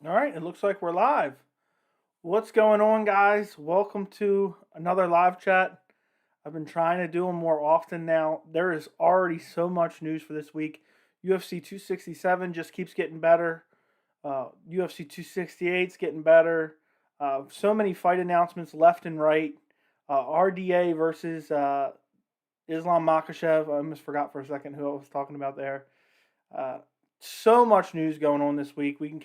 All right, it looks like we're live. What's going on, guys? Welcome to another live chat. I've been trying to do them more often now. There is already so much news for this week. UFC 267 just keeps getting better. UFC 268 is getting better. So many fight announcements left and right. RDA versus Islam Makhachev. I almost forgot for a second who I was talking about there. So much news going on this week. We can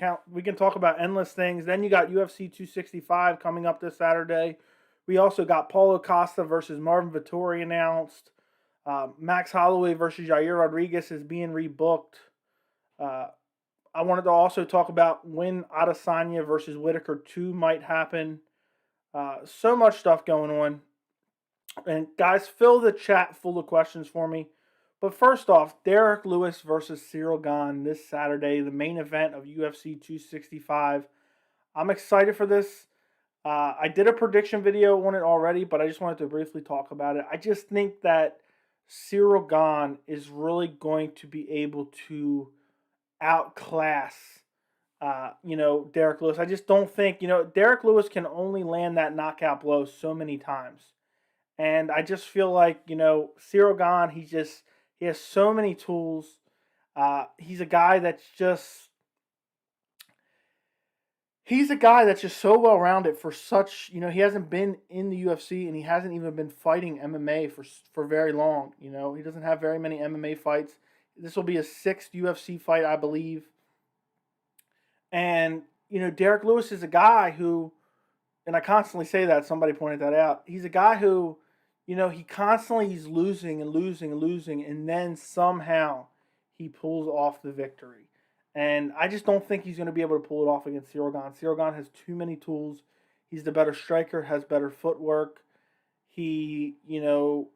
talk about endless things. Then you got UFC 265 coming up this Saturday. We also got Paulo Costa versus Marvin Vettori announced. Max Holloway versus Yair Rodriguez is being rebooked. I wanted to also talk about when Adesanya versus Whittaker 2 might happen. So much stuff going on. And guys, fill the chat full of questions for me. But first off, Derrick Lewis versus Ciryl Gane this Saturday, the main event of UFC 265. I'm excited for this. I did a prediction video on it already, but I just wanted to briefly talk about it. I just think that Ciryl Gane is really going to be able to outclass, Derrick Lewis. I just don't think, Derrick Lewis can only land that knockout blow so many times. And I just feel like, Ciryl Gane, he has so many tools. He's a guy that's just so well-rounded for such, he hasn't been in the UFC and he hasn't even been fighting MMA for very long. He doesn't have very many MMA fights. This will be his 6th UFC fight, I believe. And, Derrick Lewis is a guy who, and I constantly say that, somebody pointed that out, he's a guy who, he constantly is losing and losing and losing, and then somehow he pulls off the victory. And I just don't think he's going to be able to pull it off against Ciryl Gane. Ciryl Gane has too many tools. He's the better striker, has better footwork. He, is a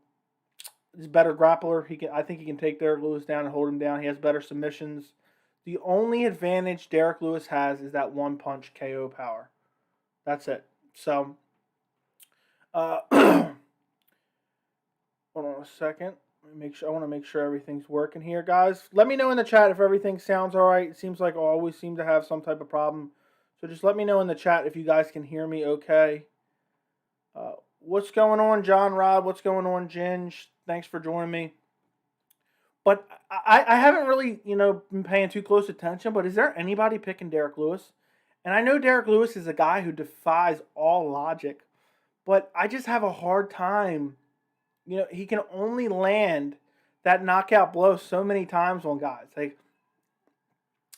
better grappler. I think he can take Derrick Lewis down and hold him down. He has better submissions. The only advantage Derrick Lewis has is that one-punch KO power. That's it. So, hold on a second. I want to make sure everything's working here, guys. Let me know in the chat if everything sounds all right. It seems like I always seem to have some type of problem. So just let me know in the chat if you guys can hear me okay. What's going on, John Rod? What's going on, Ginge? Thanks for joining me. But I haven't really, been paying too close attention, but is there anybody picking Derrick Lewis? And I know Derrick Lewis is a guy who defies all logic, but I just have a hard time. He can only land that knockout blow so many times on guys. Like,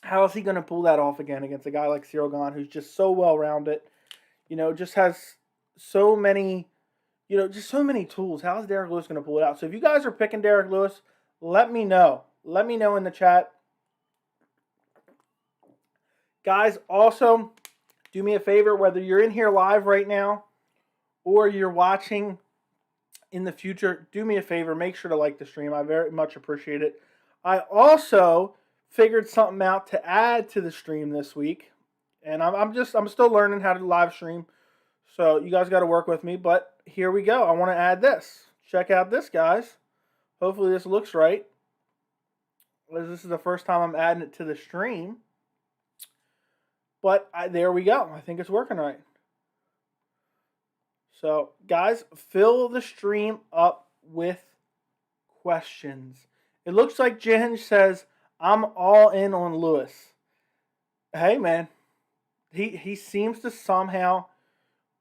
how is he going to pull that off again against a guy like Ciryl Gane, who's just so well-rounded, just has so many, just so many tools. How is Derrick Lewis going to pull it out? So if you guys are picking Derrick Lewis, let me know. Let me know in the chat. Guys, also, do me a favor, whether you're in here live right now or you're watching in the future, do me a favor, make sure to like the stream. I very much appreciate it. I also figured something out to add to the stream this week, and I'm still learning how to live stream, so you guys got to work with me, but here we go. I want to add this. Check out this, guys. Hopefully this looks right. This is the first time I'm adding it to the stream, but there we go. I think it's working right. So, guys, fill the stream up with questions. It looks like Jen says, I'm all in on Lewis. Hey, man. He seems to somehow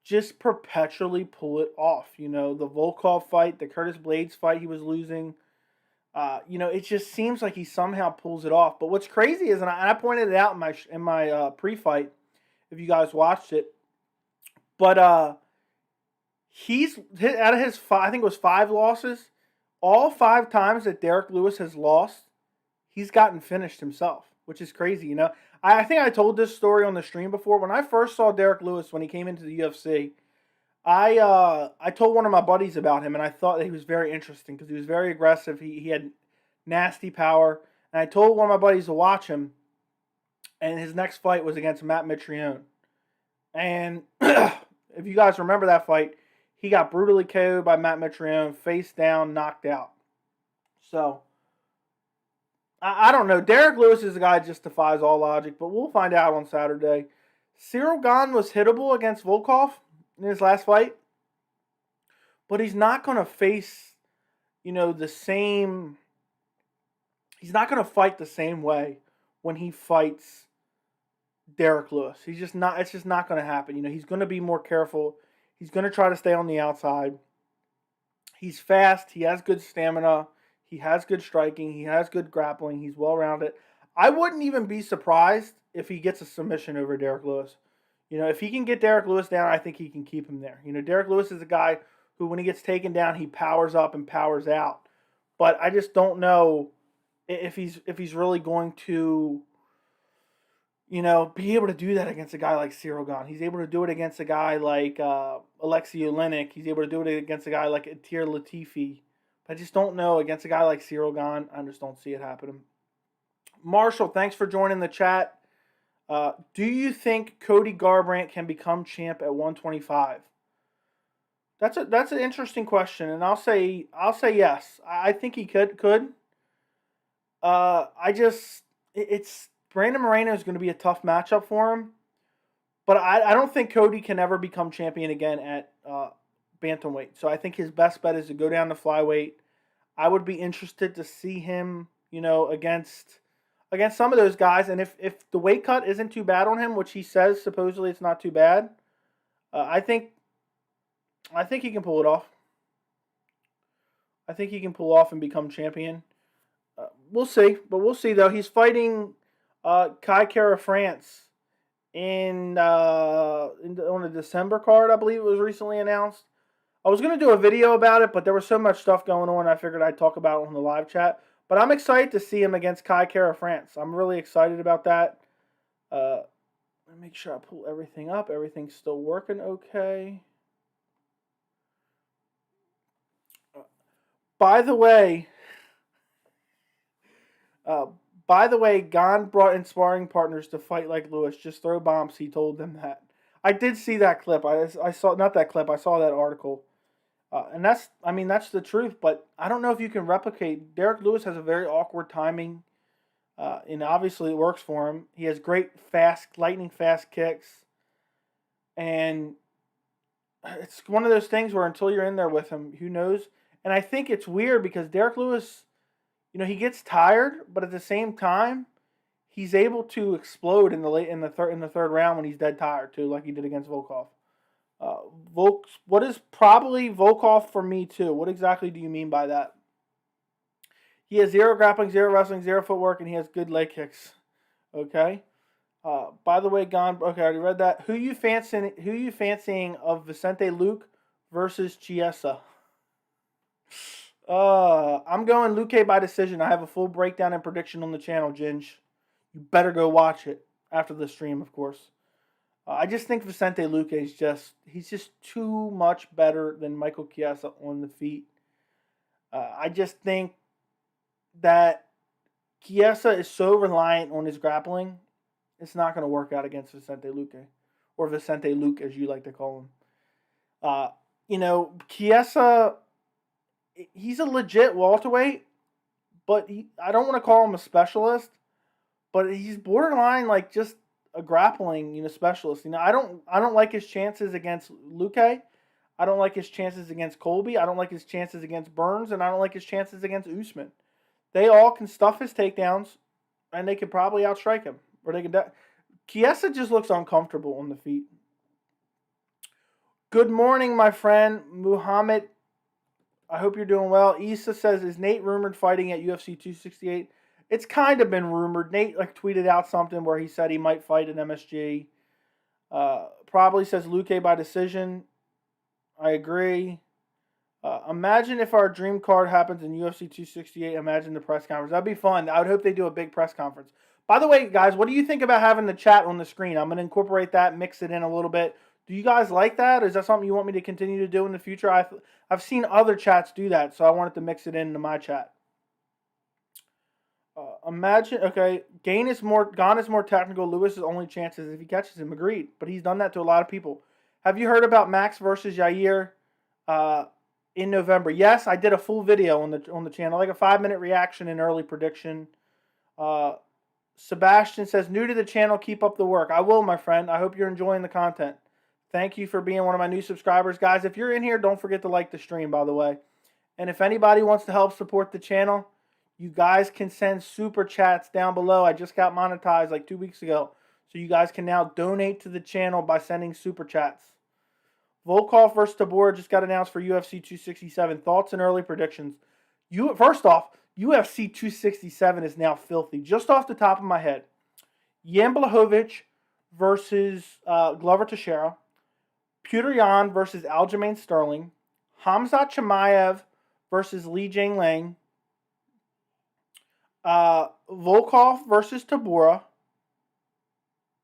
just perpetually pull it off. The Volkov fight, the Curtis Blades fight he was losing. It just seems like he somehow pulls it off. But what's crazy is, and I pointed it out in my pre-fight, if you guys watched it, but he's out of his I think it was 5 losses. All 5 times that Derrick Lewis has lost, he's gotten finished himself, which is crazy. I think I told this story on the stream before. When I first saw Derrick Lewis when he came into the UFC, I told one of my buddies about him, and I thought that he was very interesting because he was very aggressive. He had nasty power, and I told one of my buddies to watch him. And his next fight was against Matt Mitrione, and if you guys remember that fight, he got brutally KO'd by Matt Mitrione, face down, knocked out. So, I don't know. Derrick Lewis is a guy that just defies all logic, but we'll find out on Saturday. Ciryl Gane was hittable against Volkov in his last fight, but he's not going to face, the same. He's not going to fight the same way when he fights Derrick Lewis. He's just not. It's just not going to happen. He's going to be more careful. He's going to try to stay on the outside. He's fast. He has good stamina. He has good striking. He has good grappling. He's well-rounded. I wouldn't even be surprised if he gets a submission over Derrick Lewis. If he can get Derrick Lewis down, I think he can keep him there. Derrick Lewis is a guy who, when he gets taken down, he powers up and powers out. But I just don't know if he's really going to, be able to do that against a guy like Ciryl Gane. He's able to do it against a guy like Alexei Oleinik. He's able to do it against a guy like Yair Latifi. But I just don't know. Against a guy like Ciryl Gane, I just don't see it happening. Marshall, thanks for joining the chat. Do you think Cody Garbrandt can become champ at 125? That's an interesting question, and I'll say yes. I think he could. It's Brandon Moreno is going to be a tough matchup for him, but I don't think Cody can ever become champion again at bantamweight. So I think his best bet is to go down to flyweight. I would be interested to see him, against some of those guys. And if the weight cut isn't too bad on him, which he says supposedly it's not too bad, I think he can pull it off. I think he can pull off and become champion. We'll see, but we'll see though. He's fighting Kai Kara France on a December card, I believe it was recently announced. I was going to do a video about it, but there was so much stuff going on, I figured I'd talk about it on the live chat. But I'm excited to see him against Kai Kara France. I'm really excited about that. Let me make sure I pull everything up. Everything's still working okay. By the way, Gane brought in sparring partners to fight like Lewis. Just throw bombs. He told them that. I did see that clip. I saw, not that clip. I saw that article. And that's the truth. But I don't know if you can replicate. Derrick Lewis has a very awkward timing. And obviously it works for him. He has great, lightning fast kicks. And it's one of those things where until you're in there with him, who knows? And I think it's weird because Derrick Lewis, he gets tired, but at the same time, he's able to explode in the third round when he's dead tired too, like he did against Volkov. What is probably Volkov for me too? What exactly do you mean by that? He has 0 grappling, 0 wrestling, 0 footwork, and he has good leg kicks. Okay. By the way, Gane. Okay, I already read that. Who you fancying of Vicente Luque versus Chiesa? I'm going Luque by decision. I have a full breakdown and prediction on the channel, Ginge. You better go watch it after the stream, of course. I just think Vicente Luque is he's just too much better than Michael Chiesa on the feet. I just think that Chiesa is so reliant on his grappling, it's not going to work out against Vicente Luque, or Vicente Luque as you like to call him. Chiesa, he's a legit welterweight, but I don't want to call him a specialist, but he's borderline like just a grappling, specialist. I don't like his chances against Luque. I don't like his chances against Colby. I don't like his chances against Burns, and I don't like his chances against Usman. They all can stuff his takedowns, and they can probably outstrike him, or they can. Chiesa just looks uncomfortable on the feet. Good morning, my friend Muhammad. I hope you're doing well. Issa says, is Nate rumored fighting at UFC 268? It's kind of been rumored. Nate tweeted out something where he said he might fight an MSG. Probably says Luque by decision. I agree. Imagine if our dream card happens in UFC 268. Imagine the press conference. That'd be fun. I would hope they do a big press conference. By the way, guys, what do you think about having the chat on the screen? I'm going to incorporate that, mix it in a little bit. Do you guys like that? Or is that something you want me to continue to do in the future? I've seen other chats do that, so I wanted to mix it into my chat. Imagine, okay, Gane is more technical. Lewis's only chance is if he catches him. Agreed, but he's done that to a lot of people. Have you heard about Max versus Yair in November? Yes, I did a full video on the channel, like a 5-minute reaction and early prediction. Sebastian says, new to the channel, keep up the work. I will, my friend. I hope you're enjoying the content. Thank you for being one of my new subscribers. Guys, if you're in here, don't forget to like the stream, by the way. And if anybody wants to help support the channel, you guys can send super chats down below. I just got monetized like 2 weeks ago. So you guys can now donate to the channel by sending super chats. Volkov versus Tabor just got announced for UFC 267. Thoughts and early predictions. First off, UFC 267 is now filthy. Just off the top of my head, Jan Blachowicz versus Glover Teixeira, Petr Yan versus Aljamain Sterling, Khamzat Chimaev versus Li Jingliang, Volkov versus Tabora,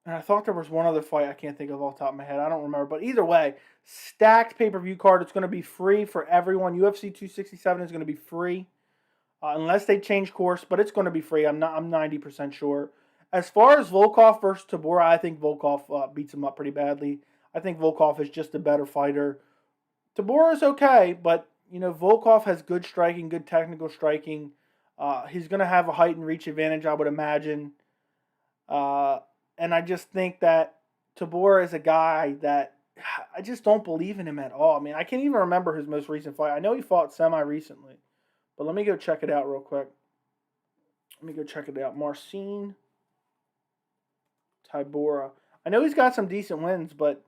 and I thought there was one other fight I can't think of off the top of my head. I don't remember. But either way, stacked pay-per-view card. It's going to be free for everyone. UFC 267 is going to be free. Unless they change course. But it's going to be free. I'm 90% sure. As far as Volkov versus Tabora, I think Volkov beats him up pretty badly. I think Volkov is just a better fighter. Tabora is okay. But, Volkov has good striking, good technical striking. He's going to have a height and reach advantage, I would imagine. And I just think that Tabor is a guy that I just don't believe in him at all. I mean, I can't even remember his most recent fight. I know he fought semi-recently. But let me go check it out real quick. Let me go check it out. Marcin Tybura. I know he's got some decent wins, but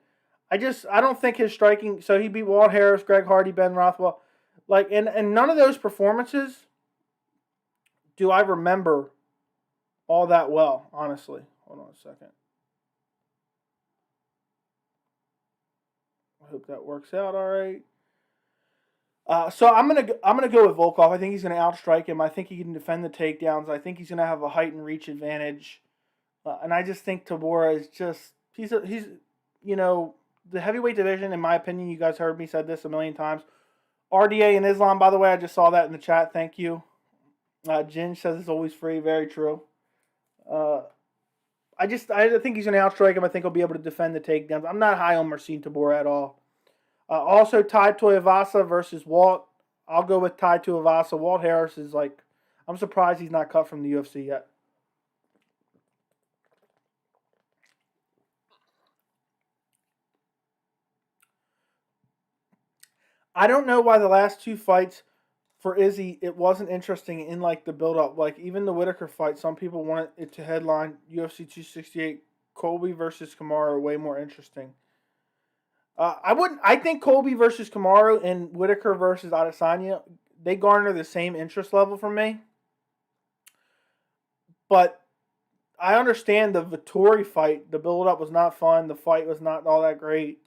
I don't think his striking... So he beat Walt Harris, Greg Hardy, Ben Rothwell. And none of those performances do I remember all that well, honestly. Hold on a second. I hope that works out all right. So I'm gonna go with Volkov. I think he's gonna outstrike him. I think he can defend the takedowns. I think he's gonna have a height and reach advantage. And I just think Tabora is just he's the heavyweight division. In my opinion, you guys heard me said this a million times. RDA and Islam, by the way, I just saw that in the chat. Thank you. Ginge says it's always free. Very true. I think he's going to outstrike him. I think he'll be able to defend the takedowns. I'm not high on Marcin Tabor at all. Also, Tai Tuivasa versus Walt. I'll go with Tai Tuivasa. Walt Harris is I'm surprised he's not cut from the UFC yet. I don't know why the last two fights for Izzy, it wasn't interesting in the build-up. Even the Whittaker fight, some people wanted it to headline UFC 268, Colby versus Kamaru, way more interesting. I think Colby versus Kamaru and Whittaker versus Adesanya, they garner the same interest level from me. But I understand the Vettori fight, the build-up was not fun. The fight was not all that great.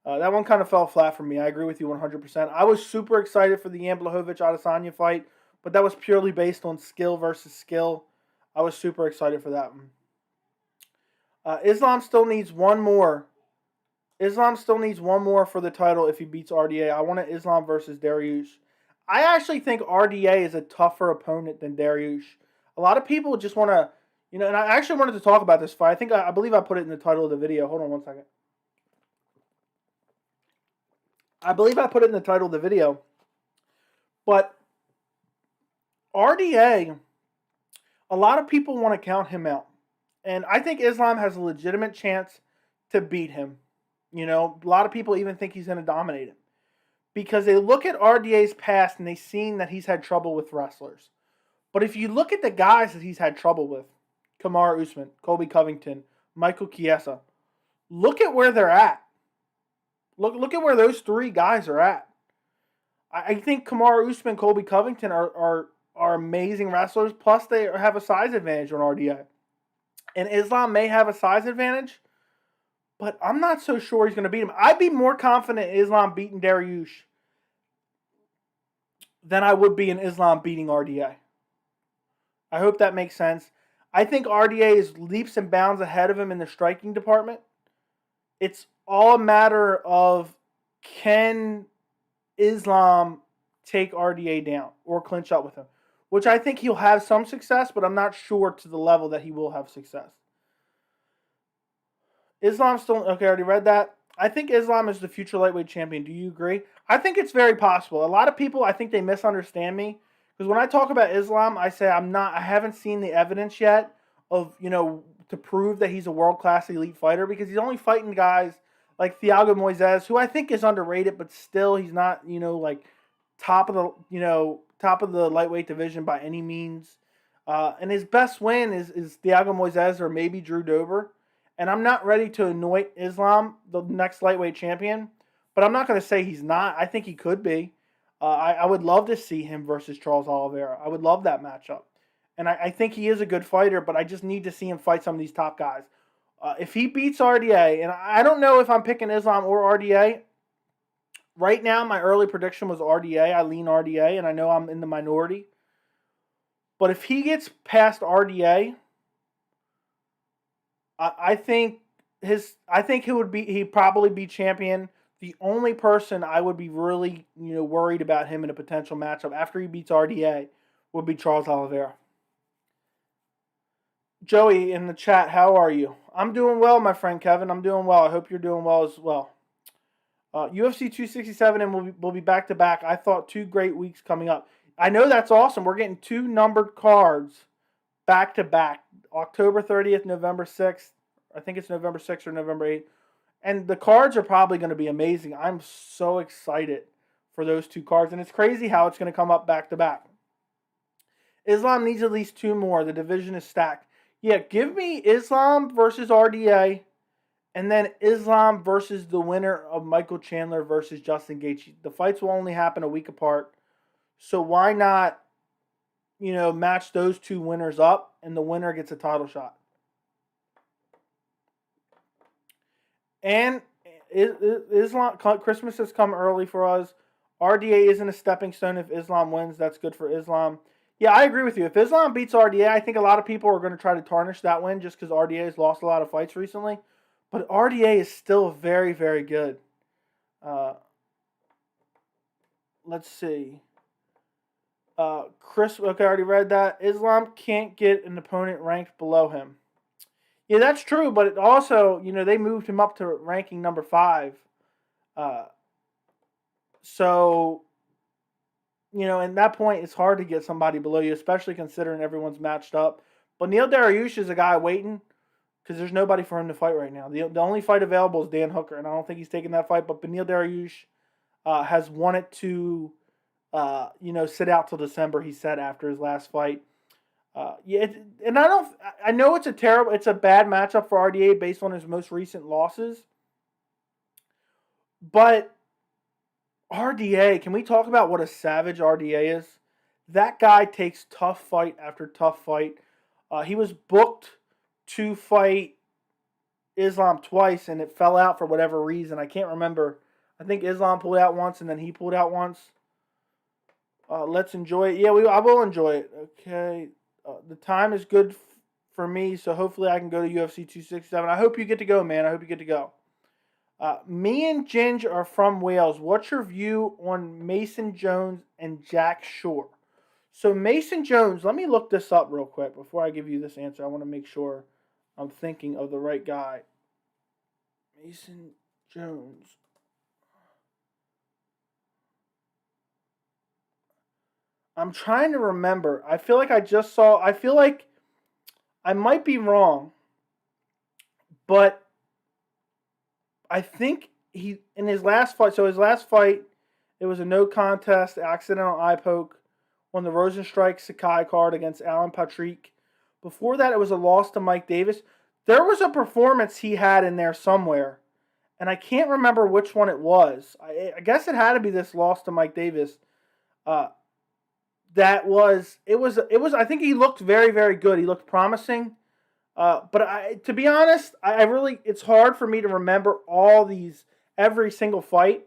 That one kind of fell flat for me. I agree with you 100%. I was super excited for the Jan Blachowicz-Adesanya fight, but that was purely based on skill versus skill. I was super excited for that one. Islam still needs one more. Islam still needs one more for the title if he beats RDA. I want an Islam versus Dariush. I actually think RDA is a tougher opponent than Dariush. A lot of people just want to, and I actually wanted to talk about this fight. I believe I put it in the title of the video. Hold on one second. I believe I put it in the title of the video. But RDA, a lot of people want to count him out. And I think Islam has a legitimate chance to beat him. A lot of people even think he's going to dominate him. Because they look at RDA's past and they've seen that he's had trouble with wrestlers. But if you look at the guys that he's had trouble with, Kamaru Usman, Colby Covington, Michael Chiesa, look at where they're at. Look at where those three guys are at. I think Kamaru Usman, Colby Covington are amazing wrestlers. Plus, they have a size advantage on RDA. And Islam may have a size advantage, but I'm not so sure he's going to beat him. I'd be more confident in Islam beating Dariush than I would be in Islam beating RDA. I hope that makes sense. I think RDA is leaps and bounds ahead of him in the striking department. It's all a matter of, can Islam take RDA down or clinch up with him? Which I think he'll have some success, but I'm not sure to the level that he will have success. Islam still... Okay, I already read that. I think Islam is the future lightweight champion. Do you agree? I think it's very possible. A lot of people, I think they misunderstand me. Because when I talk about Islam, I say I haven't seen the evidence yet of, to prove that he's a world-class elite fighter, because he's only fighting guys like Thiago Moises, who I think is underrated, but still he's not, like top of the lightweight division by any means. And his best win is Thiago Moises or maybe Drew Dober. And I'm not ready to anoint Islam the next lightweight champion, but I'm not going to say he's not. I think he could be. I would love to see him versus Charles Oliveira. I would love that matchup. And I think he is a good fighter, but I just need to see him fight some of these top guys. If he beats RDA, and I don't know if I'm picking Islam or RDA. Right now, my early prediction was RDA. I lean RDA, and I know I'm in the minority. But if he gets past RDA, I think he'd probably be champion. The only person I would be really worried about him in a potential matchup after he beats RDA would be Charles Oliveira. Joey in the chat, how are you? I'm doing well, my friend Kevin. I'm doing well. I hope you're doing well as well. UFC 267, and we'll be back to back. I thought 2 great weeks coming up. I know that's awesome. We're getting 2 numbered cards back to back. October 30th, November 6th. I think it's November 6th or November 8th. And the cards are probably going to be amazing. I'm so excited for those 2 cards. And it's crazy how it's going to come up back to back. Islam needs at least 2 more. The division is stacked. Yeah, give me Islam versus RDA, and then Islam versus the winner of Michael Chandler versus Justin Gaethje. The fights will only happen a week apart, so why not, match those 2 winners up, and the winner gets a title shot. And Islam, Christmas has come early for us. RDA isn't a stepping stone. If Islam wins, that's good for Islam. Yeah, I agree with you. If Islam beats RDA, I think a lot of people are going to try to tarnish that win just because RDA has lost a lot of fights recently. But RDA is still very, very good. Let's see. Chris, okay, I already read that. Islam can't get an opponent ranked below him. Yeah, that's true, but it also, they moved him up to ranking number 5. So... at that point, it's hard to get somebody below you, especially considering everyone's matched up. But Neil Dariush is a guy waiting because there's nobody for him to fight right now. The only fight available is Dan Hooker, and I don't think he's taking that fight. But Neil Dariush has wanted to, sit out till December, he said, after his last fight. I know it's a bad matchup for RDA based on his most recent losses. But RDA, can we talk about what a savage RDA is? That guy takes tough fight after tough fight. He was booked to fight Islam twice, and it fell out for whatever reason. I can't remember. I think Islam pulled out once, and then he pulled out once. Let's enjoy it. Yeah, I will enjoy it. Okay. The time is good for me, so hopefully I can go to UFC 267. I hope you get to go, man. I hope you get to go. Me and Ginge are from Wales. What's your view on Mason Jones and Jack Shore? So Mason Jones, let me look this up real quick before I give you this answer. I want to make sure I'm thinking of the right guy. Mason Jones. I'm trying to remember. I feel like I might be wrong, but I think in his last fight, it was a no contest, accidental eye poke on the Rosenstrike Sakai card against Alan Patrick. Before that, it was a loss to Mike Davis. There was a performance he had in there somewhere, and I can't remember which one it was. I guess it had to be this loss to Mike Davis. I think he looked very, very good. He looked promising. But to be honest, it's hard for me to remember every single fight.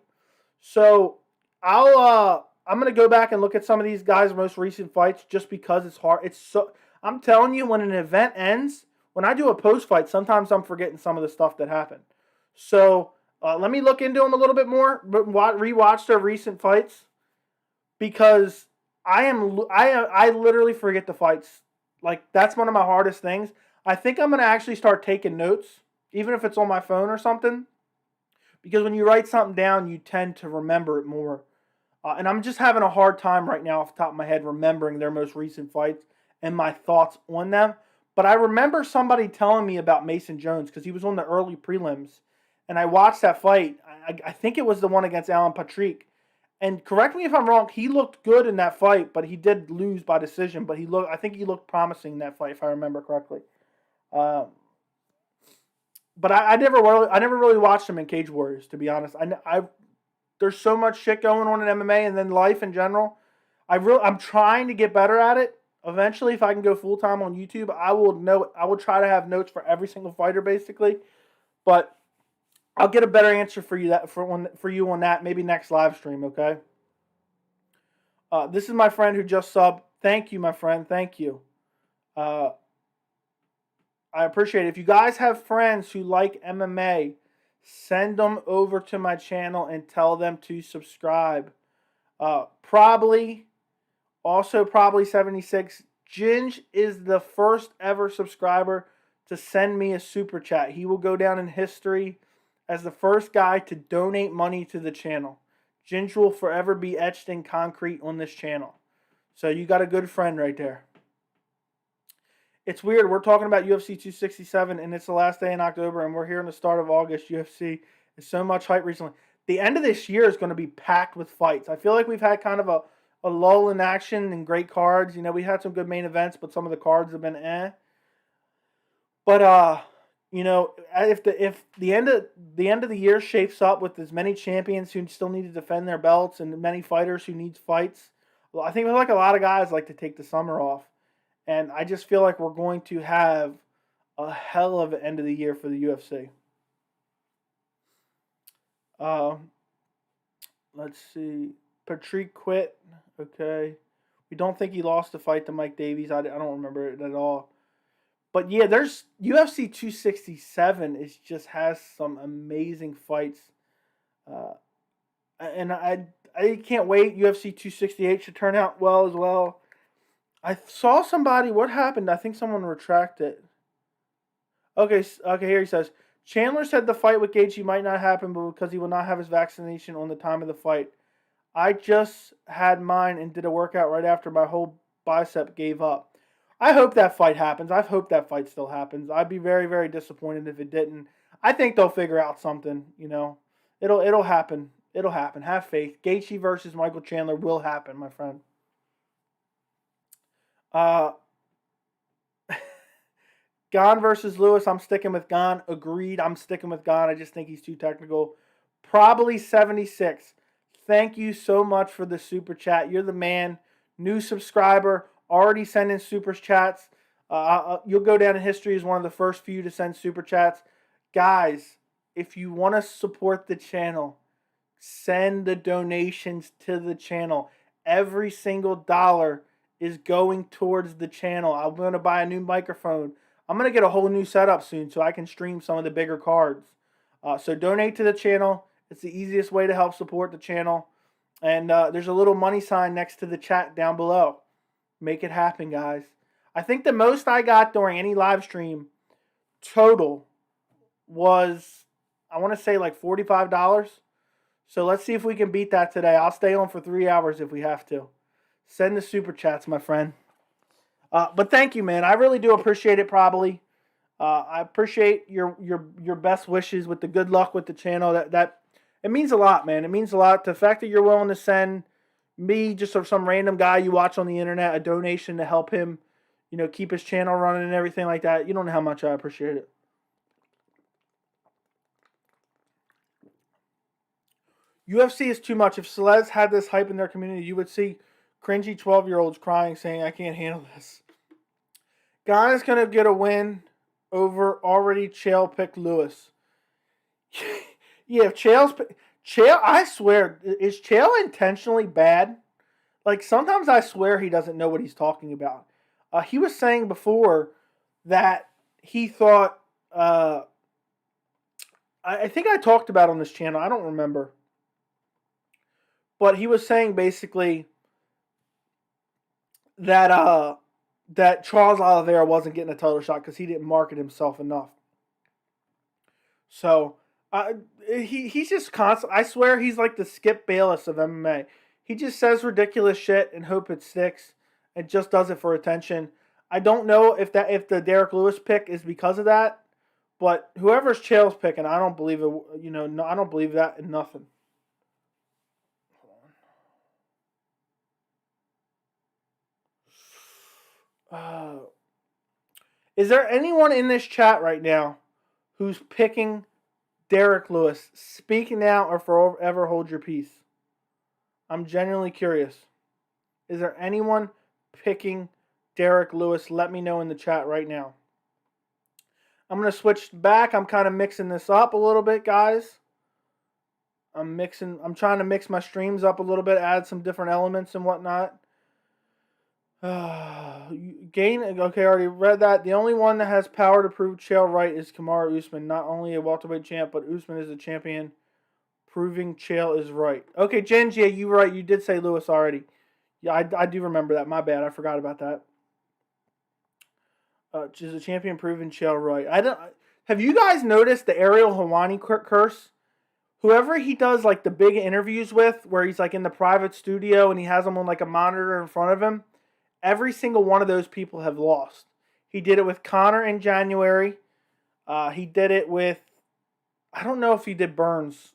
So I'm going to go back and look at some of these guys' most recent fights just because it's hard. I'm telling you, when an event ends, when I do a post fight, sometimes I'm forgetting some of the stuff that happened. So let me look into them a little bit more, but rewatch their recent fights because I literally forget the fights. Like, that's one of my hardest things. I think I'm going to actually start taking notes, even if it's on my phone or something. Because when you write something down, you tend to remember it more. And I'm just having a hard time right now off the top of my head remembering their most recent fights and my thoughts on them. But I remember somebody telling me about Mason Jones because he was on the early prelims. And I watched that fight. I think it was the one against Alan Patrick. And correct me if I'm wrong, he looked good in that fight, but he did lose by decision. But I think he looked promising in that fight, if I remember correctly. But I never really watched him in Cage Warriors, to be honest. There's so much shit going on in MMA and then life in general. I'm trying to get better at it. Eventually, if I can go full time on YouTube, I will try to have notes for every single fighter, basically. But I'll get a better answer for you on that maybe next live stream. Okay. This is my friend who just subbed. Thank you, my friend. Thank you. I appreciate it. If you guys have friends who like MMA, send them over to my channel and tell them to subscribe. Probably 76. Ginge is the first ever subscriber to send me a super chat. He will go down in history as the first guy to donate money to the channel. Ginge will forever be etched in concrete on this channel. So you got a good friend right there. It's weird. We're talking about UFC 267, and it's the last day in October, and we're here in the start of August. UFC is so much hype recently. The end of this year is going to be packed with fights. I feel like we've had kind of a lull in action and great cards. You know, we had some good main events, but some of the cards have been eh. But you know, if the end of the year shapes up with as many champions who still need to defend their belts and many fighters who need fights, well, I think like a lot of guys like to take the summer off. And I just feel like we're going to have a hell of an end of the year for the UFC. Let's see. Patrick quit. Okay. We don't think he lost the fight to Mike Davies. I don't remember it at all. But yeah, there's UFC 267 just has some amazing fights. And I can't wait. UFC 268 should turn out well as well. I saw somebody. What happened? I think someone retracted. Okay. Here he says Chandler said the fight with Gaethje might not happen, but because he will not have his vaccination on the time of the fight. I just had mine and did a workout right after my whole bicep gave up. I hope that fight happens. I hope that fight still happens. I'd be very, very disappointed if it didn't. I think they'll figure out something. You know, it'll happen. It'll happen. Have faith. Gaethje versus Michael Chandler will happen, my friend. Gane versus Lewis. I'm sticking with Gane. Agreed. I'm sticking with Gane. I just think he's too technical. Probably 76. Thank you so much for the super chat. You're the man. New subscriber. Already sending super chats. You'll go down in history as one of the first few to send super chats. Guys, if you want to support the channel, send the donations to the channel. Every single dollar is going towards the channel. I'm going to buy a new microphone. I'm going to get a whole new setup soon so I can stream some of the bigger cards. So donate to the channel. It's the easiest way to help support the channel. And there's a little money sign next to the chat down below. Make it happen, guys. I think the most I got during any live stream total was, I want to say like $45. So let's see if we can beat that today. I'll stay on for 3 hours if we have to. Send the super chats, my friend. But thank you, man. I really do appreciate it, probably. I appreciate your best wishes with the good luck with the channel. That it means a lot, man. It means a lot. The fact that you're willing to send me, just some random guy you watch on the internet, a donation to help him, you know, keep his channel running and everything like that. You don't know how much I appreciate it. UFC is too much. If Celeste had this hype in their community, you would see cringy 12-year-olds crying, saying, I can't handle this. Gane is going to get a win over already Chael picked Lewis. Yeah, if Chael, I swear, is Chael intentionally bad? Like, sometimes I swear he doesn't know what he's talking about. He was saying before that he thought, I think I talked about on this channel, I don't remember. But he was saying basically that that Charles Oliveira wasn't getting a title shot because he didn't market himself enough. So he's just constant. I swear he's like the Skip Bayless of MMA. He just says ridiculous shit and hope it sticks and just does it for attention. I don't know if the Derrick Lewis pick is because of that, but whoever's Chael's picking, I don't believe it. No, I don't believe that in nothing. Is there anyone in this chat right now who's picking Derrick Lewis? Speak now or forever hold your peace. I'm genuinely curious. Is there anyone picking Derrick Lewis? Let me know in the chat right now. I'm going to switch back. I'm kind of mixing this up a little bit, guys. I'm trying to mix my streams up a little bit, add some different elements and whatnot. Gane, okay, I already read that. The only one that has power to prove Chael right is Kamaru Usman. Not only a welterweight champ, but Usman is a champion, proving Chael is right. Okay, Jens, yeah, you're right. You did say Lewis already. Yeah, I do remember that. My bad. I forgot about that. Is a champion, proving Chael right. Have you guys noticed the Ariel Helwani curse? Whoever he does like the big interviews with, where he's like in the private studio and he has them on like a monitor in front of him, every single one of those people have lost. He did it with Conor in January. He did it with, I don't know if he did Burns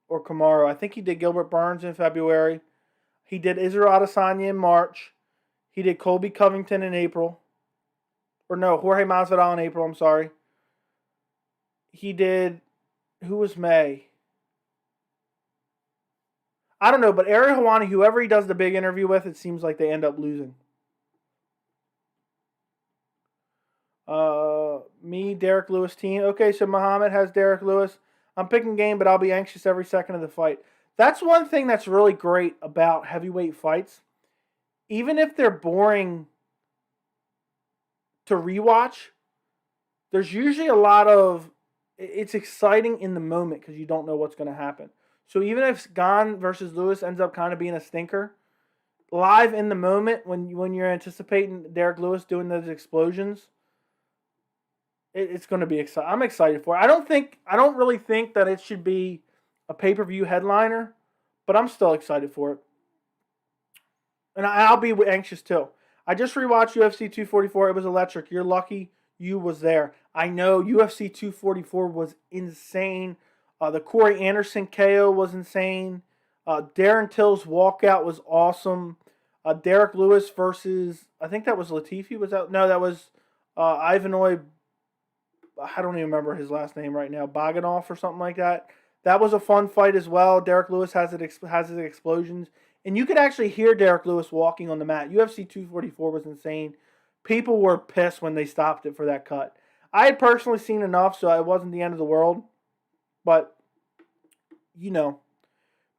or Kamaru. I think he did Gilbert Burns in February. He did Israel Adesanya in March. He did Colby Covington in April. Or no, Jorge Masvidal in April, I'm sorry. He did, who was May? I don't know, but Ariel Helwani, whoever he does the big interview with, it seems like they end up losing. Me, Derrick Lewis team. Okay, so Muhammad has Derrick Lewis. I'm picking Gane, but I'll be anxious every second of the fight. That's one thing that's really great about heavyweight fights. Even if they're boring to rewatch, there's usually a lot of... It's exciting in the moment because you don't know what's going to happen. So even if Gane versus Lewis ends up kind of being a stinker, live in the moment when you're anticipating Derrick Lewis doing those explosions, it's going to be exciting. I'm excited for it. I don't really think that it should be a pay-per-view headliner, but I'm still excited for it. And I'll be anxious too. I just rewatched UFC 244. It was electric. You're lucky you was there. I know UFC 244 was insane. The Corey Anderson KO was insane. Darren Till's walkout was awesome. Derrick Lewis versus, I think that was Latifi. Was that? No, that was Ivanoy. I don't even remember his last name right now. Bogdanov or something like that. That was a fun fight as well. Derrick Lewis has his explosions. And you could actually hear Derrick Lewis walking on the mat. UFC 244 was insane. People were pissed when they stopped it for that cut. I had personally seen enough, so it wasn't the end of the world. But,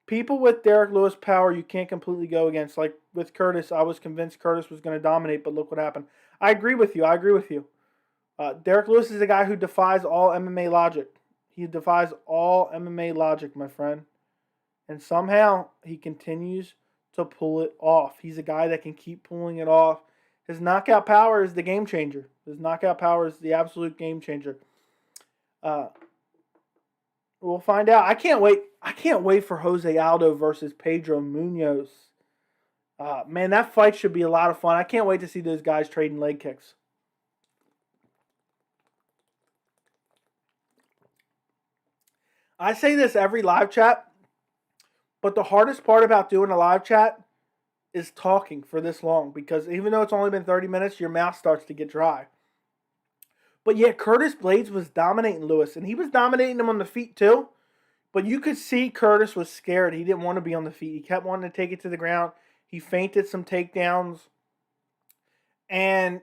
people with Derrick Lewis power you can't completely go against. Like with Curtis, I was convinced Curtis was going to dominate, but look what happened. I agree with you. Derrick Lewis is a guy who defies all MMA logic. He defies all MMA logic, my friend. And somehow he continues to pull it off. He's a guy that can keep pulling it off. His knockout power is the game changer. His knockout power is the absolute game changer. We'll find out. I can't wait for Jose Aldo versus Pedro Munoz. Man, that fight should be a lot of fun. I can't wait to see those guys trading leg kicks. I say this every live chat, but the hardest part about doing a live chat is talking for this long, because even though it's only been 30 minutes, your mouth starts to get dry. But yeah, Curtis Blades was dominating Lewis, and he was dominating him on the feet too. But you could see Curtis was scared. He didn't want to be on the feet. He kept wanting to take it to the ground. He feinted some takedowns. And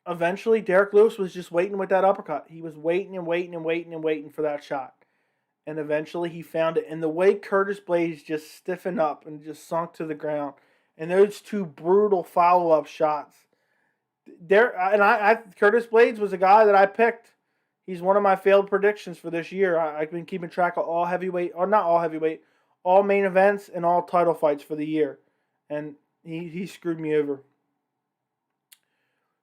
eventually, Derrick Lewis was just waiting with that uppercut. He was waiting and waiting and waiting and waiting for that shot. And eventually, he found it. And the way Curtis Blades just stiffened up and just sunk to the ground, and those two brutal follow-up shots. Curtis Blades was a guy that I picked. He's one of my failed predictions for this year. I've been keeping track of all heavyweight, or not all heavyweight, all main events and all title fights for the year. And he screwed me over.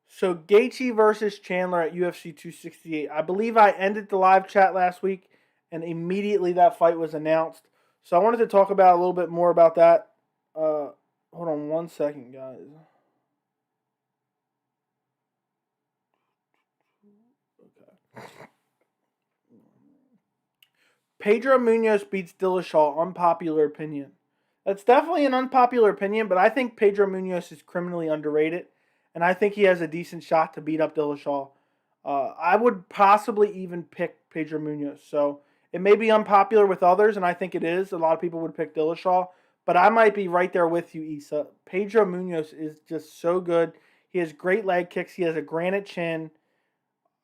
So Gaethje versus Chandler at UFC 268. I believe I ended the live chat last week, and immediately that fight was announced. So I wanted to talk about a little bit more about that. Hold on one second, guys. Okay. Pedro Munoz beats Dillashaw. Unpopular opinion. That's definitely an unpopular opinion, but I think Pedro Munoz is criminally underrated, and I think he has a decent shot to beat up Dillashaw. I would possibly even pick Pedro Munoz. So it may be unpopular with others, and I think it is. A lot of people would pick Dillashaw, but I might be right there with you, Issa. Pedro Munoz is just so good. He has great leg kicks. He has a granite chin.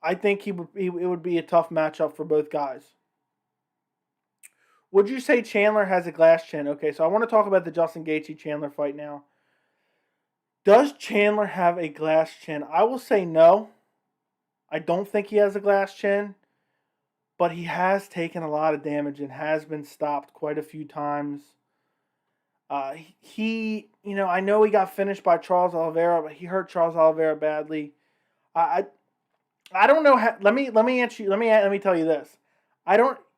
I think it would be a tough matchup for both guys. Would you say Chandler has a glass chin? Okay, so I want to talk about the Justin Gaethje Chandler fight now. Does Chandler have a glass chin? I will say no. I don't think he has a glass chin, but he has taken a lot of damage and has been stopped quite a few times. I know he got finished by Charles Oliveira, but he hurt Charles Oliveira badly. I don't know how. Let me answer you. Let me tell you this.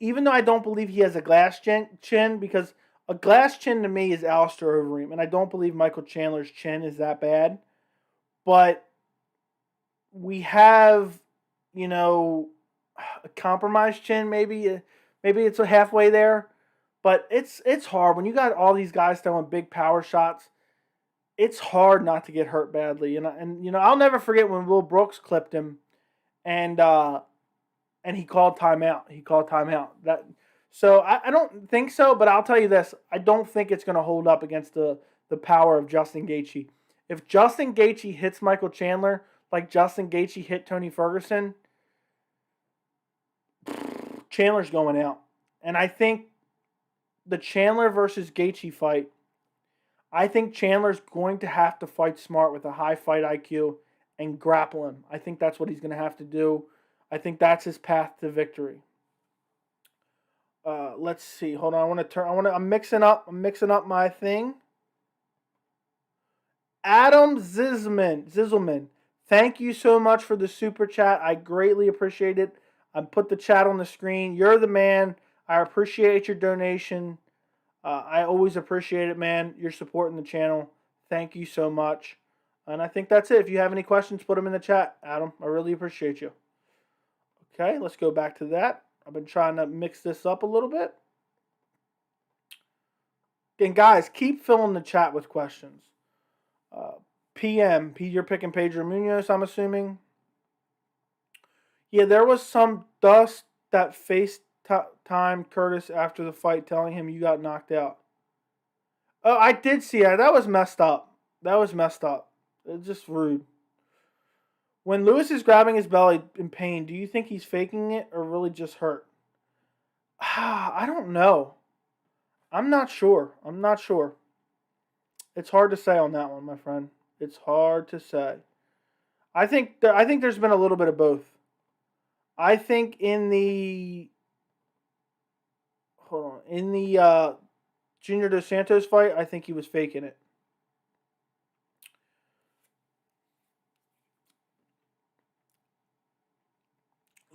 Even though I don't believe he has a glass chin, because a glass chin to me is Alistair Overeem, and I don't believe Michael Chandler's chin is that bad. But we have, a compromised chin, maybe it's a halfway there. But it's hard. When you got all these guys throwing big power shots, it's hard not to get hurt badly. And I'll never forget when Will Brooks clipped him and he called timeout. So I don't think so, but I'll tell you this. I don't think it's going to hold up against the power of Justin Gaethje. If Justin Gaethje hits Michael Chandler like Justin Gaethje hit Tony Ferguson, Chandler's going out. And I think the Chandler versus Gaethje fight, I think Chandler's going to have to fight smart with a high fight IQ and grapple him. I think that's what he's going to have to do. I think that's his path to victory. Let's see. Hold on. I'm mixing up my thing. Adam Zizelman. Thank you so much for the super chat. I greatly appreciate it. I put the chat on the screen. You're the man. I appreciate your donation. I always appreciate it, man. You're supporting the channel. Thank you so much. And I think that's it. If you have any questions, put them in the chat, Adam. I really appreciate you. Okay, let's go back to that. I've been trying to mix this up a little bit. And guys, keep filling the chat with questions. You're picking Pedro Munoz, I'm assuming. Yeah, there was some dust that FaceTime Curtis after the fight telling him you got knocked out. Oh, I did see that. That was messed up. It's just rude. When Lewis is grabbing his belly in pain, do you think he's faking it or really just hurt? I don't know. I'm not sure. It's hard to say on that one, my friend. It's hard to say. I think there's been a little bit of both. I think in the Junior Dos Santos fight, I think he was faking it.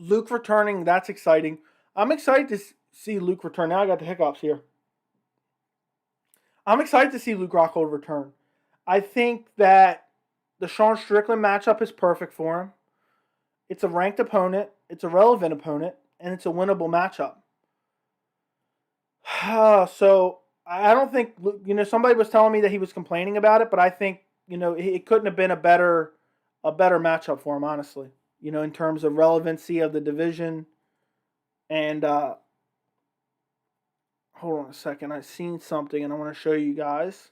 Luke returning, that's exciting. I'm excited to see Luke return. Now I got the hiccups here. I'm excited to see Luke Rockhold return. I think that the Sean Strickland matchup is perfect for him. It's a ranked opponent, it's a relevant opponent, and it's a winnable matchup. So I don't think, somebody was telling me that he was complaining about it, but I think, it couldn't have been a better matchup for him, honestly. In terms of relevancy of the division. And hold on a second. I've seen something and I want to show you guys.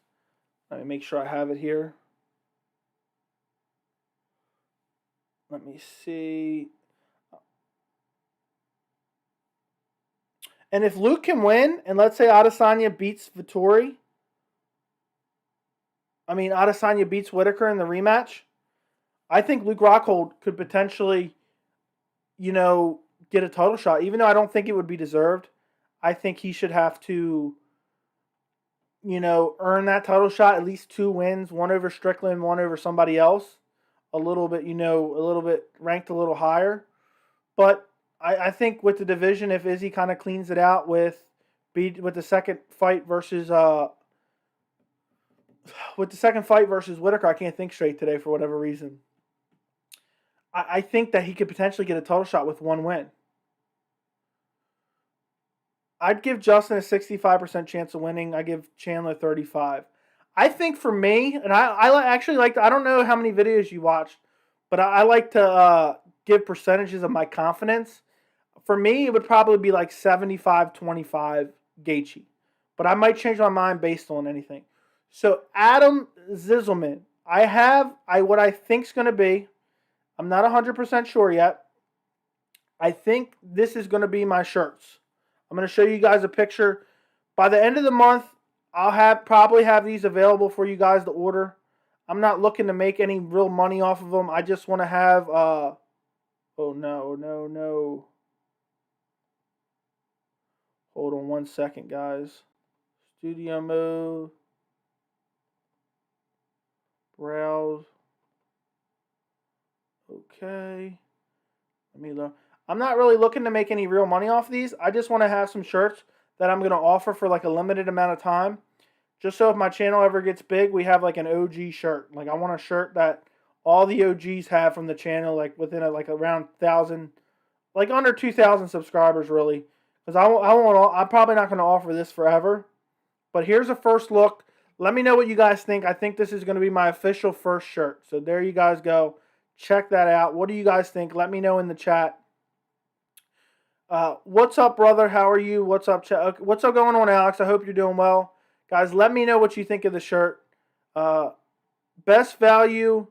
Let me make sure I have it here. Let me see. And if Luke can win, and let's say Adesanya beats Vettori, Adesanya beats Whittaker in the rematch, I think Luke Rockhold could potentially, get a title shot. Even though I don't think it would be deserved, I think he should have to, earn that title shot, at least 2 wins, one over Strickland, one over somebody else, a little bit ranked a little higher. But I think with the division, if Izzy kind of cleans it out with the second fight versus Whittaker, I can't think straight today for whatever reason. I think that he could potentially get a title shot with one win. I'd give Justin a 65% chance of winning. I give Chandler 35. I think for me, and I actually like to, I don't know how many videos you watched, but I like to give percentages of my confidence. For me, it would probably be like 75-25 Gaethje. But I might change my mind based on anything. So Adam Zizelman, what I think's going to be. I'm not 100% sure yet. I think this is going to be my shirts. I'm going to show you guys a picture. By the end of the month, I'll probably have these available for you guys to order. I'm not looking to make any real money off of them. I just want to have, oh no. Hold on one second, guys. Studio mode. Browse. Okay. Let me look. I'm not really looking to make any real money off these. I just want to have some shirts that I'm going to offer for like a limited amount of time. Just so if my channel ever gets big, we have like an OG shirt. Like I want a shirt that all the OGs have from the channel, like within like around 1,000, like under 2,000 subscribers really. Because I'm probably not going to offer this forever. But here's a first look. Let me know what you guys think. I think this is going to be my official first shirt. So there you guys go. Check that out. What do you guys think? Let me know in the chat. What's up, brother? How are you? What's up, chat? What's up going on, Alex? I hope you're doing well. Guys, let me know what you think of the shirt. Best value.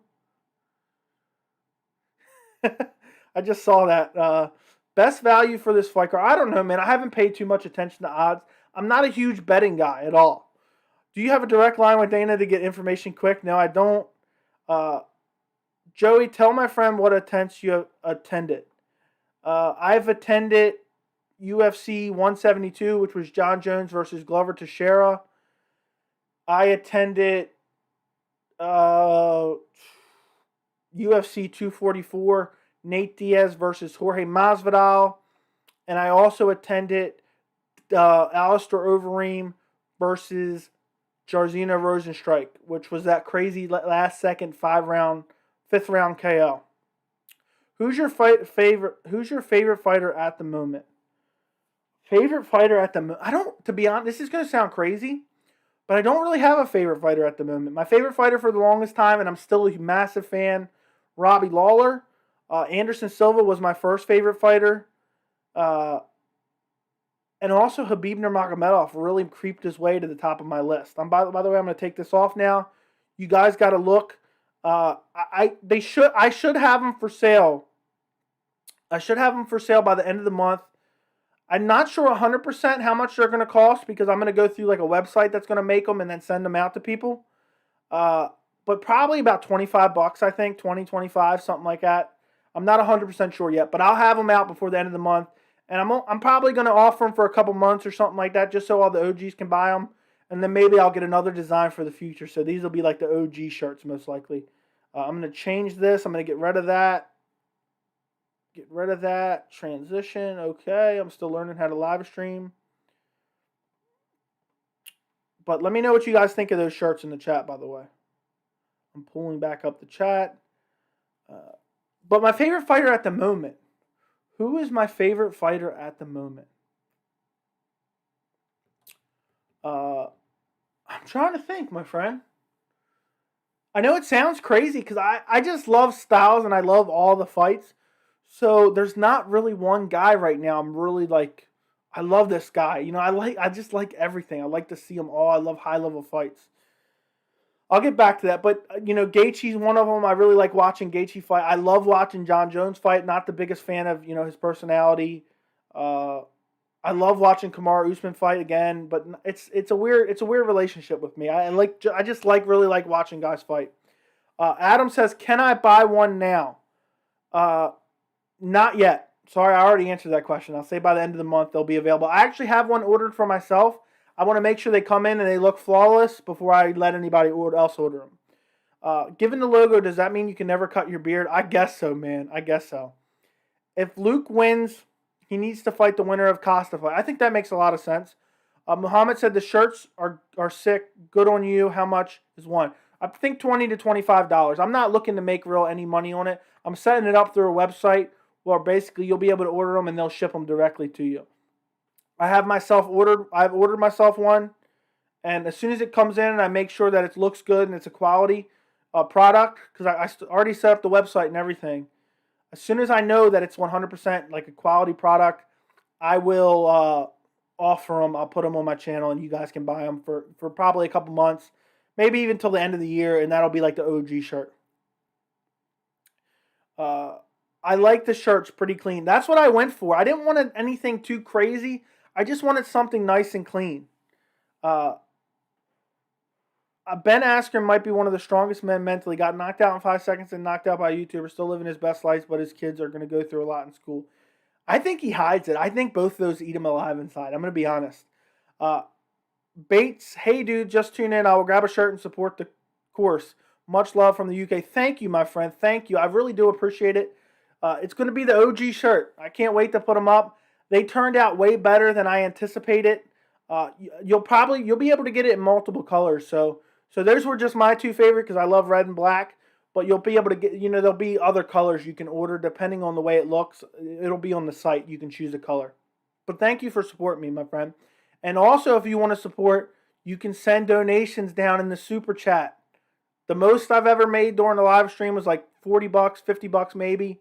I just saw that. Best value for this fight card. I don't know, man. I haven't paid too much attention to odds. I'm not a huge betting guy at all. Do you have a direct line with Dana to get information quick? No, I don't. Joey, tell my friend what attempts you have attended. I've attended UFC 172, which was John Jones versus Glover Teixeira. I attended UFC 244, Nate Diaz versus Jorge Masvidal. And I also attended Alistair Overeem versus Jairzinho Rozenstruik, which was that crazy last second fifth round KO. Who's your favorite fighter at the moment? Favorite fighter at the moment? To be honest, this is going to sound crazy, but I don't really have a favorite fighter at the moment. My favorite fighter for the longest time, and I'm still a massive fan, Robbie Lawler. Anderson Silva was my first favorite fighter. And also Khabib Nurmagomedov really creeped his way to the top of my list. By the way, I'm going to take this off now. You guys got to look. I should have them for sale. I should have them for sale by the end of the month. I'm not sure 100% how much they're going to cost because I'm going to go through like a website that's going to make them and then send them out to people. But probably about $25, I think, 20, 25, something like that. I'm not 100% sure yet, but I'll have them out before the end of the month. And I'm probably going to offer them for a couple months or something like that just so all the OGs can buy them. And then maybe I'll get another design for the future. So these will be like the OG shirts most likely. I'm going to change this. I'm going to get rid of that. Get rid of that. Transition. Okay. I'm still learning how to live stream. But let me know what you guys think of those shirts in the chat, by the way. I'm pulling back up the chat. But my favorite fighter at the moment. Who is my favorite fighter at the moment? I'm trying to think, my friend. I know it sounds crazy because I just love styles and I love all the fights. So there's not really one guy right now. I'm really like, I love this guy. You know, I just like everything. I like to see them all. I love high level fights. I'll get back to that. But, you know, Gaethje's one of them. I really like watching Gaethje fight. I love watching John Jones fight. Not the biggest fan of, you know, his personality. I love watching Kamaru Usman fight again, but it's a weird relationship with me. I just really like watching guys fight. Adam says, "Can I buy one now?" Not yet. Sorry, I already answered that question. I'll say by the end of the month they'll be available. I actually have one ordered for myself. I want to make sure they come in and they look flawless before I let anybody else order them. Given the logo, does that mean you can never cut your beard? I guess so, man. I guess so. If Luke wins, he needs to fight the winner of Costa fight. I think that makes a lot of sense. Muhammad said the shirts are sick. Good on you. How much is one? I think $20 to $25. I'm not looking to make any money on it. I'm setting it up through a website where basically you'll be able to order them and they'll ship them directly to you. I've ordered myself one, and as soon as it comes in, I make sure that it looks good and it's a quality product, because I already set up the website and everything. As soon as I know that it's 100% like a quality product, I will offer them. I'll put them on my channel, and you guys can buy them for probably a couple months, maybe even till the end of the year, and that'll be like the OG shirt. I like the shirts pretty clean. That's what I went for. I didn't want anything too crazy. I just wanted something nice and clean. Ben Askren might be one of the strongest men mentally. Got knocked out in 5 seconds and knocked out by a YouTuber. Still living his best life, but his kids are going to go through a lot in school. I think he hides it. I think both of those eat him alive inside. I'm going to be honest. Bates, hey dude, just tune in. I will grab a shirt and support the course. Much love from the UK. Thank you, my friend. Thank you. I really do appreciate it. It's going to be the OG shirt. I can't wait to put them up. They turned out way better than I anticipated. You'll be able to get it in multiple colors. So those were just my two favorite because I love red and black. But you'll be able to get, there'll be other colors you can order depending on the way it looks. It'll be on the site. You can choose a color. But thank you for supporting me, my friend. And also, if you want to support, you can send donations down in the super chat. The most I've ever made during the live stream was like $40, $50 maybe.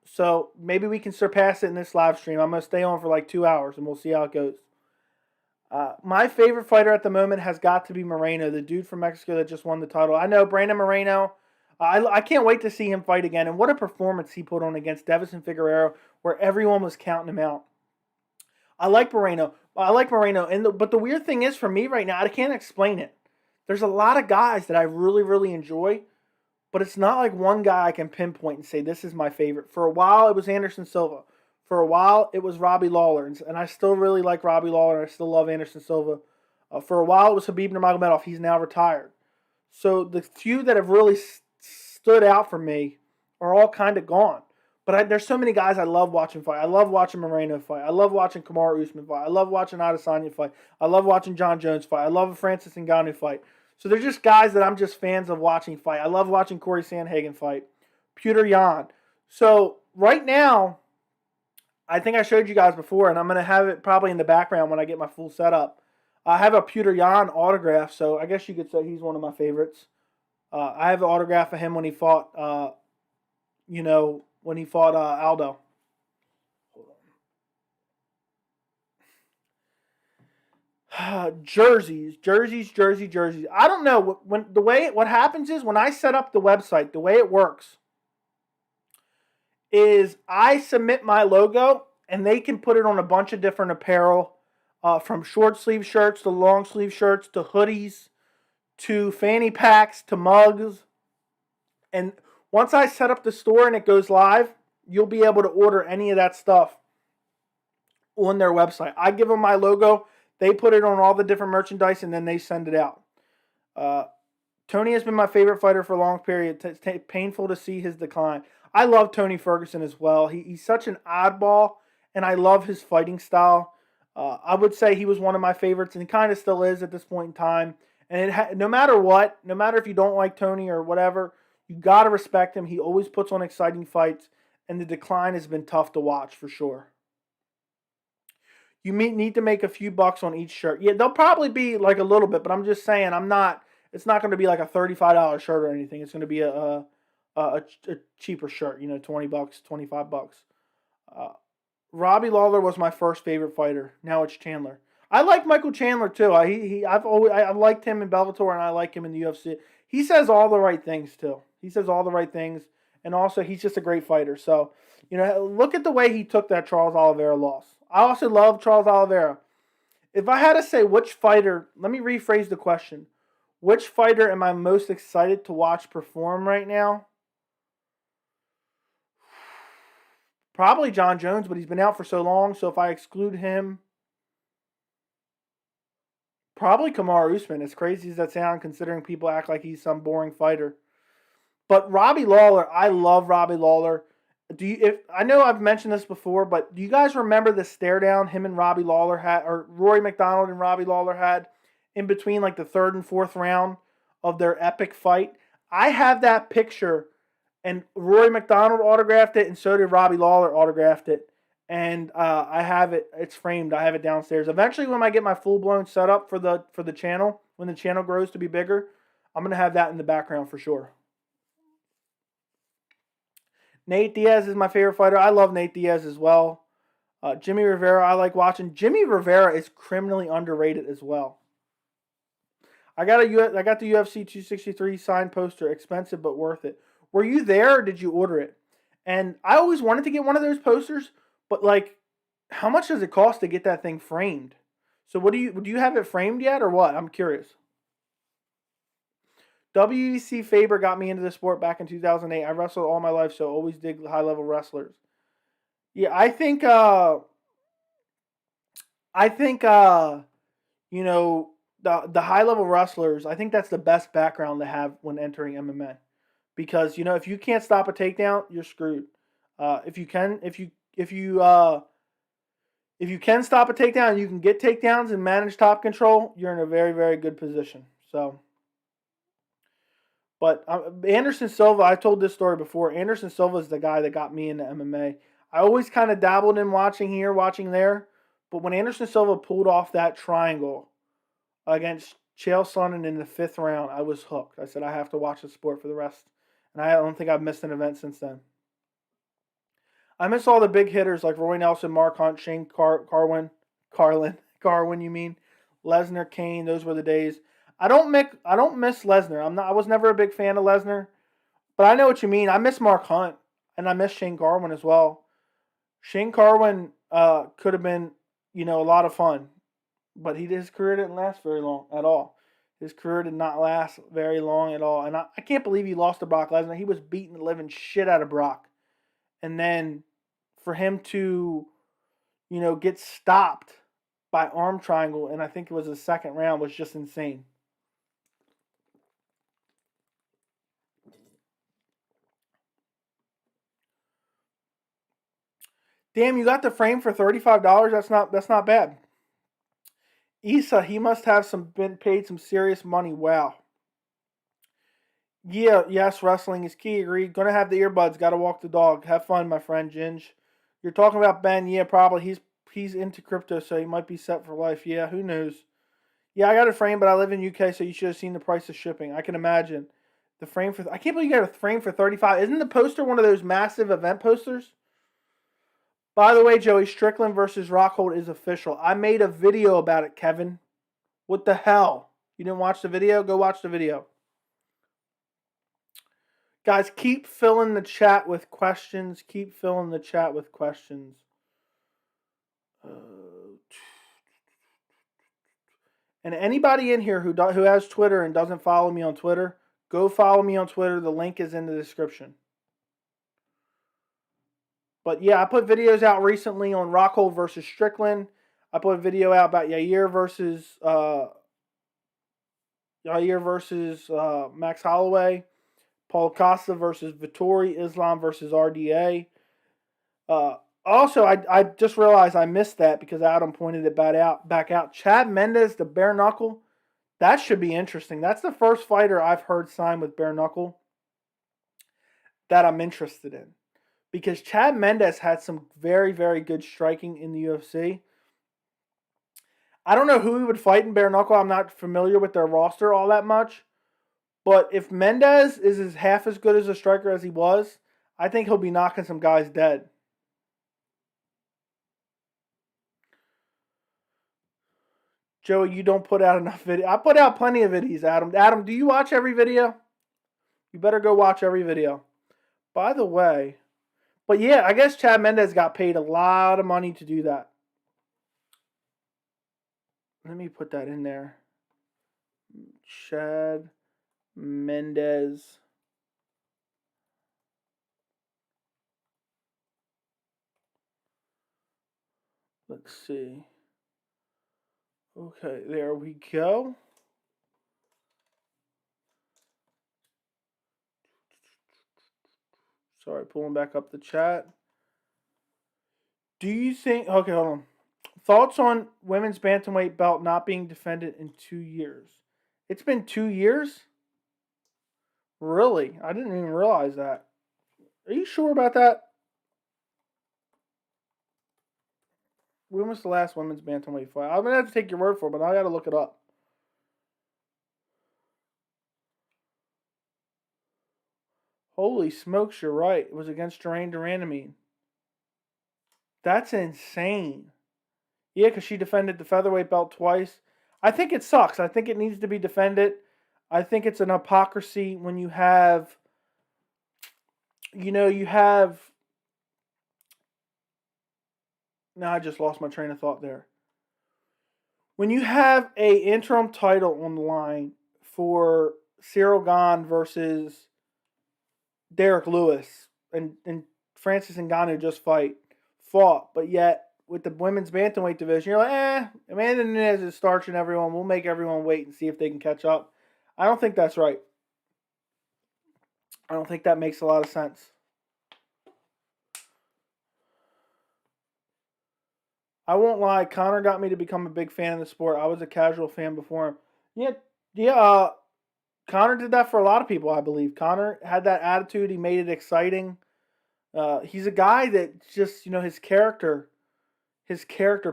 So maybe we can surpass it in this live stream. I'm going to stay on for like 2 hours and we'll see how it goes. My favorite fighter at the moment has got to be Moreno, the dude from Mexico that just won the title. I know Brandon Moreno. I can't wait to see him fight again. And what a performance he put on against Davison Figueiredo, where everyone was counting him out. I like Moreno. But the weird thing is for me right now, I can't explain it. There's a lot of guys that I really, really enjoy, but it's not like one guy I can pinpoint and say this is my favorite. For a while, it was Anderson Silva. For a while, it was Robbie Lawler, and I still really like Robbie Lawler. I still love Anderson Silva. For a while, it was Khabib Nurmagomedov. He's now retired. So the few that have really stood out for me are all kind of gone. But there's so many guys I love watching fight. I love watching Moreno fight. I love watching Kamaru Usman fight. I love watching Adesanya fight. I love watching John Jones fight. I love Francis Ngannou fight. So they're just guys that I'm just fans of watching fight. I love watching Corey Sandhagen fight. Petr Yan. So right now, I think I showed you guys before, and I'm going to have it probably in the background when I get my full setup. I have a Petr Yan autograph, so I guess you could say he's one of my favorites. I have an autograph of him when he fought, Aldo. Hold on. Jerseys. I don't know. What happens is when I set up the website, the way it works is I submit my logo and they can put it on a bunch of different apparel, from short sleeve shirts to long sleeve shirts to hoodies to fanny packs to mugs. And once I set up the store and it goes live, you'll be able to order any of that stuff on their website. I give them my logo, they put it on all the different merchandise, and then they send it out. Tony has been my favorite fighter for a long period. It's painful to see his decline. I love Tony Ferguson as well. He's such an oddball, and I love his fighting style. I would say he was one of my favorites, and he kind of still is at this point in time. And no matter what, no matter if you don't like Tony or whatever, you got to respect him. He always puts on exciting fights, and the decline has been tough to watch for sure. You need to make a few bucks on each shirt. Yeah, they'll probably be like a little bit, but I'm just saying it's not going to be like a $35 shirt or anything. It's going to be a cheaper shirt, $20, $25. Robbie Lawler was my first favorite fighter. Now it's Chandler. I like Michael Chandler too. I've liked him in Bellator, and I like him in the UFC. He says all the right things too. He says all the right things, and also he's just a great fighter. So, look at the way he took that Charles Oliveira loss. I also love Charles Oliveira. If I had to say which fighter, let me rephrase the question. Which fighter am I most excited to watch perform right now? Probably John Jones, but he's been out for so long, so if I exclude him, probably Kamaru Usman, as crazy as that sounds, considering people act like he's some boring fighter. But Robbie Lawler, I love Robbie Lawler. I know I've mentioned this before, but do you guys remember the stare down him and Robbie Lawler had, or Rory McDonald and Robbie Lawler had in between like the third and fourth round of their epic fight? I have that picture, And Rory McDonald autographed it, and so did Robbie Lawler autographed it. And I have it. It's framed. I have it downstairs. Eventually, when I get my full-blown setup for the channel, when the channel grows to be bigger, I'm going to have that in the background for sure. Nate Diaz is my favorite fighter. I love Nate Diaz as well. Jimmy Rivera, I like watching. Jimmy Rivera is criminally underrated as well. I got the UFC 263 signed poster, expensive but worth it. Were you there or did you order it? And I always wanted to get one of those posters, but like, how much does it cost to get that thing framed? So do you have it framed yet or what? I'm curious. WEC Faber got me into the sport back in 2008. I wrestled all my life, so always dig high-level wrestlers. Yeah, I think you know, the high-level wrestlers, I think that's the best background to have when entering MMA. Because, you know, if you can't stop a takedown, you're screwed. If you can stop a takedown and you can get takedowns and manage top control, you're in a very, very good position. So, but Anderson Silva, I told this story before. Anderson Silva is the guy that got me into MMA. I always kind of dabbled in watching here, watching there. But when Anderson Silva pulled off that triangle against Chael Sonnen in the 5th round, I was hooked. I said, I have to watch the sport for the rest. And I don't think I've missed an event since then. I miss all the big hitters like Roy Nelson, Mark Hunt, Shane Carwin, Lesnar, Kane. Those were the days. I don't miss Lesnar. I was never a big fan of Lesnar, but I know what you mean. I miss Mark Hunt and I miss Shane Carwin as well. Shane Carwin could have been, you know, a lot of fun, but his career didn't last very long at all. His career did not last very long at all, and I can't believe he lost to Brock Lesnar. He was beating the living shit out of Brock. And then for him to, you know, get stopped by arm triangle, and I think it was the 2nd round, was just insane. Damn, you got the frame for $35? That's not bad. Issa, he must have been paid some serious money. Wow. Yeah, yes, wrestling is key. Agreed. Gonna have the earbuds. Gotta walk the dog. Have fun, my friend Ginge. You're talking about Ben. Yeah, probably. He's into crypto, so he might be set for life. Yeah, who knows? Yeah, I got a frame, but I live in UK, so you should have seen the price of shipping. I can imagine. The frame for... I can't believe you got a frame for $35. Isn't the poster one of those massive event posters? By the way, Joey, Strickland versus Rockhold is official. I made a video about it, Kevin. What the hell? You didn't watch the video? Go watch the video. Guys, keep filling the chat with questions. Keep filling the chat with questions. And anybody in here who has Twitter and doesn't follow me on Twitter, go follow me on Twitter. The link is in the description. But yeah, I put videos out recently on Rockhold versus Strickland. I put a video out about Yair versus Max Holloway. Paulo Costa versus Vettori, Islam versus RDA. Also, I just realized I missed that because Adam pointed it back out. Chad Mendes, the bare knuckle, that should be interesting. That's the first fighter I've heard sign with bare knuckle that I'm interested in. Because Chad Mendes had some very, very good striking in the UFC. I don't know who he would fight in bare knuckle. I'm not familiar with their roster all that much. But if Mendes is half as good as a striker as he was, I think he'll be knocking some guys dead. Joey, you don't put out enough video. I put out plenty of videos, Adam. Adam, do you watch every video? You better go watch every video. By the way, but yeah, I guess Chad Mendes got paid a lot of money to do that. Let me put that in there. Chad Mendes. Let's see. Okay, there we go. Sorry, pulling back up the chat. Do you think... Okay, hold on. Thoughts on women's bantamweight belt not being defended in 2 years? It's been 2 years? Really? I didn't even realize that. Are you sure about that? When was the last women's bantamweight fight? I'm gonna have to take your word for it, but I gotta look it up. Holy smokes, you're right. It was against Duran. That's insane. Yeah, because she defended the featherweight belt twice. I think it sucks. I think it needs to be defended. I think it's an hypocrisy when you have, now I just lost my train of thought there. When you have a interim title on the line for Ciryl Gane versus Derrick Lewis, and Francis Ngannou just fought, but yet with the women's bantamweight division, you're like, Amanda Nunes is starching everyone. We'll make everyone wait and see if they can catch up. I don't think that's right. I don't think that makes a lot of sense. I won't lie, Conor got me to become a big fan of the sport. I was a casual fan before him. Yeah. Conor did that for a lot of people, I believe. Conor had that attitude. He made it exciting. He's a guy that just, his character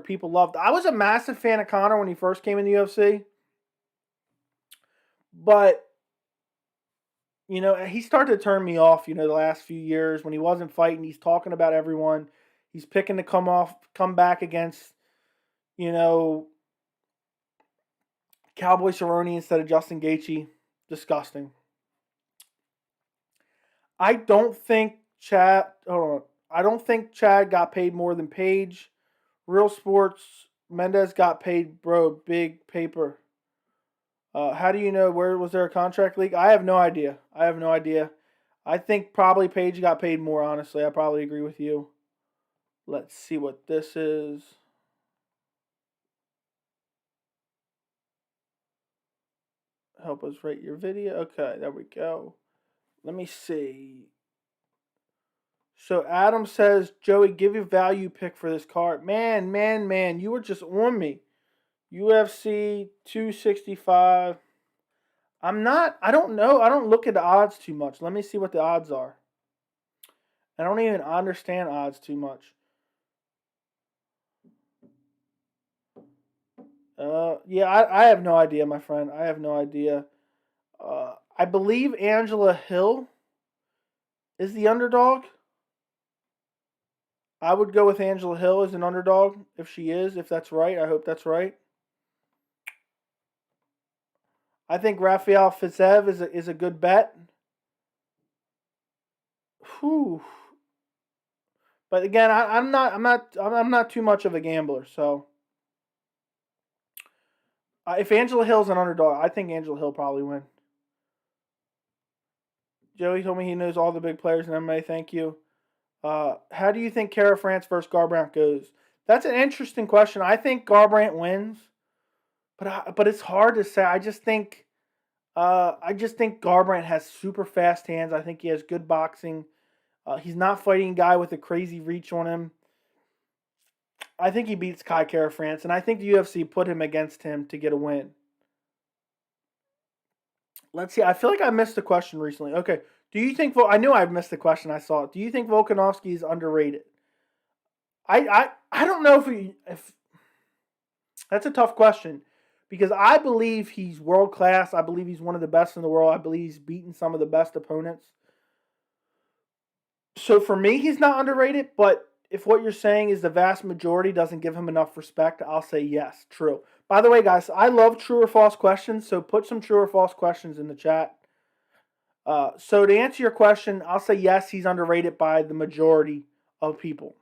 people loved. I was a massive fan of Conor when he first came in the UFC. But, he started to turn me off, the last few years when he wasn't fighting. He's talking about everyone. He's picking to come back against, Cowboy Cerrone instead of Justin Gaethje. Disgusting. I don't think Chad got paid more than Page. Real Sports, Mendes got paid, bro, big paper. How do you know? Where was there a contract leak? I have no idea. I think probably Page got paid more, honestly. I probably agree with you. Let's see what this is. Help us rate your video. Okay, there we go. Let me see. So Adam says, Joey, give your value pick for this card. Man, you were just on me. UFC 265. I don't know. I don't look at the odds too much. Let me see what the odds are. I don't even understand odds too much. I have no idea, my friend. I have no idea. I believe Angela Hill is the underdog. I would go with Angela Hill as an underdog if that's right. I hope that's right. I think Rafael Fiziev is a good bet. Whew. But again, I'm not too much of a gambler, so if Angela Hill's an underdog, I think Angela Hill probably win. Joey told me he knows all the big players in MMA. Thank you. How do you think Kara France versus Garbrandt goes? That's an interesting question. I think Garbrandt wins, but it's hard to say. I just think Garbrandt has super fast hands. I think he has good boxing. He's not fighting a guy with a crazy reach on him. I think he beats Kai Kara France, and I think the UFC put him against him to get a win. Let's see. I feel like I missed a question recently. Okay. Do you think... I knew I missed the question. I saw it. Do you think Volkanovski is underrated? I don't know if... That's a tough question. Because I believe he's world class. I believe he's one of the best in the world. I believe he's beaten some of the best opponents. So for me, he's not underrated. But if what you're saying is the vast majority doesn't give him enough respect, I'll say yes, true. By the way, guys, I love true or false questions. So put some true or false questions in the chat. So to answer your question, I'll say yes, he's underrated by the majority of people.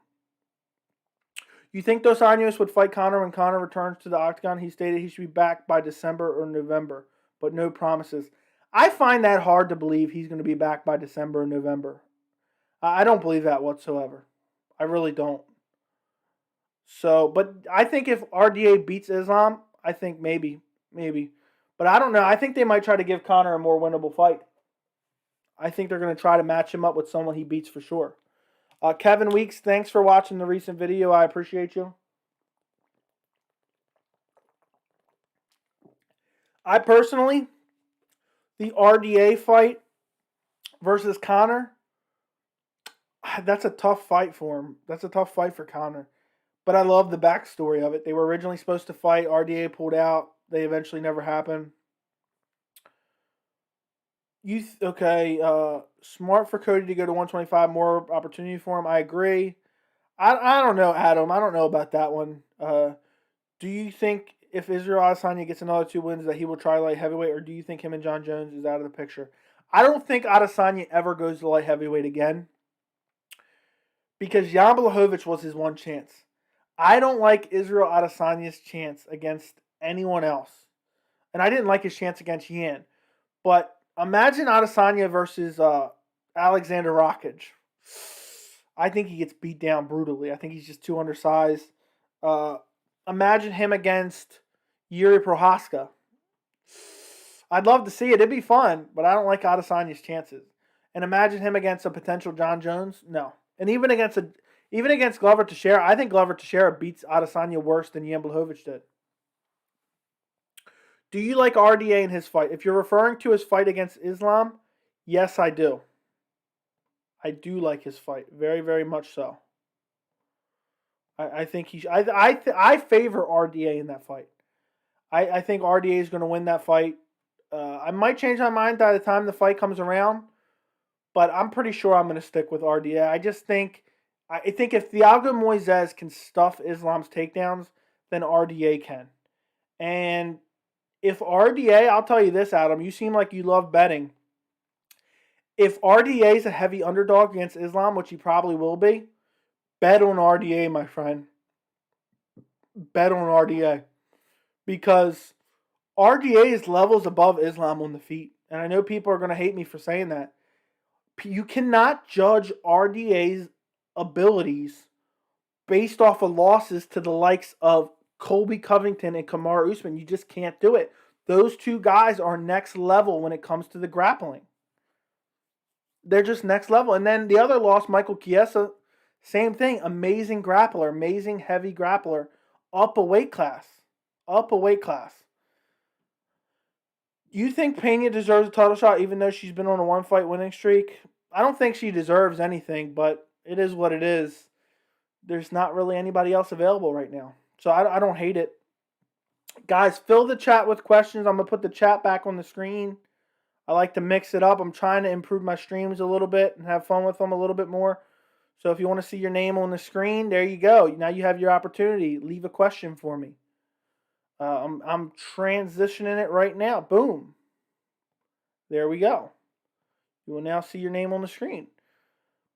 You think Dos Anjos would fight Conor when Conor returns to the octagon? He stated he should be back by December or November, but no promises. I find that hard to believe he's going to be back by December or November. I don't believe that whatsoever. I really don't. So, but I think if RDA beats Islam, I think maybe. But I don't know. I think they might try to give Conor a more winnable fight. I think they're going to try to match him up with someone he beats for sure. Kevin Weeks, thanks for watching the recent video. I appreciate you. I personally, the RDA fight versus Conor, That's a tough fight for him. That's a tough fight for Conor. But I love the backstory of it. They were originally supposed to fight. RDA pulled out. They eventually never happened. Smart for Cody to go to 125. More opportunity for him. I agree. I don't know, Adam. I don't know about that one. Do you think if Israel Adesanya gets another 2 wins that he will try light heavyweight, or do you think him and John Jones is out of the picture? I don't think Adesanya ever goes to light heavyweight again because Jan Blachowicz was his one chance. I don't like Israel Adesanya's chance against anyone else. And I didn't like his chance against Yan. But imagine Adesanya versus Alexander Rakic. I think he gets beat down brutally. I think he's just too undersized. Imagine him against Yuri Prohaska. I'd love to see it. It'd be fun, but I don't like Adesanya's chances. And imagine him against a potential John Jones. No. And even against Glover Teixeira, I think Glover Teixeira beats Adesanya worse than Jan Blachowicz did. Do you like RDA in his fight? If you're referring to his fight against Islam, yes, I do. I do like his fight. Very, very much so. I think I favor RDA in that fight. I think RDA is going to win that fight. I might change my mind by the time the fight comes around, but I'm pretty sure I'm going to stick with RDA. I think if Thiago Moises can stuff Islam's takedowns, then RDA can. And if RDA, I'll tell you this, Adam, you seem like you love betting. If RDA is a heavy underdog against Islam, which he probably will be, bet on RDA, my friend. Bet on RDA. Because RDA is levels above Islam on the feet. And I know people are going to hate me for saying that. You cannot judge RDA's abilities based off of losses to the likes of Colby Covington and Kamaru Usman. You just can't do it. Those two guys are next level when it comes to the grappling. They're just next level. And then the other loss, Michael Chiesa, same thing. Amazing grappler, amazing heavy grappler. Up a weight class. You think Pena deserves a title shot even though she's been on a one-fight winning streak? I don't think she deserves anything, but it is what it is. There's not really anybody else available right now. So I don't hate it. Guys, fill the chat with questions. I'm going to put the chat back on the screen. I like to mix it up. I'm trying to improve my streams a little bit and have fun with them a little bit more. So if you want to see your name on the screen, there you go. Now you have your opportunity. Leave a question for me. I'm transitioning it right now. Boom. There we go. You will now see your name on the screen.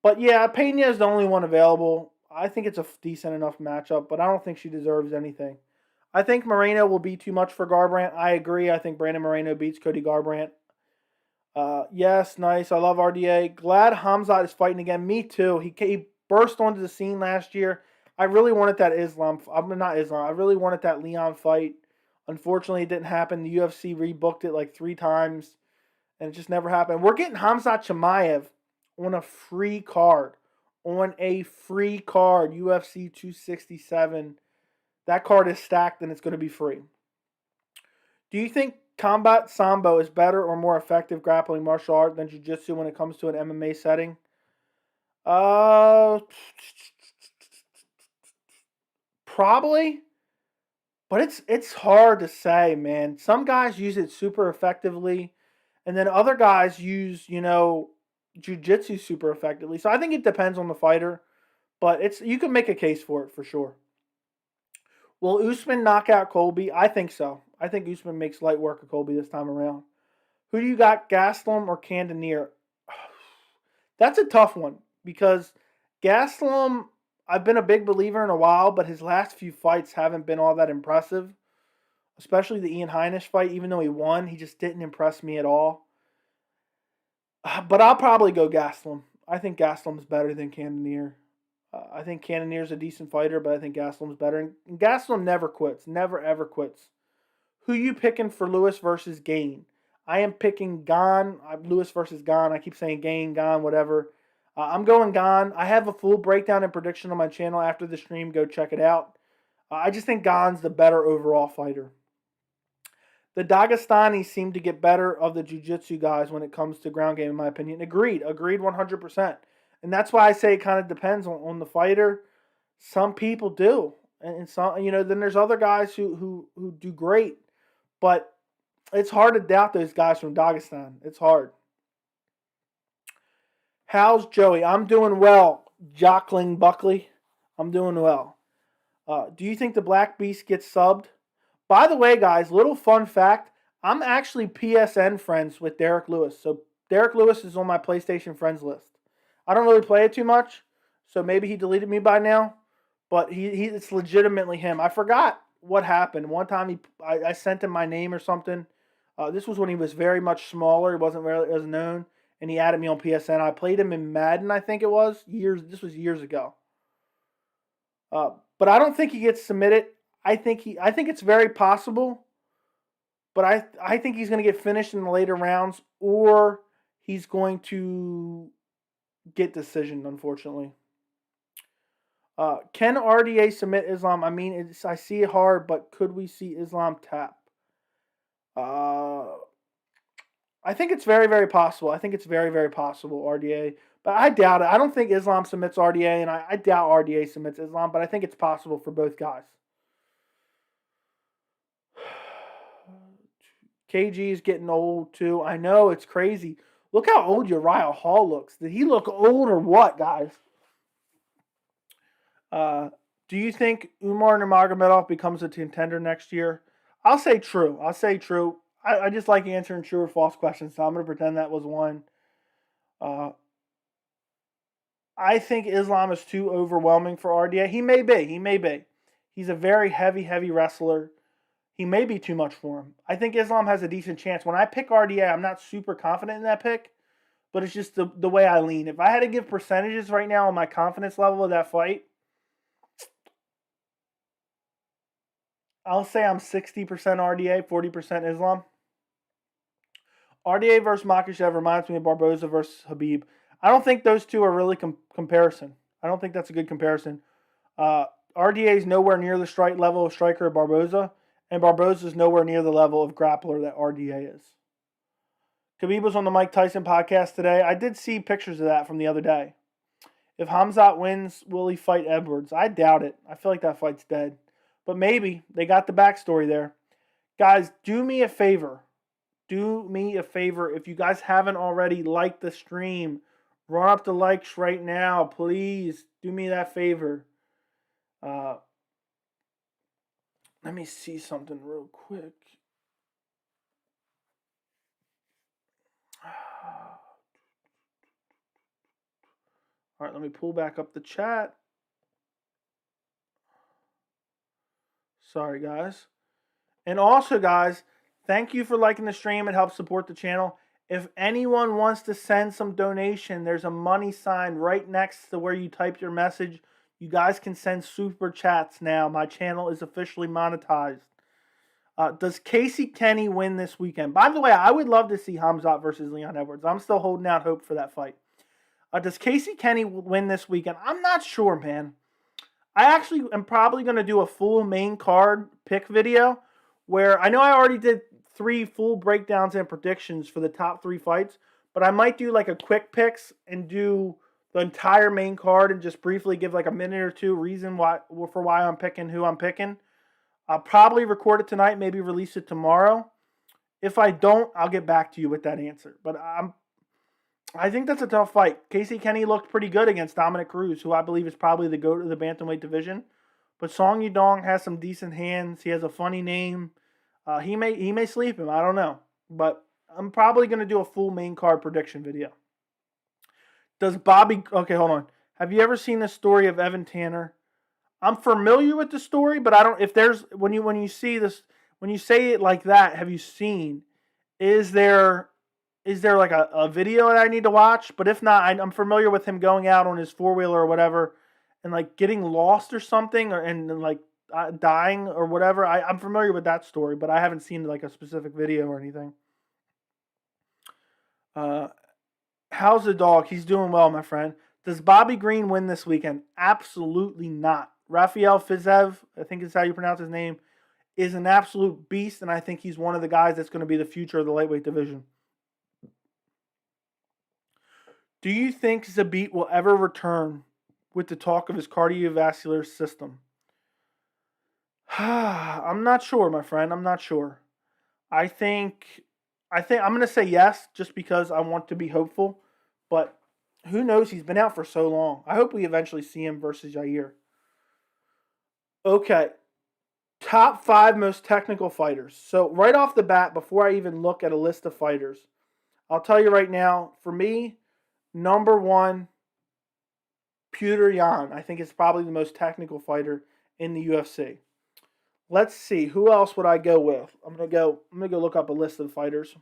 But yeah, Pena is the only one available. I think it's a decent enough matchup, but I don't think she deserves anything. I think Moreno will be too much for Garbrandt. I agree. I think Brandon Moreno beats Cody Garbrandt. Yes, nice. I love RDA. Glad Hamzat is fighting again. Me too. He burst onto the scene last year. I really wanted that I really wanted that Leon fight. Unfortunately, it didn't happen. The UFC rebooked it like 3 times, and it just never happened. We're getting Hamzat Chimaev on a free card. UFC 267. That card is stacked, and it's going to be free. Do you think Combat Sambo is better or more effective grappling martial art than Jiu-Jitsu when it comes to an MMA setting? Probably. But it's hard to say, man. Some guys use it super effectively, and then other guys use, Jiu-Jitsu super effectively. So I think it depends on the fighter, but you can make a case for it for sure. Will Usman knock out Colby? I think so. I think Usman makes light work of Colby this time around. Who do you got, Gastelum or Cannonier? That's a tough one because Gastelum, I've been a big believer in a while, but his last few fights haven't been all that impressive. Especially the Ian Heinisch fight, even though he won, he just didn't impress me at all. But I'll probably go Gastelum. I think Gastelum's better than Cannonier. I think Cannonier's a decent fighter, but I think Gastelum's better. And Gastelum never quits. Never, ever quits. Who you picking for Lewis versus Gane? I am picking Gane. Lewis versus Gane. I keep saying Gane, whatever. I'm going Gane. I have a full breakdown and prediction on my channel after the stream. Go check it out. I just think Gane's the better overall fighter. The Dagestanis seem to get better of the jiu-jitsu guys when it comes to ground game, in my opinion. Agreed 100%. And that's why I say it kind of depends on the fighter. Some people do. And some, then there's other guys who do great. But it's hard to doubt those guys from Dagestan. It's hard. How's Joey? I'm doing well. Jockling Buckley. I'm doing well. Do you think the Black Beast gets subbed? By the way, guys, little fun fact. I'm actually PSN friends with Derrick Lewis. So Derrick Lewis is on my PlayStation friends list. I don't really play it too much, so maybe he deleted me by now. But it's legitimately him. I forgot what happened. One time I sent him my name or something. This was when he was very much smaller. He wasn't really as known, and he added me on PSN. I played him in Madden, I think it was. This was years ago. But I don't think he gets submitted. I think it's very possible. But I think he's going to get finished in the later rounds, or he's going to get decision, unfortunately. Can RDA submit Islam? I mean, I see it hard, but could we see Islam tap? I think it's very, very possible. I think it's very, very possible, RDA. But I doubt it. I don't think Islam submits RDA, and I doubt RDA submits Islam, but I think it's possible for both guys. KG is getting old, too. I know, it's crazy. Look how old Uriah Hall looks. Did he look old or what, guys? Do you think Umar Nurmagomedov becomes a contender next year? I'll say true. I just like answering true or false questions, so I'm going to pretend that was one. I think Islam is too overwhelming for RDA. He may be. He's a very heavy wrestler. He may be too much for him. I think Islam has a decent chance. When I pick RDA, I'm not super confident in that pick, but it's just the way I lean. If I had to give percentages right now on my confidence level of that fight, I'll say I'm 60% RDA, 40% Islam. RDA versus Makhachev reminds me of Barboza versus Khabib. I don't think those two are really comparison. I don't think that's a good comparison. RDA is nowhere near the strike level of striker of Barboza, and Barboza is nowhere near the level of grappler that RDA is. Khabib was on the Mike Tyson podcast today. I did see pictures of that from the other day. If Khamzat wins, will he fight Edwards? I doubt it. I feel like that fight's dead. But maybe. They got the backstory there. Guys, do me a favor. If you guys haven't already, like the stream. Run up the likes right now. Please do me that favor. Let me see something real quick. All right, let me pull back up the chat. Sorry, guys. And also, guys, thank you for liking the stream. It helps support the channel. If anyone wants to send some donation, there's a money sign right next to where you type your message. You guys can send super chats now. My channel is officially monetized. Does Casey Kenny win this weekend? By the way, I would love to see Khamzat versus Leon Edwards. I'm still holding out hope for that fight. Does Casey Kenny win this weekend? I'm not sure, man. I actually am probably going to do a full main card pick video where I know I already did 3 full breakdowns and predictions for the top 3 fights, but I might do like a quick picks and do the entire main card and just briefly give like a minute or two reason why I'm picking who I'm picking. I'll probably record it tonight, maybe release it tomorrow. If I don't, I'll get back to you with that answer. But I think that's a tough fight. Casey Kenny looked pretty good against Dominic Cruz, who I believe is probably the GOAT of the bantamweight division. But Song Yudong has some decent hands. He has a funny name. He may sleep him. I don't know. But I'm probably going to do a full main card prediction video. Does Bobby... Okay, hold on. Have you ever seen the story of Evan Tanner? I'm familiar with the story, but I don't... If there's... When you see this... When you say it like that, have you seen... Is there like a video that I need to watch? But if not, I'm familiar with him going out on his 4-wheeler or whatever and like getting lost or something and like dying or whatever. I'm familiar with that story, but I haven't seen like a specific video or anything. How's the dog? He's doing well, my friend. Does Bobby Green win this weekend? Absolutely not. Rafael Fiziev, I think is how you pronounce his name, is an absolute beast, and I think he's one of the guys that's going to be the future of the lightweight division. Do you think Zabit will ever return with the talk of his cardiovascular system? I'm not sure, my friend. I'm not sure. I think I'm going to say yes just because I want to be hopeful, but who knows? He's been out for so long. I hope we eventually see him versus Yair. Okay. Top 5 most technical fighters. So, right off the bat, before I even look at a list of fighters, I'll tell you right now, for me, number 1, Petr Yan. I think is probably the most technical fighter in the UFC. Let's see, who else would I go with? I'm gonna go look up a list of fighters.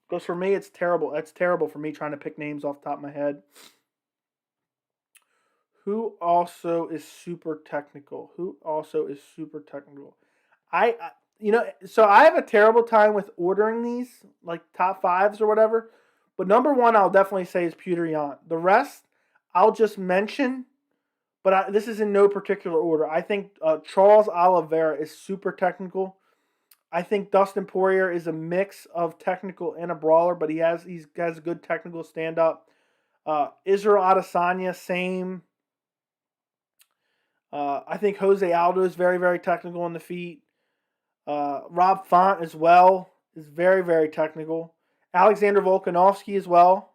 Because for me, it's terrible. It's terrible for me trying to pick names off the top of my head. Who also is super technical? So I have a terrible time with ordering these, like top 5s or whatever. But number 1, I'll definitely say is Petr Yan. The rest, I'll just mention, but this is in no particular order. I think Charles Oliveira is super technical. I think Dustin Poirier is a mix of technical and a brawler, but he has a good technical stand-up. Israel Adesanya, same. I think Jose Aldo is very, very technical on the feet. Rob Font as well is very, very technical. Alexander Volkanovski as well.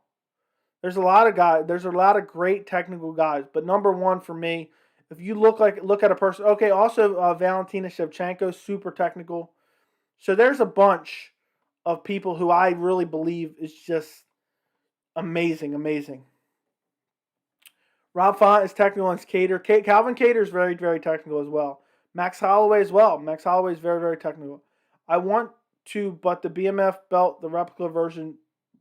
There's a lot of guys. There's a lot of great technical guys. But number 1 for me, if you look at a person. Okay, also Valentina Shevchenko, super technical. So there's a bunch of people who I really believe is just amazing, amazing. Rob Font is technical and Cater. Calvin Cater is very, very technical as well. Max Holloway as well. Max Holloway is very, very technical. I want to, but the BMF belt, the replica version,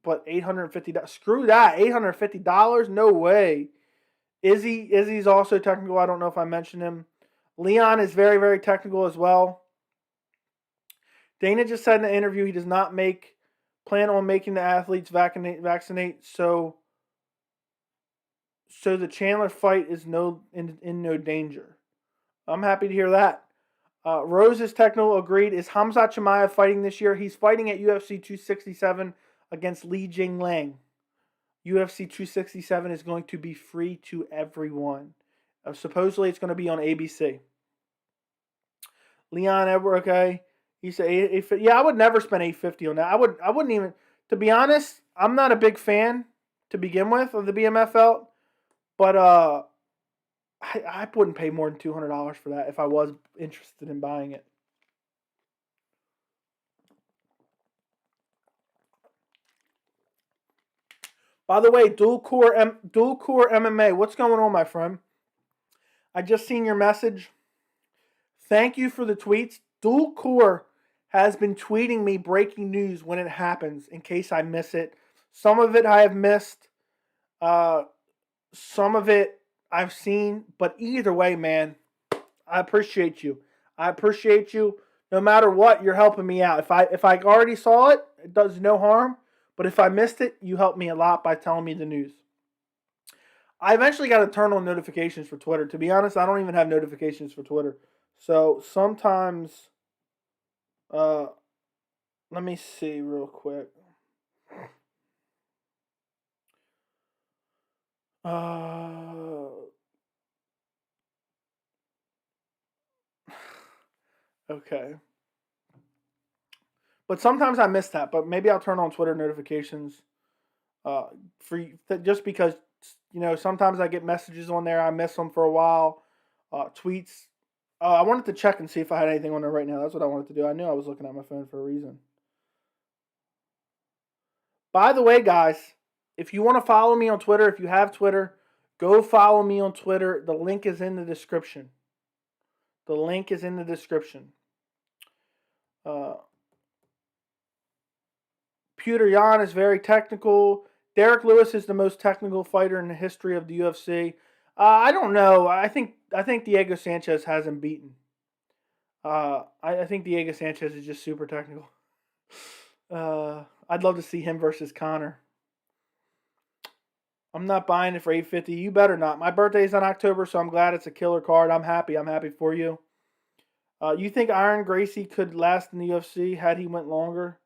but $850. Screw that. $850? No way. Izzy's also technical. I don't know if I mentioned him. Leon is very, very technical as well. Dana just said in the interview he does not plan on making the athletes vaccinate, so the Chandler fight is in no danger. I'm happy to hear that. Rose is technical, agreed. Is Khamzat Chimaev fighting this year? He's fighting at UFC 267 against Li Jingliang. UFC 267 is going to be free to everyone. Supposedly it's going to be on ABC. Leon Edward, okay. He said, yeah, I would never spend $850 on that. I wouldn't even, to be honest, I'm not a big fan to begin with of the BMF belt, but I wouldn't pay more than $200 for that if I was interested in buying it. By the way, dual core MMA, what's going on, my friend? I just seen your message. Thank you for the tweets. Dual core has been tweeting me breaking news when it happens in case I miss it. Some of it I have missed. Some of it I've seen. But either way, man, I appreciate you. No matter what, you're helping me out. If I already saw it, it does no harm. But if I missed it, you helped me a lot by telling me the news. I eventually got to turn on notifications for Twitter. To be honest, I don't even have notifications for Twitter. So sometimes, let me see real quick. Okay. But sometimes I miss that. But maybe I'll turn on Twitter notifications just because, sometimes I get messages on there. I miss them for a while. Tweets. I wanted to check and see if I had anything on there right now. That's what I wanted to do. I knew I was looking at my phone for a reason. By the way, guys, if you want to follow me on Twitter, if you have Twitter, go follow me on Twitter. The link is in the description. Petr Yan is very technical. Derrick Lewis is the most technical fighter in the history of the UFC. I don't know. I think Diego Sanchez has him beaten. I think Diego Sanchez is just super technical. I'd love to see him versus Conor. I'm not buying it for $850. You better not. My birthday's in October, so I'm glad it's a killer card. I'm happy. I'm happy for you. You think Iron Gracie could last in the UFC had he went longer?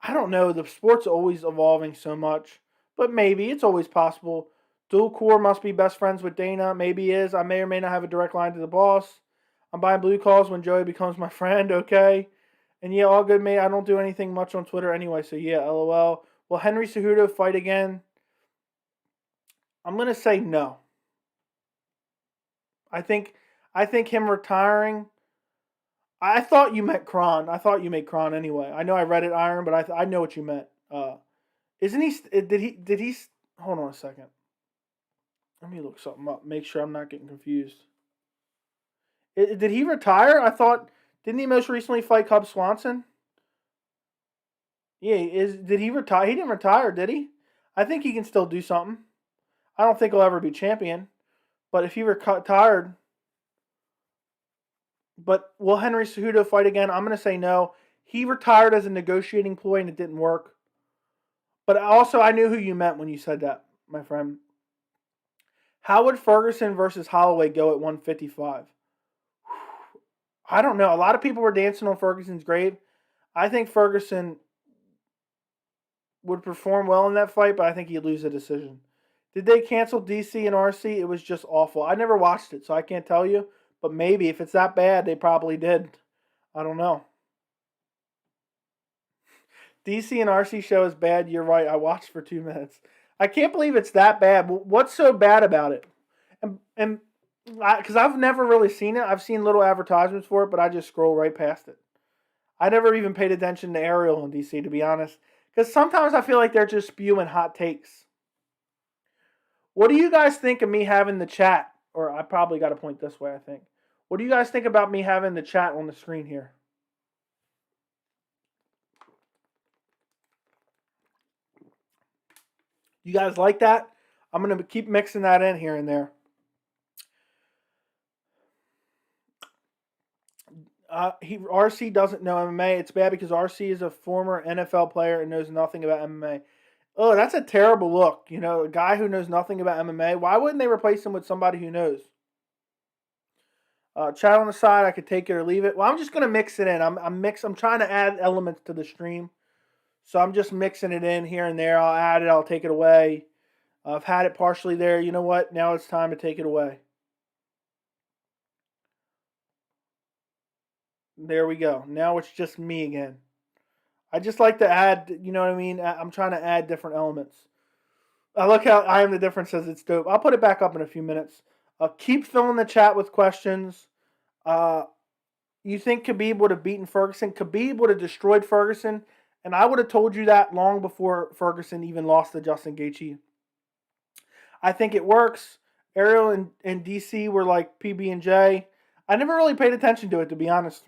I don't know. The sport's always evolving so much. but maybe. It's always possible. Dual core must be best friends with Dana. Maybe he is. I may or may not have a direct line to the boss. I'm buying blue calls when Joey becomes my friend, okay? And yeah, all good, mate. I don't do anything much on Twitter anyway, so yeah, LOL. Will Henry Cejudo fight again? I'm going to say no. I think him retiring. I thought you meant Kron. I thought you made Kron anyway. I know I read it Iron, but I know what you meant. Isn't he? Did he? Hold on a second. Let me look something up. Make sure I'm not getting confused. Did he retire? I thought. Didn't he most recently fight Cub Swanson? Yeah. Did he retire? He didn't retire, did he? I think he can still do something. I don't think he'll ever be champion, but if he retired. But will Henry Cejudo fight again? I'm going to say no. He retired as a negotiating ploy and it didn't work. But also, I knew who you meant when you said that, my friend. How would Ferguson versus Holloway go at 155? I don't know. A lot of people were dancing on Ferguson's grave. I think Ferguson would perform well in that fight, but I think he'd lose a decision. Did they cancel DC and RC? It was just awful. I never watched it, so I can't tell you. But maybe if it's that bad, they probably did. I don't know. DC and RC show is bad. You're right. I watched for 2 minutes. I can't believe it's that bad. What's so bad about it? And because I've never really seen it. I've seen little advertisements for it, but I just scroll right past it. I never even paid attention to Ariel in DC, to be honest. Because sometimes I feel like they're just spewing hot takes. What do you guys think of me having the chat? Or I probably got to point this way, I think. What do you guys think about me having the chat on the screen here? You guys like that? I'm going to keep mixing that in here and there. RC doesn't know MMA. It's bad because RC is a former NFL player and knows nothing about MMA. Oh, that's a terrible look. You know, a guy who knows nothing about MMA. Why wouldn't they replace him with somebody who knows? Chat on the side, I could take it or leave it. Well, I'm just gonna mix it in. I'm trying to add elements to the stream, so I'm just mixing it in here and there. I'll add it. I'll take it away. I've had it partially there. You know what? Now it's time to take it away. There we go. Now it's just me again. I just like to add. You know what I mean? I'm trying to add different elements. I look how I am the difference says it's dope. I'll put it back up in a few minutes. Keep filling the chat with questions. You think Khabib would have beaten Ferguson? Khabib would have destroyed Ferguson, and I would have told you that long before Ferguson even lost to Justin Gaethje. I think it works. Ariel and DC were like PB and J. I never really paid attention to it, to be honest.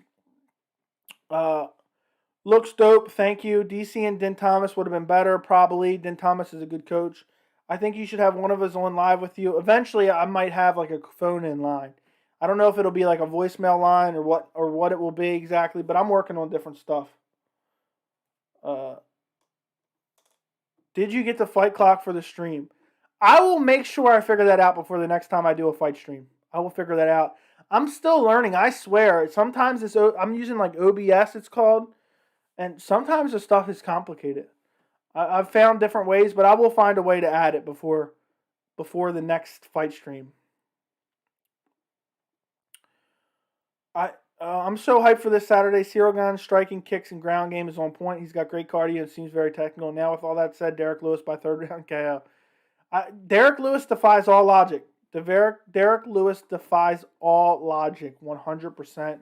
Looks dope. Thank you. DC and Din Thomas would have been better, probably. Din Thomas is a good coach. I think you should have one of us on live with you. Eventually, I might have like a phone-in line. I don't know if it'll be like a voicemail line or what it will be exactly, but I'm working on different stuff. Did you get the fight clock for the stream? I will make sure I figure that out before the next time I do a fight stream. I will figure that out. I'm still learning. I swear. Sometimes I'm using like OBS, it's called, and sometimes the stuff is complicated. I've found different ways, but I will find a way to add it before the next fight stream. I'm so hyped for this Saturday. Ciryl Gane's striking, kicks, and ground game is on point. He's got great cardio and seems very technical. Now, with all that said, Derrick Lewis by third round KO. Derrick Lewis defies all logic. Derrick Lewis defies all logic, 100%.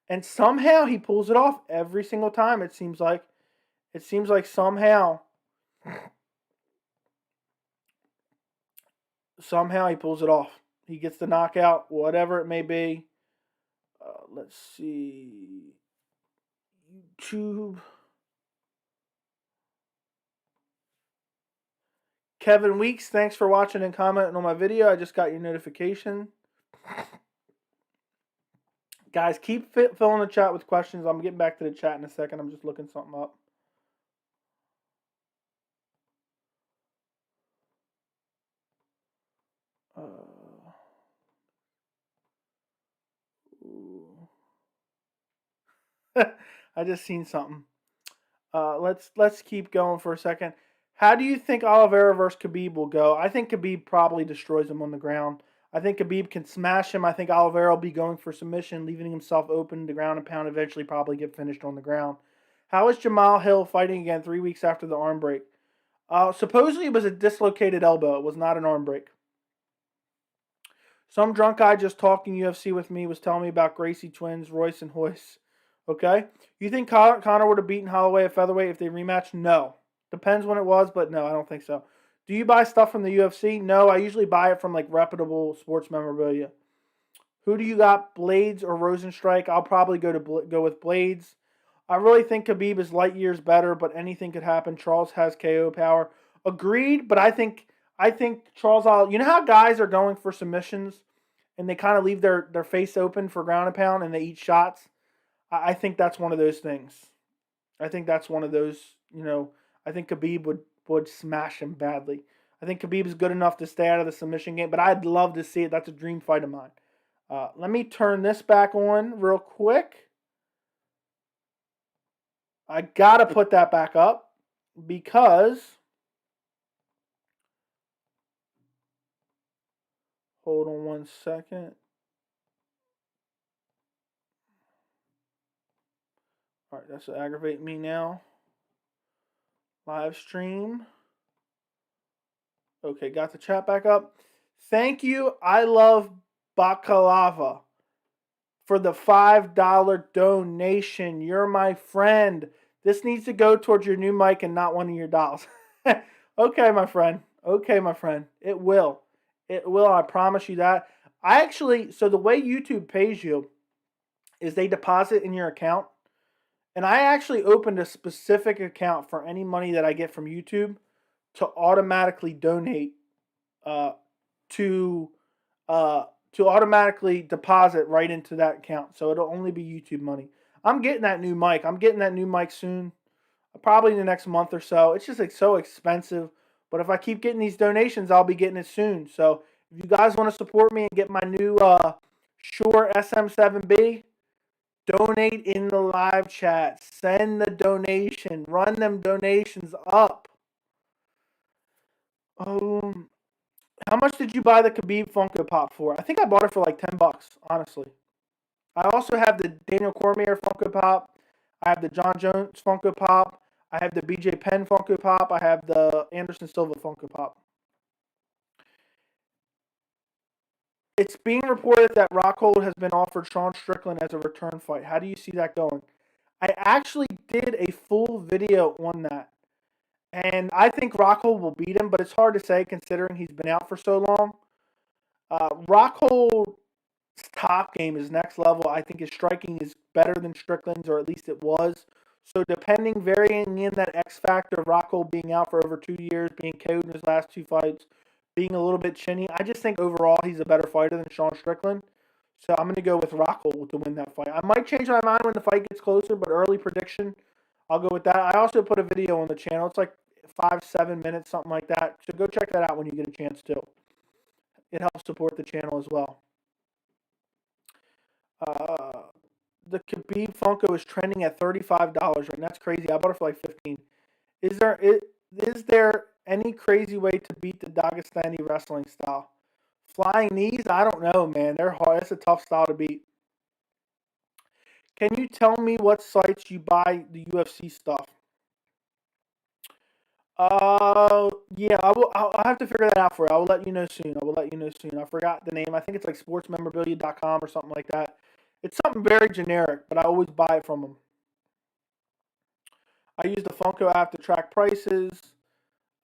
And somehow he pulls it off every single time, it seems like. It seems like somehow he pulls it off. He gets the knockout, whatever it may be. Let's see. YouTube. Kevin Weeks, thanks for watching and commenting on my video. I just got your notification. Guys, keep filling the chat with questions. I'm getting back to the chat in a second. I'm just looking something up. I just seen something. Let's keep going for a second. How do you think Oliveira versus Khabib will go? I think Khabib probably destroys him on the ground. I think Khabib can smash him. I think Oliveira will be going for submission, leaving himself open to ground and pound, eventually probably get finished on the ground. How is Jamal Hill fighting again 3 weeks after the arm break? Supposedly it was a dislocated elbow. It was not an arm break. Some drunk guy just talking UFC with me was telling me about Gracie twins, Royce and Hoyce. Okay? You think Conor would have beaten Holloway at featherweight if they rematched? No. Depends when it was, but no, I don't think so. Do you buy stuff from the UFC? No, I usually buy it from like reputable sports memorabilia. Who do you got, Blades or Rosenstrike? I'll probably go with Blades. I really think Khabib is light years better, but anything could happen. Charles has KO power. Agreed, but I think Charles, you know how guys are going for submissions and they kind of leave their face open for ground and pound and they eat shots? I think that's one of those things. I think that's one of those, I think Khabib would smash him badly. I think Khabib is good enough to stay out of the submission game, but I'd love to see it. That's a dream fight of mine. Let me turn this back on real quick. I got to put that back up because, hold on one second. All right, that's aggravate me now. Live stream. Okay, got the chat back up. Thank you. I love baklava for the $5 donation. You're my friend. This needs to go towards your new mic and not one of your dolls. Okay, my friend. Okay, my friend. It will. It will. I promise you that. So the way YouTube pays you is they deposit in your account. And I actually opened a specific account for any money that I get from YouTube to automatically donate to automatically deposit right into that account. So it'll only be YouTube money. I'm getting that new mic. I'm getting that new mic soon. Probably in the next month or so. It's just like so expensive. But if I keep getting these donations, I'll be getting it soon. So if you guys want to support me and get my new Shure SM7B, donate in the live chat. Send the donation. Run them donations up. How much did you buy the Khabib Funko Pop for? I think I bought it for like $10, honestly. I also have the Daniel Cormier Funko Pop. I have the John Jones Funko Pop. I have the BJ Penn Funko Pop. I have the Anderson Silva Funko Pop. It's being reported that Rockhold has been offered Sean Strickland as a return fight. How do you see that going? I actually did a full video on that. And I think Rockhold will beat him, but it's hard to say considering he's been out for so long. Rockhold's top game is next level. I think his striking is better than Strickland's, or at least it was. So varying in that X factor of Rockhold being out for over 2 years, being KO'd in his last 2 fights, being a little bit chinny, I just think overall he's a better fighter than Sean Strickland. So I'm going to go with Rockhold to win that fight. I might change my mind when the fight gets closer, but early prediction, I'll go with that. I also put a video on the channel. It's like 5-7 minutes, something like that. So go check that out when you get a chance to. It helps support the channel as well. The Khabib Funko is trending at $35 right now. That's crazy. I bought it for like $15. Is there any crazy way to beat the Dagestani wrestling style? Flying knees? I don't know, man. They're hard. It's a tough style to beat. Can you tell me what sites you buy the UFC stuff? Yeah, I'll have to figure that out for you. I will let you know soon. I forgot the name. I think it's like sportsmemorabilia.com or something like that. It's something very generic, but I always buy it from them. I use the Funko app to track prices.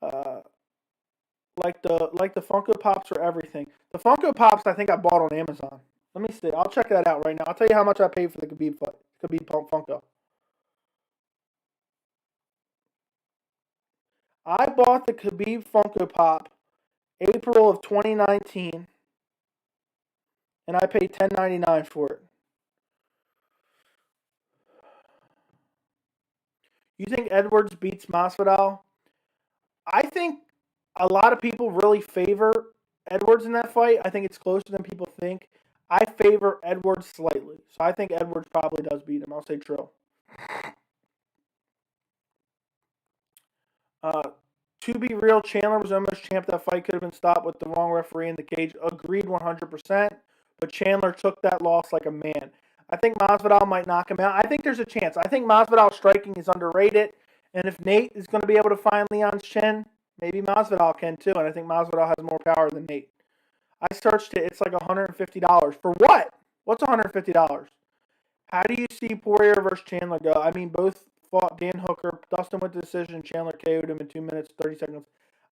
Like the Funko Pops or everything. The Funko Pops I think I bought on Amazon. Let me see. I'll check that out right now. I'll tell you how much I paid for the Khabib Funko. I bought the Khabib Funko Pop April of 2019, and I paid $10.99 for it. You think Edwards beats Masvidal? I think a lot of people really favor Edwards in that fight. I think it's closer than people think. I favor Edwards slightly. So I think Edwards probably does beat him. I'll say true. To be real, Chandler was almost champ. That fight could have been stopped with the wrong referee in the cage. Agreed 100%. But Chandler took that loss like a man. I think Masvidal might knock him out. I think there's a chance. I think Masvidal's striking is underrated. And if Nate is going to be able to find Leon's chin, maybe Masvidal can too. And I think Masvidal has more power than Nate. I searched it. It's like $150. For what? What's $150? How do you see Poirier versus Chandler go? I mean, both fought Dan Hooker. Dustin went to decision. Chandler KO'd him in 2 minutes, 30 seconds.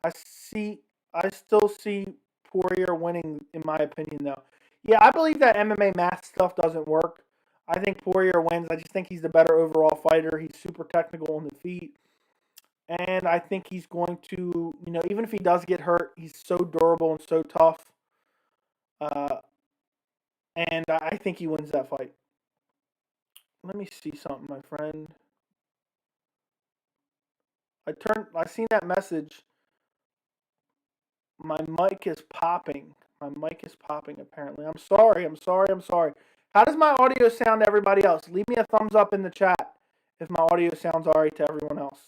I still see Poirier winning, in my opinion, though. Yeah, I believe that MMA math stuff doesn't work. I think Poirier wins. I just think he's the better overall fighter. He's super technical on the feet. And I think he's going to, even if he does get hurt, he's so durable and so tough. And I think he wins that fight. Let me see something, my friend. I seen that message. My mic is popping. My mic is popping, apparently. I'm sorry. How does my audio sound to everybody else? Leave me a thumbs up in the chat if my audio sounds all right to everyone else.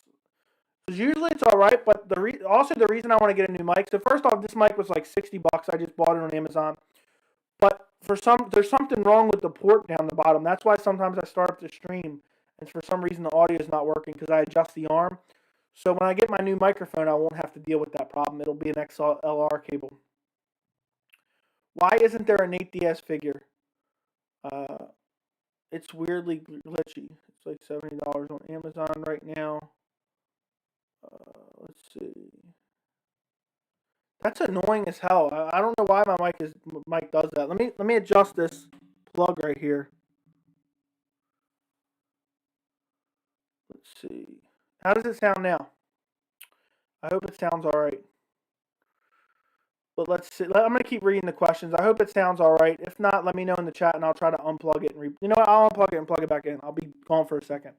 Because usually it's all right, but the reason I want to get a new mic. So first off, this mic was like $60. I just bought it on Amazon. But there's something wrong with the port down the bottom. That's why sometimes I start up the stream, and for some reason the audio is not working because I adjust the arm. So when I get my new microphone, I won't have to deal with that problem. It'll be an XLR cable. Why isn't there a Nate Diaz figure? It's weirdly glitchy. It's like $70 on Amazon right now. Let's see. That's annoying as hell. I don't know why my mic does that. Let me adjust this plug right here. Let's see. How does it sound now? I hope it sounds all right. But let's see. I'm going to keep reading the questions. I hope it sounds all right. If not, let me know in the chat, and I'll try to unplug it. You know what? I'll unplug it and plug it back in. I'll be gone for a second.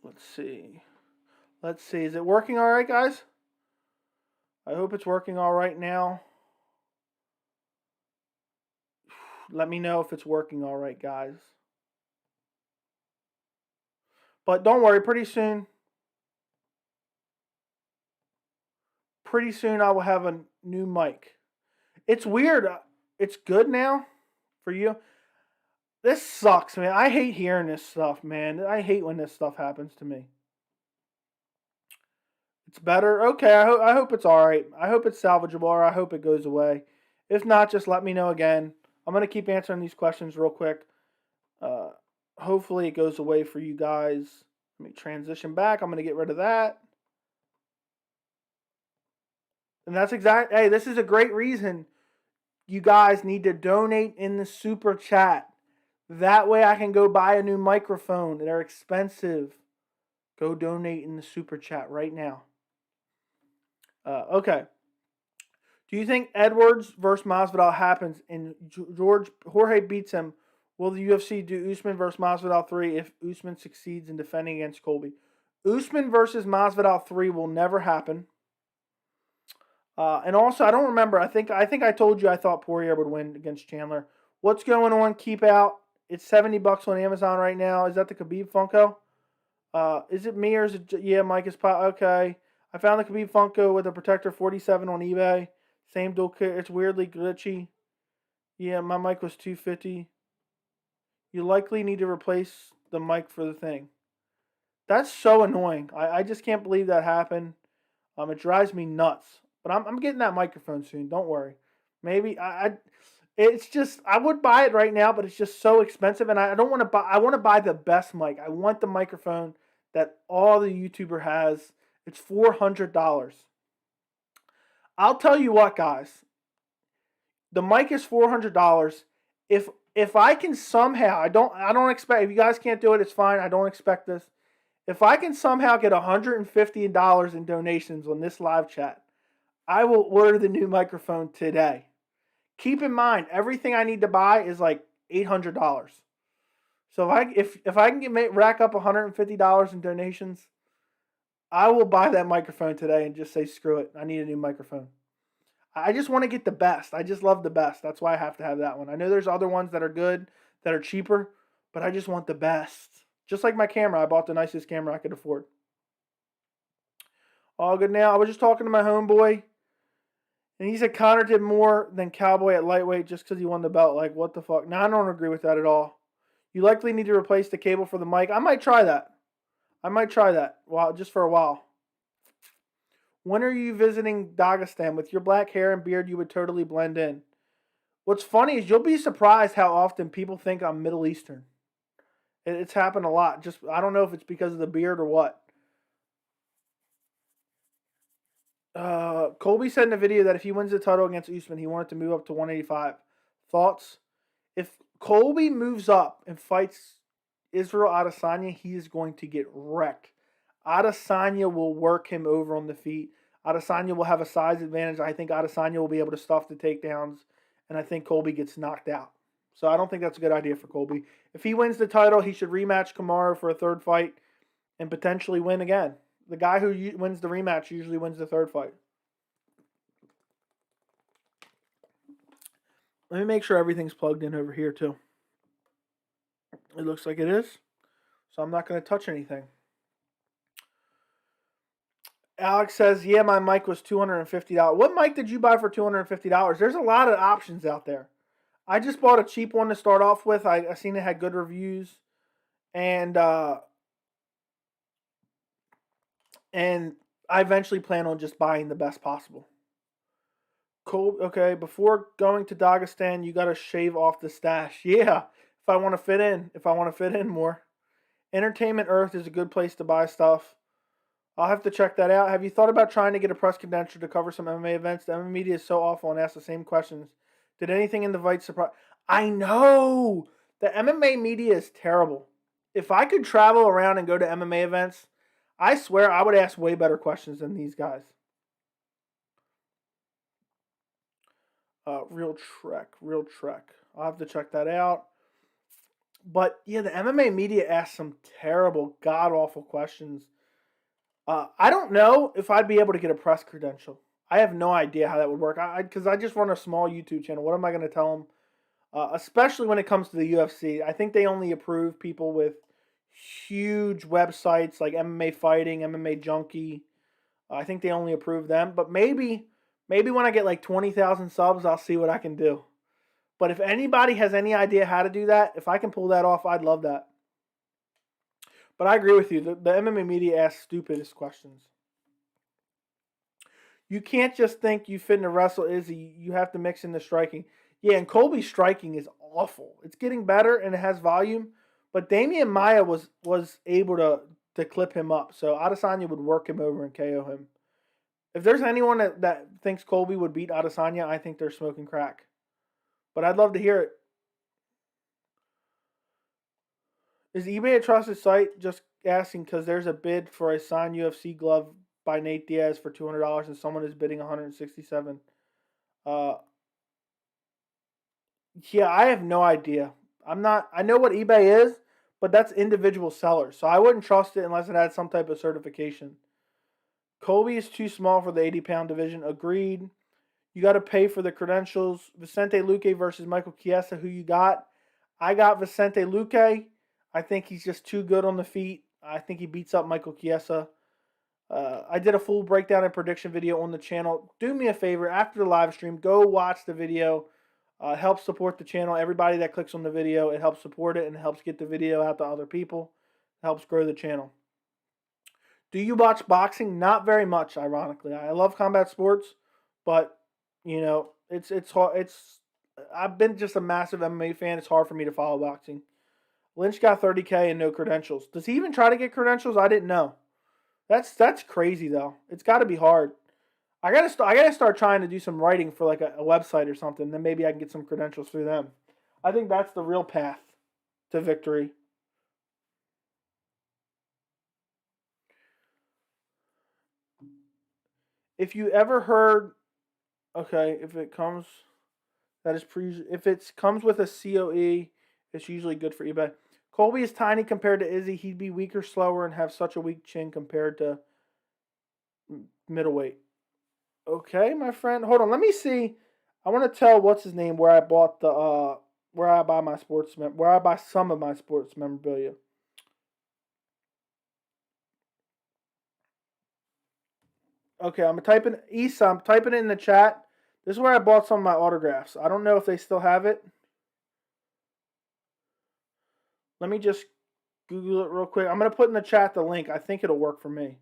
Let's see. Is it working all right, guys? I hope it's working all right now. Let me know if it's working all right, guys. But don't worry, pretty soon I will have a new mic. It's weird. It's good now for you. This sucks, man. I hate hearing this stuff, man. I hate when this stuff happens to me. It's better. Okay, I hope it's all right. I hope it's salvageable, or I hope it goes away. If not, just let me know again. I'm going to keep answering these questions real quick. Hopefully it goes away for you guys. Let me transition back. I'm going to get rid of that. And that's hey, this is a great reason you guys need to donate in the super chat. That way I can go buy a new microphone. They're expensive. Go donate in the super chat right now. Okay. Do you think Edwards versus Masvidal happens and Jorge beats him? Will the UFC do Usman versus Masvidal 3 if Usman succeeds in defending against Colby? Usman versus Masvidal 3 will never happen. And also, I don't remember. I think I told you I thought Poirier would win against Chandler. What's going on? Keep out. It's $70 on Amazon right now. Is that the Khabib Funko? Is it me or is it? Yeah, Mike is okay. I found the Khabib Funko with a protector 47 on eBay. Same dual kit. It's weirdly glitchy. Yeah, my mic was $250. You likely need to replace the mic for the thing. That's so annoying. I just can't believe that happened. It drives me nuts. But I'm getting that microphone soon. Don't worry. Maybe it's just I would buy it right now, but it's just so expensive, and I don't want to buy. I want to buy the best mic. I want the microphone that all the YouTuber has. It's $400. I'll tell you what, guys. The mic is $400. If I can somehow, I don't expect. If you guys can't do it, it's fine. I don't expect this. If I can somehow get $150 in donations on this live chat, I will order the new microphone today. Keep in mind, everything I need to buy is like $800. So if I can rack up $150 in donations, I will buy that microphone today and just say screw it. I need a new microphone. I just want to get the best. I just love the best. That's why I have to have that one. I know there's other ones that are good, that are cheaper, but I just want the best. Just like my camera, I bought the nicest camera I could afford. All good now. I was just talking to my homeboy, and he said Conor did more than Cowboy at lightweight just because he won the belt. Like, what the fuck? No, I don't agree with that at all. You likely need to replace the cable for the mic. I might try that. Well, just for a while. When are you visiting Dagestan? With your black hair and beard, you would totally blend in. What's funny is you'll be surprised how often people think I'm Middle Eastern. It's happened a lot. Just I don't know if it's because of the beard or what. Colby said in a video that if he wins the title against Usman, he wanted to move up to 185. Thoughts? If Colby moves up and fights Israel Adesanya, he is going to get wrecked. Adesanya will work him over on the feet. Adesanya will have a size advantage. I think Adesanya will be able to stuff the takedowns, and I think Colby gets knocked out. So I don't think that's a good idea for Colby. If he wins the title, he should rematch Kamaru for a third fight and potentially win again. The guy who wins the rematch usually wins the third fight. Let me make sure everything's plugged in over here too. It looks like it is. So I'm not going to touch anything. Alex says, yeah, my mic was $250. What mic did you buy for $250? There's a lot of options out there. I just bought a cheap one to start off with. I seen it had good reviews. And I eventually plan on just buying the best possible. Cool. Okay, before going to Dagestan, you got to shave off the stash. Yeah, if I want to fit in. If I want to fit in more. Entertainment Earth is a good place to buy stuff. I'll have to check that out. Have you thought about trying to get a press credential to cover some MMA events? The MMA media is so awful and asks the same questions. Did anything in the fight surprise? I know! The MMA media is terrible. If I could travel around and go to MMA events, I swear I would ask way better questions than these guys. Real Trek. I'll have to check that out. But yeah, the MMA media asks some terrible, god-awful questions. I don't know if I'd be able to get a press credential. I have no idea how that would work. Because I just run a small YouTube channel. What am I going to tell them? Especially when it comes to the UFC. I think they only approve people with huge websites like MMA Fighting, MMA Junkie. I think they only approve them. But maybe when I get like 20,000 subs, I'll see what I can do. But if anybody has any idea how to do that, if I can pull that off, I'd love that. But I agree with you. The MMA media asks stupidest questions. You can't just think you fit in to wrestle Izzy. You have to mix in the striking. Yeah, and Colby's striking is awful. It's getting better and it has volume. But Damian Maia was able to clip him up. So Adesanya would work him over and KO him. If there's anyone that thinks Colby would beat Adesanya, I think they're smoking crack. But I'd love to hear it. Is eBay a trusted site? Just asking because there's a bid for a signed UFC glove by Nate Diaz for $200 and someone is bidding $167. Yeah, I have no idea. I know what eBay is, but that's individual sellers. So I wouldn't trust it unless it had some type of certification. Colby is too small for the 80-pound division. Agreed. You got to pay for the credentials. Vicente Luque versus Michael Chiesa. Who you got? I got Vicente Luque. I think he's just too good on the feet. I think he beats up Michael Chiesa. I did a full breakdown and prediction video on the channel. Do me a favor, after the live stream, go watch the video. Help support the channel. Everybody that clicks on the video, it helps support it and it helps get the video out to other people. It helps grow the channel. Do you watch boxing? Not very much, ironically. I love combat sports, but you know, it's hard. I've been just a massive MMA fan. It's hard for me to follow boxing. Lynch got 30K and no credentials. Does he even try to get credentials? I didn't know. That's crazy though. It's got to be hard. I gotta start trying to do some writing for like a website or something. Then maybe I can get some credentials through them. I think that's the real path to victory. If you ever heard, okay, if it comes with a COE, it's usually good for eBay. Colby is tiny compared to Izzy. He'd be weaker, slower, and have such a weak chin compared to middleweight. Okay, my friend. Hold on. Let me see. I want to tell what's his name where I bought the where I buy where I buy some of my sports memorabilia. Okay, I'm typing Issa. I'm typing it in the chat. This is where I bought some of my autographs. I don't know if they still have it. Let me just Google it real quick. I'm gonna put in the chat the link. I think it'll work for me.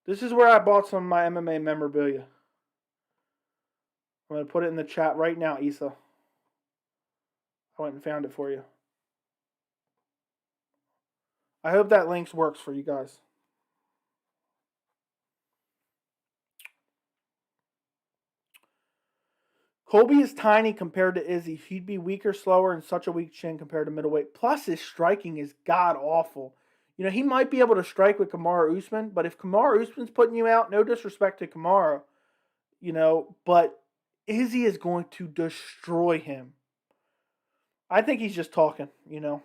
This is where I bought some of my MMA memorabilia. I'm gonna put it in the chat right now, Issa. I went and found it for you. I hope that link works for you guys. Colby is tiny compared to Izzy. He'd be weaker, slower, and such a weak chin compared to middleweight. Plus, his striking is god awful. You know, he might be able to strike with Kamaru Usman, but if Kamaru Usman's putting you out, no disrespect to Kamaru, you know, but Izzy is going to destroy him. I think he's just talking, you know.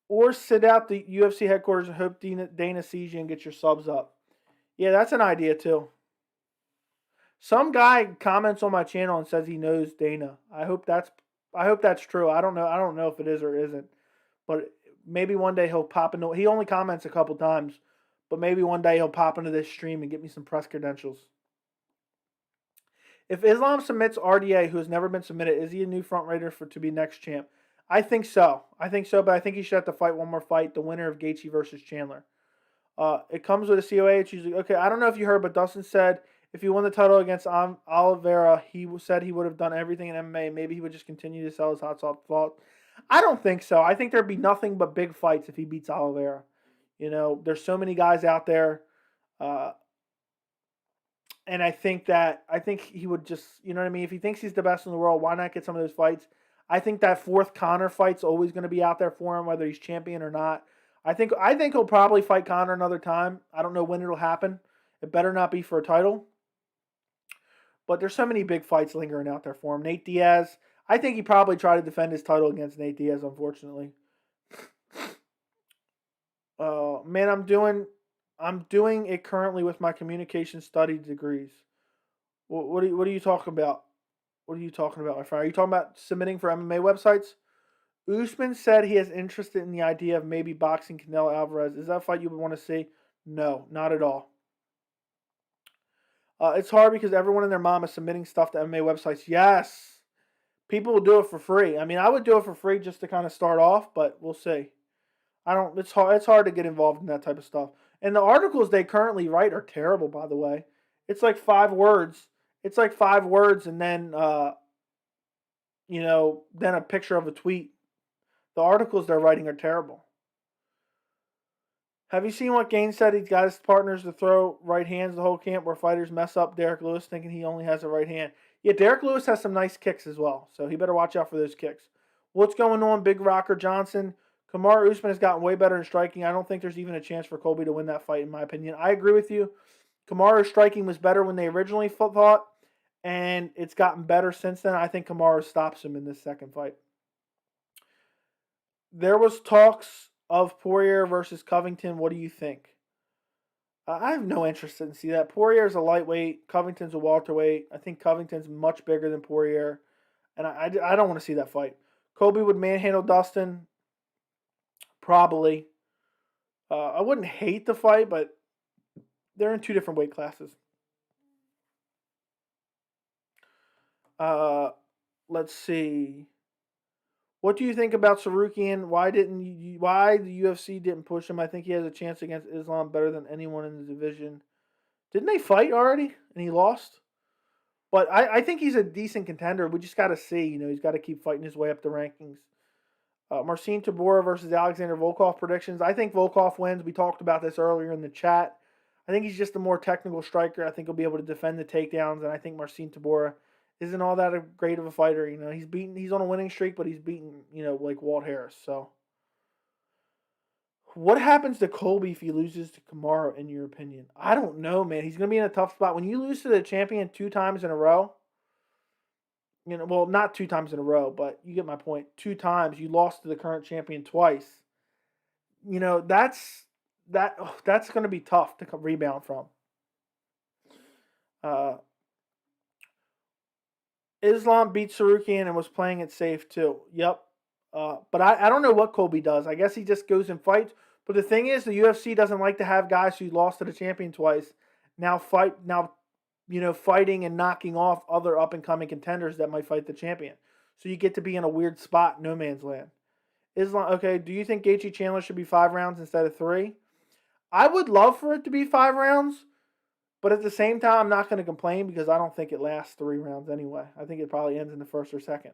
Or sit out the UFC headquarters and hope Dana sees you and gets your subs up. Yeah, that's an idea too. Some guy comments on my channel and says he knows Dana. I hope that's true. I don't know if it is or isn't. But maybe one day he'll pop into. He only comments a couple times, but maybe one day he'll pop into this stream and get me some press credentials. If Islam submits RDA, who has never been submitted, is he a new front runner to be next champ? I think so. But I think he should have to fight one more fight, the winner of Gaethje versus Chandler. It comes with a COA. It's usually okay. I don't know if you heard, but Dustin said if he won the title against Oliveira, he said he would have done everything in MMA. Maybe he would just continue to sell his hot soft thought. I don't think so. I think there'd be nothing but big fights if he beats Oliveira. You know, there's so many guys out there, and I think he would just, you know what I mean. If he thinks he's the best in the world, why not get some of those fights? I think that fourth Conor fight's always going to be out there for him, whether he's champion or not. I think he'll probably fight Conor another time. I don't know when it'll happen. It better not be for a title. But there's so many big fights lingering out there for him. Nate Diaz. I think he probably tried to defend his title against Nate Diaz, unfortunately. Man, I'm doing it currently with my communication study degrees. What are you talking about? What are you talking about, my friend? Are you talking about submitting for MMA websites? Usman said he is interested in the idea of maybe boxing Canelo Alvarez. Is that a fight you would want to see? No, not at all. It's hard because everyone and their mom is submitting stuff to MMA websites. Yes. People will do it for free. I mean, I would do it for free just to kind of start off, but we'll see. It's hard to get involved in that type of stuff. And the articles they currently write are terrible, by the way. It's like 5 words. It's like 5 words and then then a picture of a tweet. The articles they're writing are terrible. Have you seen what Gane said? He's got his partners to throw right hands the whole camp where fighters mess up Derrick Lewis thinking he only has a right hand. Yeah, Derrick Lewis has some nice kicks as well, so he better watch out for those kicks. What's going on, Big Rocker Johnson? Kamaru Usman has gotten way better in striking. I don't think there's even a chance for Colby to win that fight, in my opinion. I agree with you. Kamaru's striking was better when they originally thought, and it's gotten better since then. I think Kamaru stops him in this second fight. There was talks of Poirier versus Covington. What do you think? I have no interest in see that. Poirier's a lightweight. Covington's a welterweight. I think Covington's much bigger than Poirier. And I don't want to see that fight. Colby would manhandle Dustin. Probably. I wouldn't hate the fight, but they're in 2 different weight classes. Let's see. What do you think about Sarukian? Why the UFC didn't push him? I think he has a chance against Islam better than anyone in the division. Didn't they fight already and he lost? But I think he's a decent contender. We just got to see. You know, he's got to keep fighting his way up the rankings. Marcin Tybura versus Alexander Volkov predictions. I think Volkov wins. We talked about this earlier in the chat. I think he's just a more technical striker. I think he'll be able to defend the takedowns, and I think Marcin Tybura isn't all that great of a fighter. You know, he's on a winning streak, but he's beaten, like Walt Harris. So, what happens to Colby if he loses to Kamaru, in your opinion? I don't know, man. He's going to be in a tough spot. When you lose to the champion 2 times in a row, well, not 2 times in a row, but you get my point. 2 times, you lost to the current champion twice. That's going to be tough to rebound from. Uh, Islam beat Sarukian and was playing it safe too. Yep. But I don't know what Colby does. I guess he just goes and fights. But the thing is, the UFC doesn't like to have guys who lost to the champion twice fighting and knocking off other up and coming contenders that might fight the champion. So you get to be in a weird spot, no man's land. Islam, okay. Do you think Gaethje Chandler should be 5 rounds instead of 3? I would love for it to be 5 rounds. But at the same time, I'm not going to complain because I don't think it lasts 3 rounds anyway. I think it probably ends in the first or second.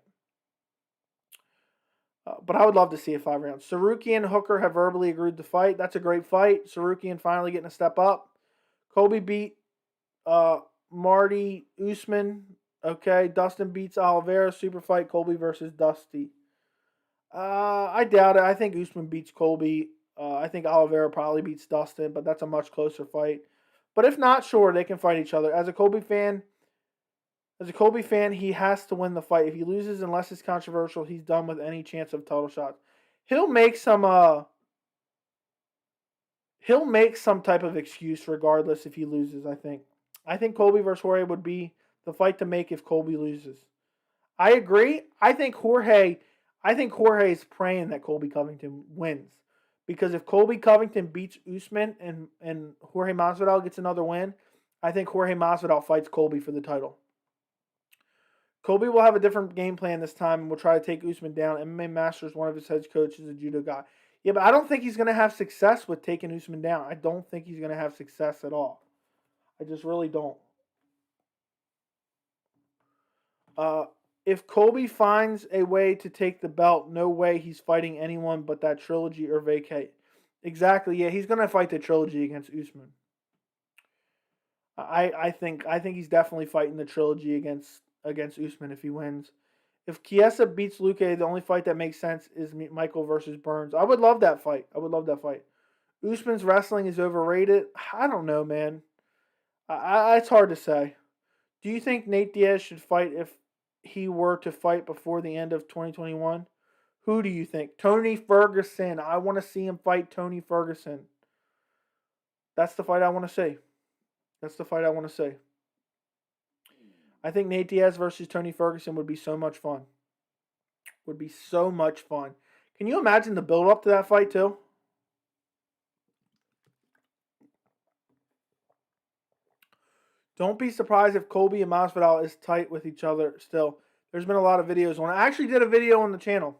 But I would love to see it 5 rounds. Sarukian and Hooker have verbally agreed to fight. That's a great fight. Sarukian finally getting a step up. Colby beat Marty Usman. Okay. Dustin beats Oliveira. Super fight Colby versus Dusty. I doubt it. I think Usman beats Colby. I think Oliveira probably beats Dustin, but that's a much closer fight. But if not, sure, they can fight each other. As a Colby fan, he has to win the fight. If he loses, unless it's controversial, he's done with any chance of title shots. He'll make some type of excuse regardless if he loses, I think. I think Colby versus Jorge would be the fight to make if Colby loses. I agree. I think Jorge is praying that Colby Covington wins. Because if Colby Covington beats Usman and Jorge Masvidal gets another win, I think Jorge Masvidal fights Colby for the title. Colby will have a different game plan this time and will try to take Usman down. MMA Masters, one of his head coaches, is a judo guy. Yeah, but I don't think he's going to have success with taking Usman down. I don't think he's going to have success at all. I just really don't. If Colby finds a way to take the belt, no way he's fighting anyone but that trilogy or vacate. Exactly, yeah, he's going to fight the trilogy against Usman. I think he's definitely fighting the trilogy against Usman if he wins. If Chiesa beats Luque, the only fight that makes sense is Michael versus Burns. I would love that fight. Usman's wrestling is overrated. I don't know, man. It's hard to say. Do you think Nate Diaz should fight if he were to fight before the end of 2021? Who do you think? Tony Ferguson. I want to see him fight Tony Ferguson. That's the fight I want to see. I think Nate Diaz versus Tony Ferguson would be so much fun. Can you imagine the build up to that fight too? Don't be surprised if Colby and Masvidal is tight with each other still. There's been a lot of videos on it. I actually did a video on the channel.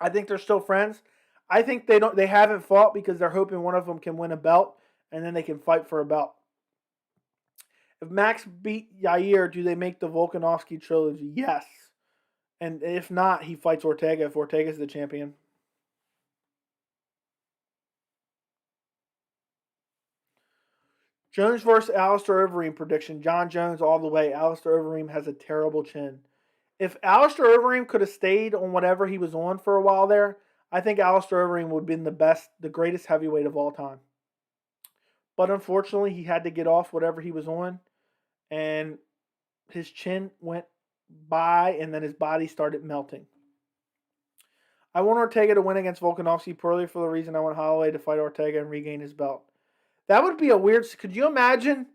I think they're still friends. I think they haven't fought because they're hoping one of them can win a belt and then they can fight for a belt. If Max beat Yair, do they make the Volkanovski trilogy? Yes. And if not, he fights Ortega if Ortega's the champion. Jones versus Alistair Overeem prediction. John Jones all the way. Alistair Overeem has a terrible chin. If Alistair Overeem could have stayed on whatever he was on for a while there, I think Alistair Overeem would have been the greatest heavyweight of all time. But unfortunately, he had to get off whatever he was on, and his chin went by, and then his body started melting. I want Ortega to win against Volkanovski purely for the reason I want Holloway to fight Ortega and regain his belt. That would be a weird... Could you imagine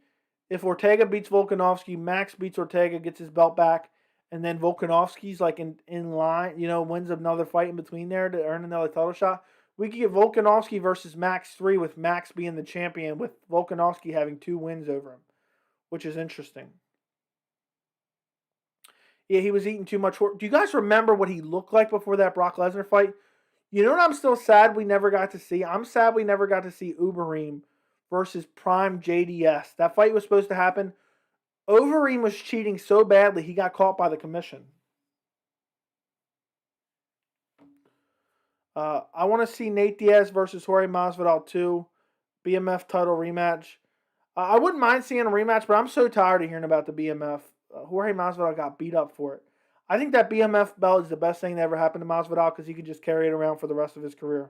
if Ortega beats Volkanovski, Max beats Ortega, gets his belt back, and then Volkanovski's like in line, wins another fight in between there to earn another title shot? We could get Volkanovski versus Max 3 with Max being the champion, with Volkanovski having 2 wins over him, which is interesting. Yeah, he was eating too much. Do you guys remember what he looked like before that Brock Lesnar fight? You know what I'm still sad we never got to see? I'm sad we never got to see Overeem versus Prime JDS. That fight was supposed to happen. Overeem was cheating so badly, he got caught by the commission. I want to see Nate Diaz versus Jorge Masvidal 2. BMF title rematch. I wouldn't mind seeing a rematch, but I'm so tired of hearing about the BMF. Jorge Masvidal got beat up for it. I think that BMF belt is the best thing that ever happened to Masvidal because he could just carry it around for the rest of his career.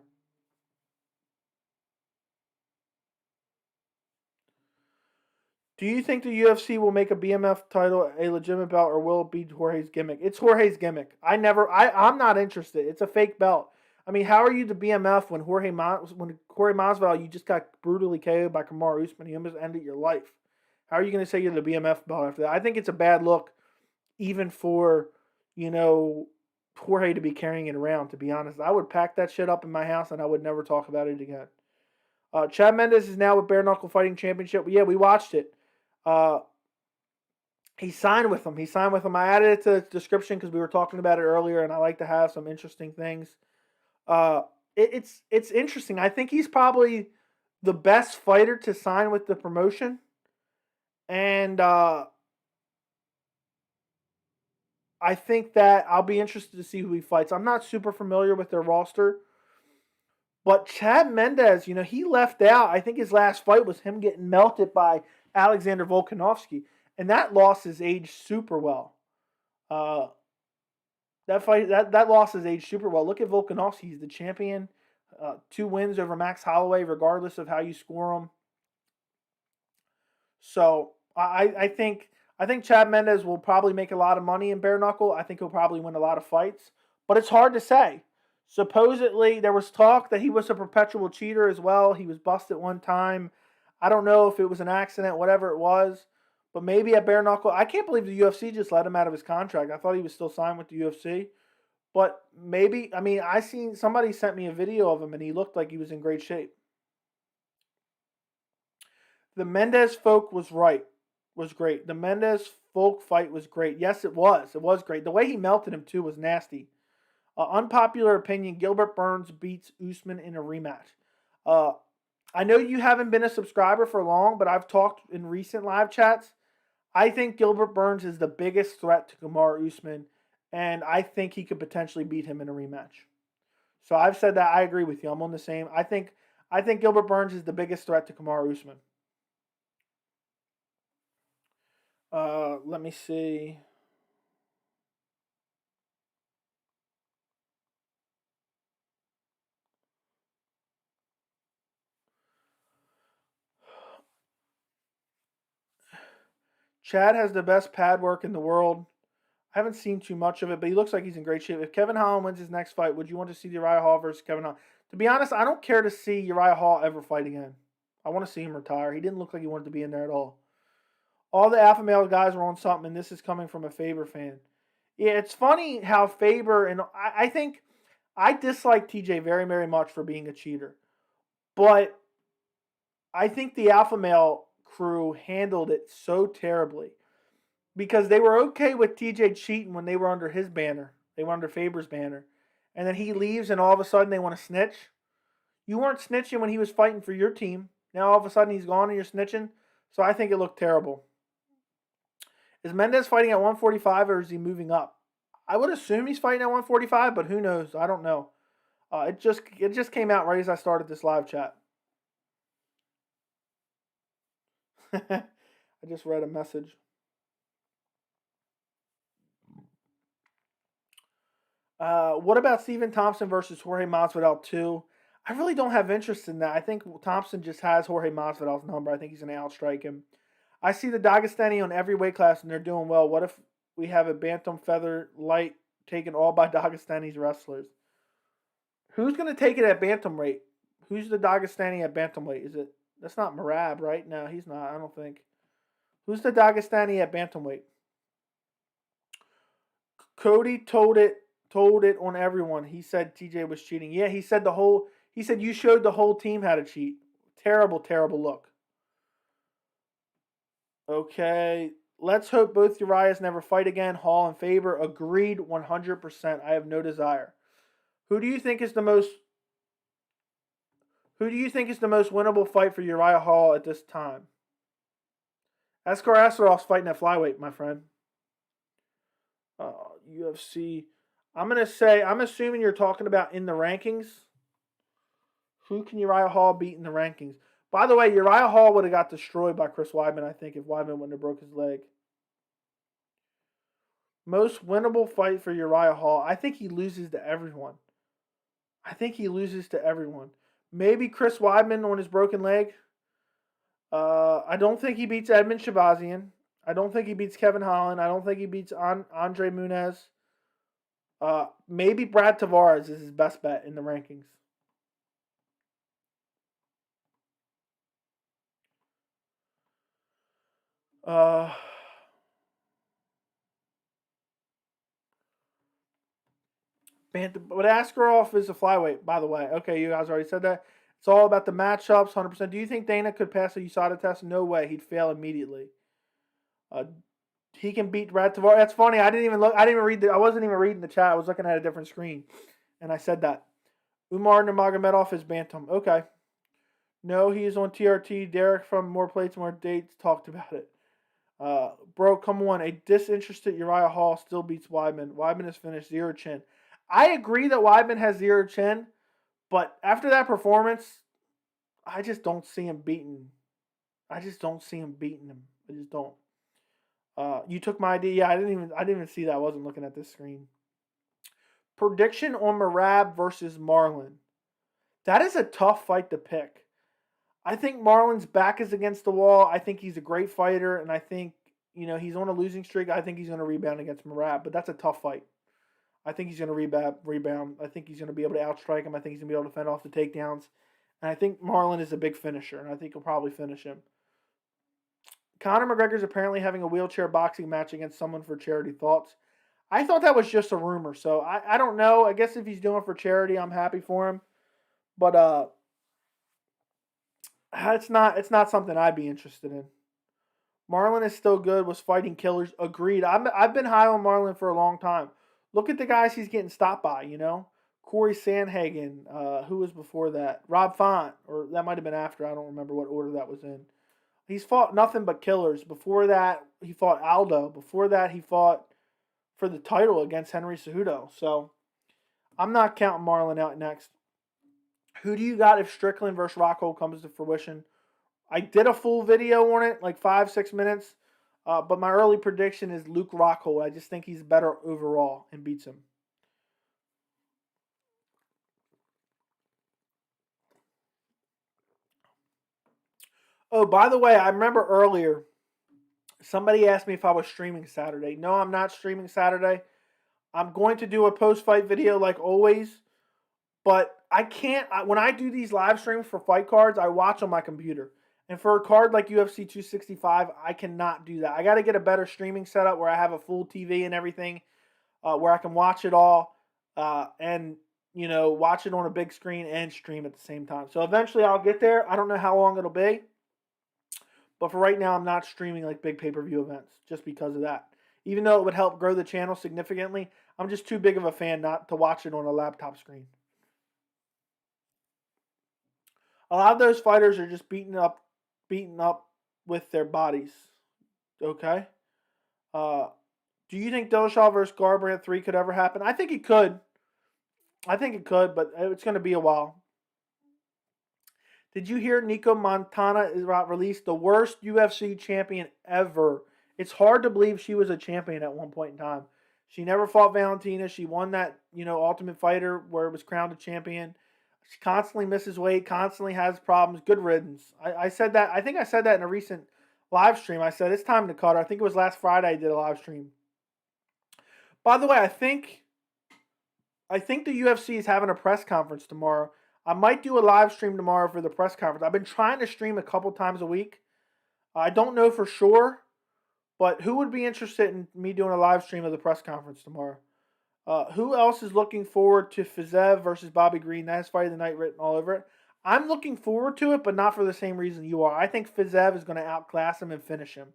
Do you think the UFC will make a BMF title a legitimate belt, or will it be Jorge's gimmick? It's Jorge's gimmick. I'm not interested. It's a fake belt. I mean, how are you the BMF when Jorge Masvidal, you just got brutally KO'd by Kamaru Usman? He almost ended your life. How are you going to say you're the BMF belt after that? I think it's a bad look, even for, Jorge to be carrying it around, to be honest. I would pack that shit up in my house and I would never talk about it again. Chad Mendes is now with Bare Knuckle Fighting Championship. Yeah, we watched it. He signed with them. I added it to the description because we were talking about it earlier, and I like to have some interesting things. It's interesting. I think he's probably the best fighter to sign with the promotion, and I think that I'll be interested to see who he fights. I'm not super familiar with their roster, but Chad Mendes, he left out. I think his last fight was him getting melted by Alexander Volkanovski. And that loss is aged super well. That loss is aged super well. Look at Volkanovski; he's the champion. 2 wins over Max Holloway, regardless of how you score them. So I think Chad Mendes will probably make a lot of money in bare knuckle. I think he'll probably win a lot of fights, but it's hard to say. Supposedly, there was talk that he was a perpetual cheater as well. He was busted one time. I don't know if it was an accident, whatever it was. But maybe at bare knuckle, I can't believe the UFC just let him out of his contract. I thought he was still signed with the UFC. But maybe, somebody sent me a video of him and he looked like he was in great shape. The Mendes folk was great. The Mendes folk fight was great. Yes, it was. It was great. The way he melted him too was nasty. Unpopular opinion, Gilbert Burns beats Usman in a rematch. I know you haven't been a subscriber for long, but I've talked in recent live chats. I think Gilbert Burns is the biggest threat to Kamaru Usman, and I think he could potentially beat him in a rematch. So I've said that. I agree with you. I'm on the same. I think Gilbert Burns is the biggest threat to Kamaru Usman. Let me see. Chad has the best pad work in the world. I haven't seen too much of it, but he looks like he's in great shape. If Kevin Holland wins his next fight, would you want to see Uriah Hall versus Kevin Holland? To be honest, I don't care to see Uriah Hall ever fight again. I want to see him retire. He didn't look like he wanted to be in there at all. All the alpha male guys were on something, and this is coming from a Faber fan. Yeah, it's funny how Faber, and I think I dislike TJ very, very much for being a cheater. But I think the alpha male crew handled it so terribly because they were okay with TJ cheating when they were under his banner. They were under Faber's banner. And then he leaves and all of a sudden they want to snitch. You weren't snitching when he was fighting for your team. Now all of a sudden he's gone and you're snitching. So I think it looked terrible. Is Mendes fighting at 145 or is he moving up? I would assume he's fighting at 145, but who knows? I don't know. It just came out right as I started this live chat. I just read a message. What about Stephen Thompson versus Jorge Masvidal 2? I really don't have interest in that. I think Thompson just has Jorge Masvidal's number. I think he's going to outstrike him. I see the Dagestani on every weight class, and they're doing well. What if we have a bantam feather light taken all by Dagestani's wrestlers? Who's going to take it at bantamweight? Who's the Dagestani at bantamweight? Is it? That's not Marab, right? No, he's not. I don't think. Who's the Dagestani at bantamweight? Cody told it on everyone. He said TJ was cheating. Yeah, he said you showed the whole team how to cheat. Terrible, terrible look. Okay. Let's hope both Uriahs never fight again. Hall and Faber agreed 100%. I have no desire. Who do you think is the most winnable fight for Uriah Hall at this time? Askar Asarov's fighting at flyweight, my friend. UFC. I'm assuming you're talking about in the rankings. Who can Uriah Hall beat in the rankings? By the way, Uriah Hall would have got destroyed by Chris Weidman, I think, if Weidman wouldn't have broke his leg. Most winnable fight for Uriah Hall. I think he loses to everyone. Maybe Chris Weidman on his broken leg. I don't think he beats Edmund Shabazian. I don't think he beats Kevin Holland. I don't think he beats Andre Muniz. Maybe Brad Tavares is his best bet in the rankings. Uh, but Askarov is a flyweight, by the way. Okay, you guys already said that. It's all about the matchups, 100%. Do you think Dana could pass a USADA test? No way. He'd fail immediately. Uh, he can beat Brad Tavares. That's funny. I didn't even look. I didn't even read. I wasn't even reading the chat. I was looking at a different screen, and I said that. Umar Nurmagomedov is bantam. Okay. No, he is on TRT. Derrick from More Plates, More Dates talked about it. Bro, come on. A disinterested Uriah Hall still beats Weidman. Weidman is finished. Zero chin. I agree that Weidman has zero chin, but after that performance, I just don't see him beating. I just don't see him beating him. I just don't. You took my idea. Yeah, I didn't even see that. I wasn't looking at this screen. Prediction on Merab versus Marlon. That is a tough fight to pick. I think Marlon's back is against the wall. I think he's a great fighter, and I think, he's on a losing streak. I think he's going to rebound against Merab, but that's a tough fight. I think he's going to rebound. I think he's going to be able to outstrike him. I think he's going to be able to fend off the takedowns. And I think Marlon is a big finisher, and I think he'll probably finish him. Conor McGregor's apparently having a wheelchair boxing match against someone for charity. Thoughts? I thought that was just a rumor, so I don't know. I guess if he's doing it for charity, I'm happy for him. But it's not something I'd be interested in. Marlon is still good. Was fighting killers. Agreed. I've been high on Marlon for a long time. Look at the guys he's getting stopped by. Corey Sandhagen. Who was before that? Rob Font, or that might have been after. I don't remember what order that was in. He's fought nothing but killers. Before that, he fought Aldo. Before that, he fought for the title against Henry Cejudo. So I'm not counting Marlon out next. Who do you got if Strickland versus Rockhold comes to fruition? I did a full video on it, like 5-6 minutes. But my early prediction is Luke Rockhold. I just think he's better overall and beats him. Oh, by the way, I remember earlier somebody asked me if I was streaming Saturday. No, I'm not streaming Saturday. I'm going to do a post-fight video like always. But I can't, when I do these live streams for fight cards, I watch on my computer. And for a card like UFC 265, I cannot do that. I got to get a better streaming setup where I have a full TV and everything, where I can watch it all and, watch it on a big screen and stream at the same time. So eventually I'll get there. I don't know how long it'll be. But for right now, I'm not streaming like big pay-per-view events just because of that. Even though it would help grow the channel significantly, I'm just too big of a fan not to watch it on a laptop screen. A lot of those fighters are just beaten up with their bodies. Okay? Do you think Dillashaw versus Garbrandt 3 could ever happen? I think it could. But it's going to be a while. Did you hear Nico Montana is released the worst UFC champion ever? It's hard to believe she was a champion at one point in time. She never fought Valentina. She won that, Ultimate Fighter where it was crowned a champion. She constantly misses weight, constantly has problems. Good riddance. I said that. I think I said that in a recent live stream. I said it's time to cut her. I think it was last Friday I did a live stream. By the way, I think the UFC is having a press conference tomorrow. I might do a live stream tomorrow for the press conference. I've been trying to stream a couple times a week. I don't know for sure, but who would be interested in me doing a live stream of the press conference tomorrow? Who else is looking forward to Fiziev versus Bobby Green? That is fight of the night written all over it. I'm looking forward to it, but not for the same reason you are. I think Fiziev is going to outclass him and finish him.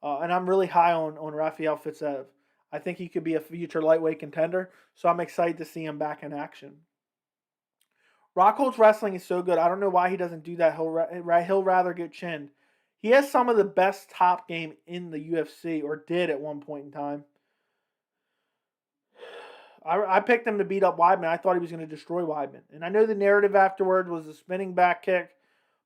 And I'm really high on Rafael Fiziev. I think he could be a future lightweight contender, so I'm excited to see him back in action. Rockhold's wrestling is so good. I don't know why he doesn't do that. He'll rather get chinned. He has some of the best top game in the UFC, or did at one point in time. I picked him to beat up Weidman. I thought he was going to destroy Weidman. And I know the narrative afterward was a spinning back kick,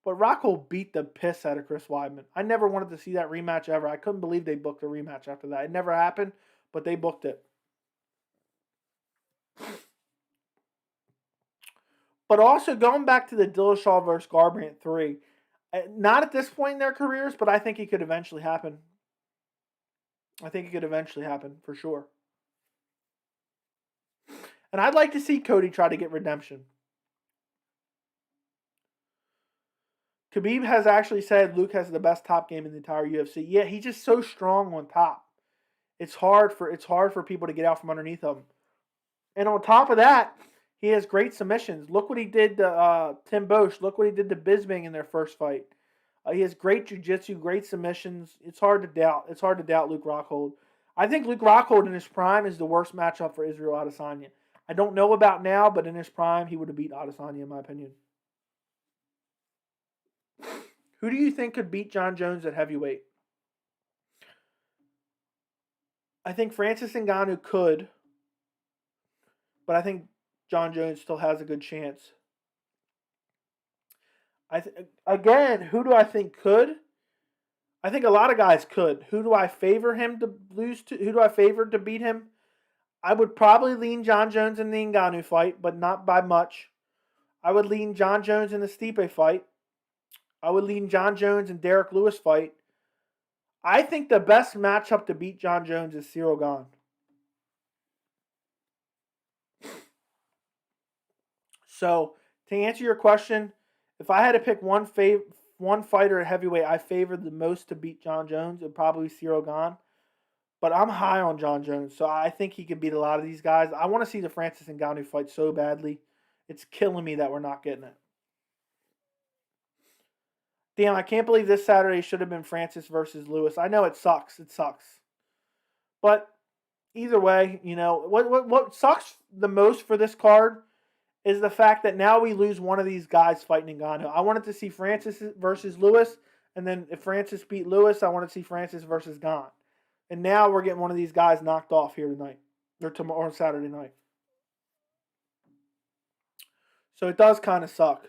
but Rockhold beat the piss out of Chris Weidman. I never wanted to see that rematch ever. I couldn't believe they booked a rematch after that. It never happened, but they booked it. But also, going back to the Dillashaw versus Garbrandt 3, not at this point in their careers, but I think it could eventually happen. For sure. And I'd like to see Cody try to get redemption. Khabib has actually said Luke has the best top game in the entire UFC. Yeah, he's just so strong on top. It's hard for people to get out from underneath him. And on top of that, he has great submissions. Look what he did to Tim Bosch. Look what he did to Bisping in their first fight. He has great jiu-jitsu, great submissions. It's hard to doubt. It's hard to doubt Luke Rockhold. I think Luke Rockhold in his prime is the worst matchup for Israel Adesanya. I don't know about now, but in his prime, he would have beat Adesanya in my opinion. Who do you think could beat Jon Jones at heavyweight? I think Francis Ngannou could, but I think Jon Jones still has a good chance. Again, who do I think could? I think a lot of guys could. Who do I favor him to lose to? Who do I favor to beat him? I would probably lean Jon Jones in the Ngannou fight, but not by much. I would lean Jon Jones in the Stipe fight. I would lean Jon Jones in Derrick Lewis fight. I think the best matchup to beat Jon Jones is Ciryl Gane. So, to answer your question, if I had to pick one fighter at heavyweight I favored the most to beat Jon Jones, it would probably be Ciryl Gane. But I'm high on Jon Jones, so I think he could beat a lot of these guys. I want to see the Francis Ngannou fight so badly. It's killing me that we're not getting it. Damn, I can't believe this Saturday should have been Francis versus Lewis. I know it sucks. It sucks. But either way, you know, what sucks the most for this card is the fact that now we lose one of these guys fighting Ngannou. I wanted to see Francis versus Lewis, and then if Francis beat Lewis, I wanted to see Francis versus Gane. And now we're getting one of these guys knocked off here tonight, or tomorrow, or Saturday night. So it does kind of suck.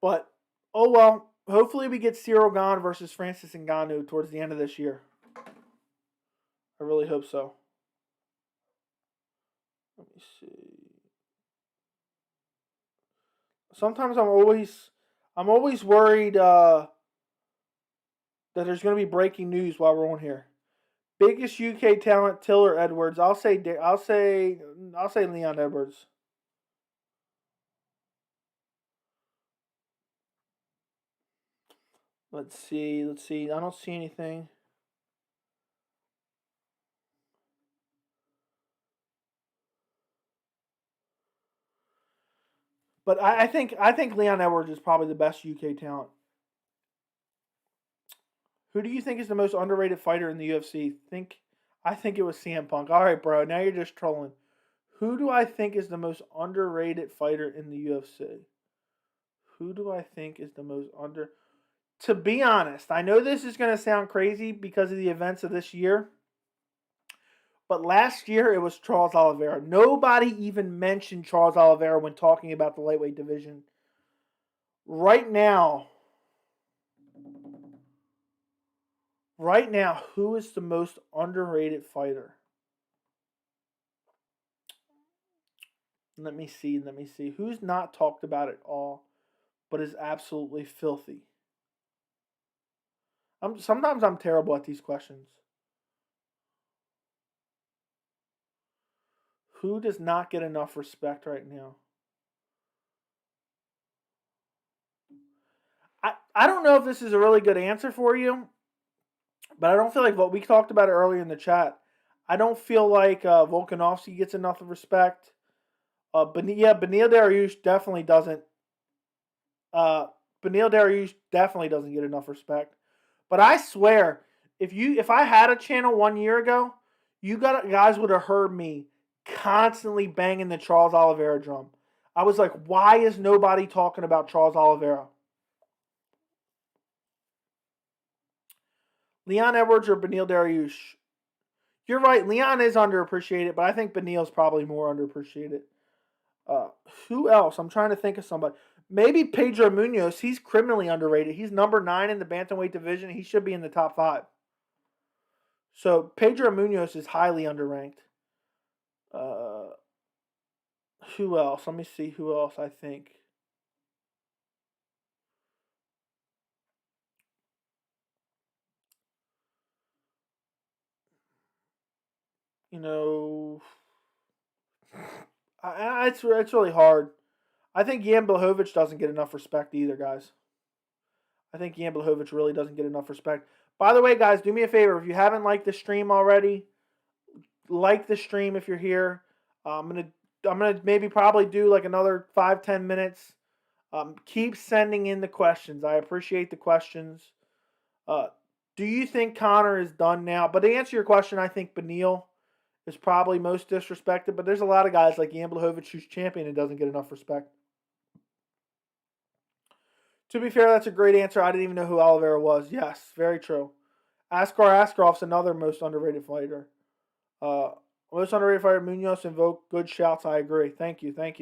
But, oh well. Hopefully we get Ciryl Gane versus Francis Ngannou towards the end of this year. I really hope so. Let me see. Sometimes I'm always worried that there's going to be breaking news while we're on here. Biggest UK talent, Tiller Edwards. I'll say Leon Edwards. Let's see. I don't see anything. But I think Leon Edwards is probably the best UK talent. Who do you think is the most underrated fighter in the UFC? I think it was CM Punk. All right, bro. Now you're just trolling. Who do I think is the most underrated fighter in the UFC? Who do I think is the most under? To be honest, I know this is going to sound crazy because of the events of this year. But last year it was Charles Oliveira. Nobody even mentioned Charles Oliveira when talking about the lightweight division. Right now, who is the most underrated fighter? Let me see. Who's not talked about at all, but is absolutely filthy? Sometimes I'm terrible at these questions. Who does not get enough respect right now? I don't know if this is a really good answer for you, but I don't feel like what we talked about it earlier in the chat. I don't feel like Volkanovski gets enough respect. Beneil Dariush definitely doesn't. Beneil Dariush definitely doesn't get enough respect. But I swear, if I had a channel 1 year ago, guys would have heard me constantly banging the Charles Oliveira drum. I was like, why is nobody talking about Charles Oliveira? Leon Edwards or Beneil Dariush? You're right. Leon is underappreciated, but I think Beneil's probably more underappreciated. Who else? I'm trying to think of somebody. Maybe Pedro Munoz. He's criminally underrated. He's number 9 in the bantamweight division. He should be in the top 5. So Pedro Munoz is highly underranked. Who else? Let me see who else I think. You know, It's really hard. I think Jan Blachowicz doesn't get enough respect either, guys. I think Jan Blachowicz really doesn't get enough respect. By the way, guys, do me a favor. If you haven't liked the stream already, like the stream if you're here. I'm gonna maybe probably do like another 5-10 minutes. Keep sending in the questions. I appreciate the questions. Do you think Conor is done now? But to answer your question, I think Beneil is probably most disrespected. But there's a lot of guys like Jan Blachowicz who's champion and doesn't get enough respect. To be fair, that's a great answer. I didn't even know who Oliveira was. Yes, very true. Askar Askarov's another most underrated fighter. Most underrated fighter, Munoz and Volk. Good shouts. I agree. Thank you. Do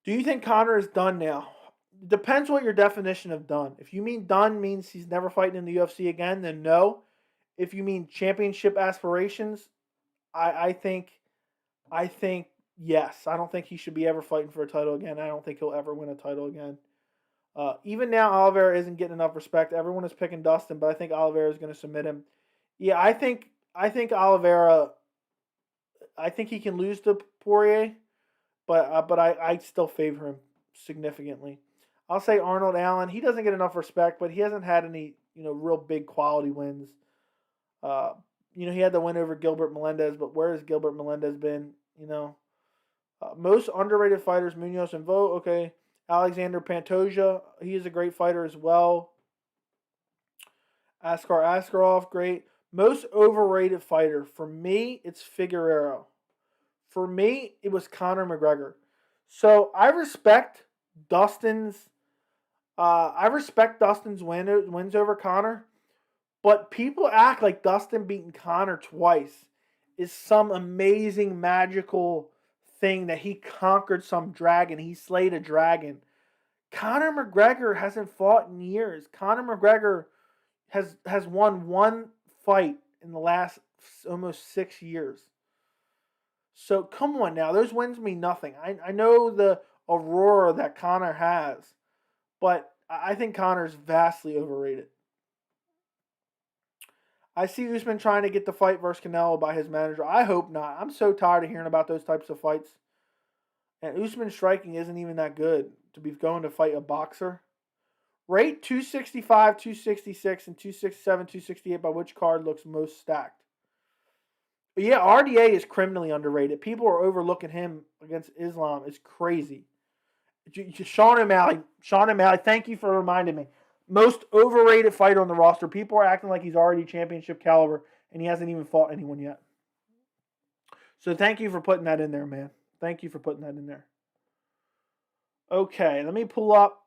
you think Conor is done now? Depends what your definition of done. If you mean done means he's never fighting in the UFC again, then no. If you mean championship aspirations, I think yes. I don't think he should be ever fighting for a title again. I don't think he'll ever win a title again. Even now, Oliveira isn't getting enough respect. Everyone is picking Dustin, but I think Oliveira is going to submit him. Yeah, I think Oliveira. I think he can lose to Poirier, but I still favor him significantly. I'll say Arnold Allen. He doesn't get enough respect, but he hasn't had any real big quality wins. He had the win over Gilbert Melendez, but where has Gilbert Melendez been? Most underrated fighters: Munoz and Vo. Okay, Alexander Pantoja. He is a great fighter as well. Askar Askarov, great. Most overrated fighter, for me, it's Figueroa. For me, it was Conor McGregor. So I respect Dustin's wins over Conor, but people act like Dustin beating Conor twice is some amazing magical thing that he conquered some dragon. He slayed a dragon. Conor McGregor hasn't fought in years. Conor McGregor has won one fight in the last almost 6 years. So come on now, those wins mean nothing. I know the aurora that Conor has, but I think Conor's vastly overrated. I see Usman trying to get the fight versus Canelo by his manager. I hope not. I'm so tired of hearing about those types of fights. And Usman's striking isn't even that good to be going to fight a boxer. Rate 265, 266, and 267, 268 by which card looks most stacked. But yeah, RDA is criminally underrated. People are overlooking him against Islam. It's crazy. Sean O'Malley, thank you for reminding me. Most overrated fighter on the roster. People are acting like he's already championship caliber, and he hasn't even fought anyone yet. So thank you for putting that in there, man. Thank you for putting that in there. Okay, let me pull up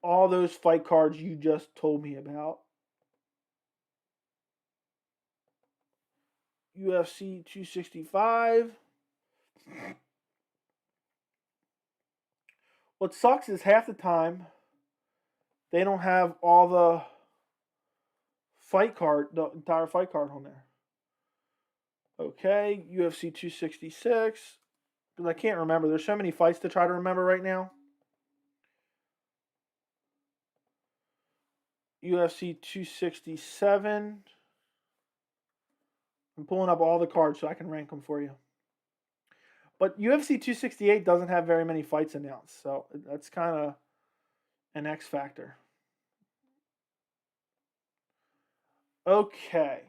all those fight cards you just told me about. UFC 265. What sucks is half the time they don't have all the entire fight card on there. Okay, UFC 266. Because I can't remember. There's so many fights to try to remember right now. UFC 267. I'm pulling up all the cards so I can rank them for you. But UFC 268 doesn't have very many fights announced, so that's kind of an X factor. Okay.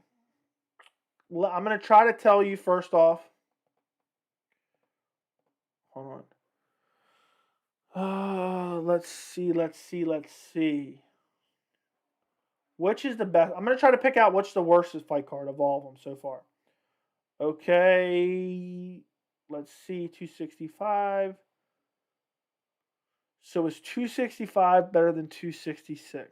Well, I'm going to try to tell you first off. Hold on. Let's see. Which is the best? I'm going to try to pick out which the worst fight card of all of them so far. Okay. Let's see. 265. So is 265 better than 266?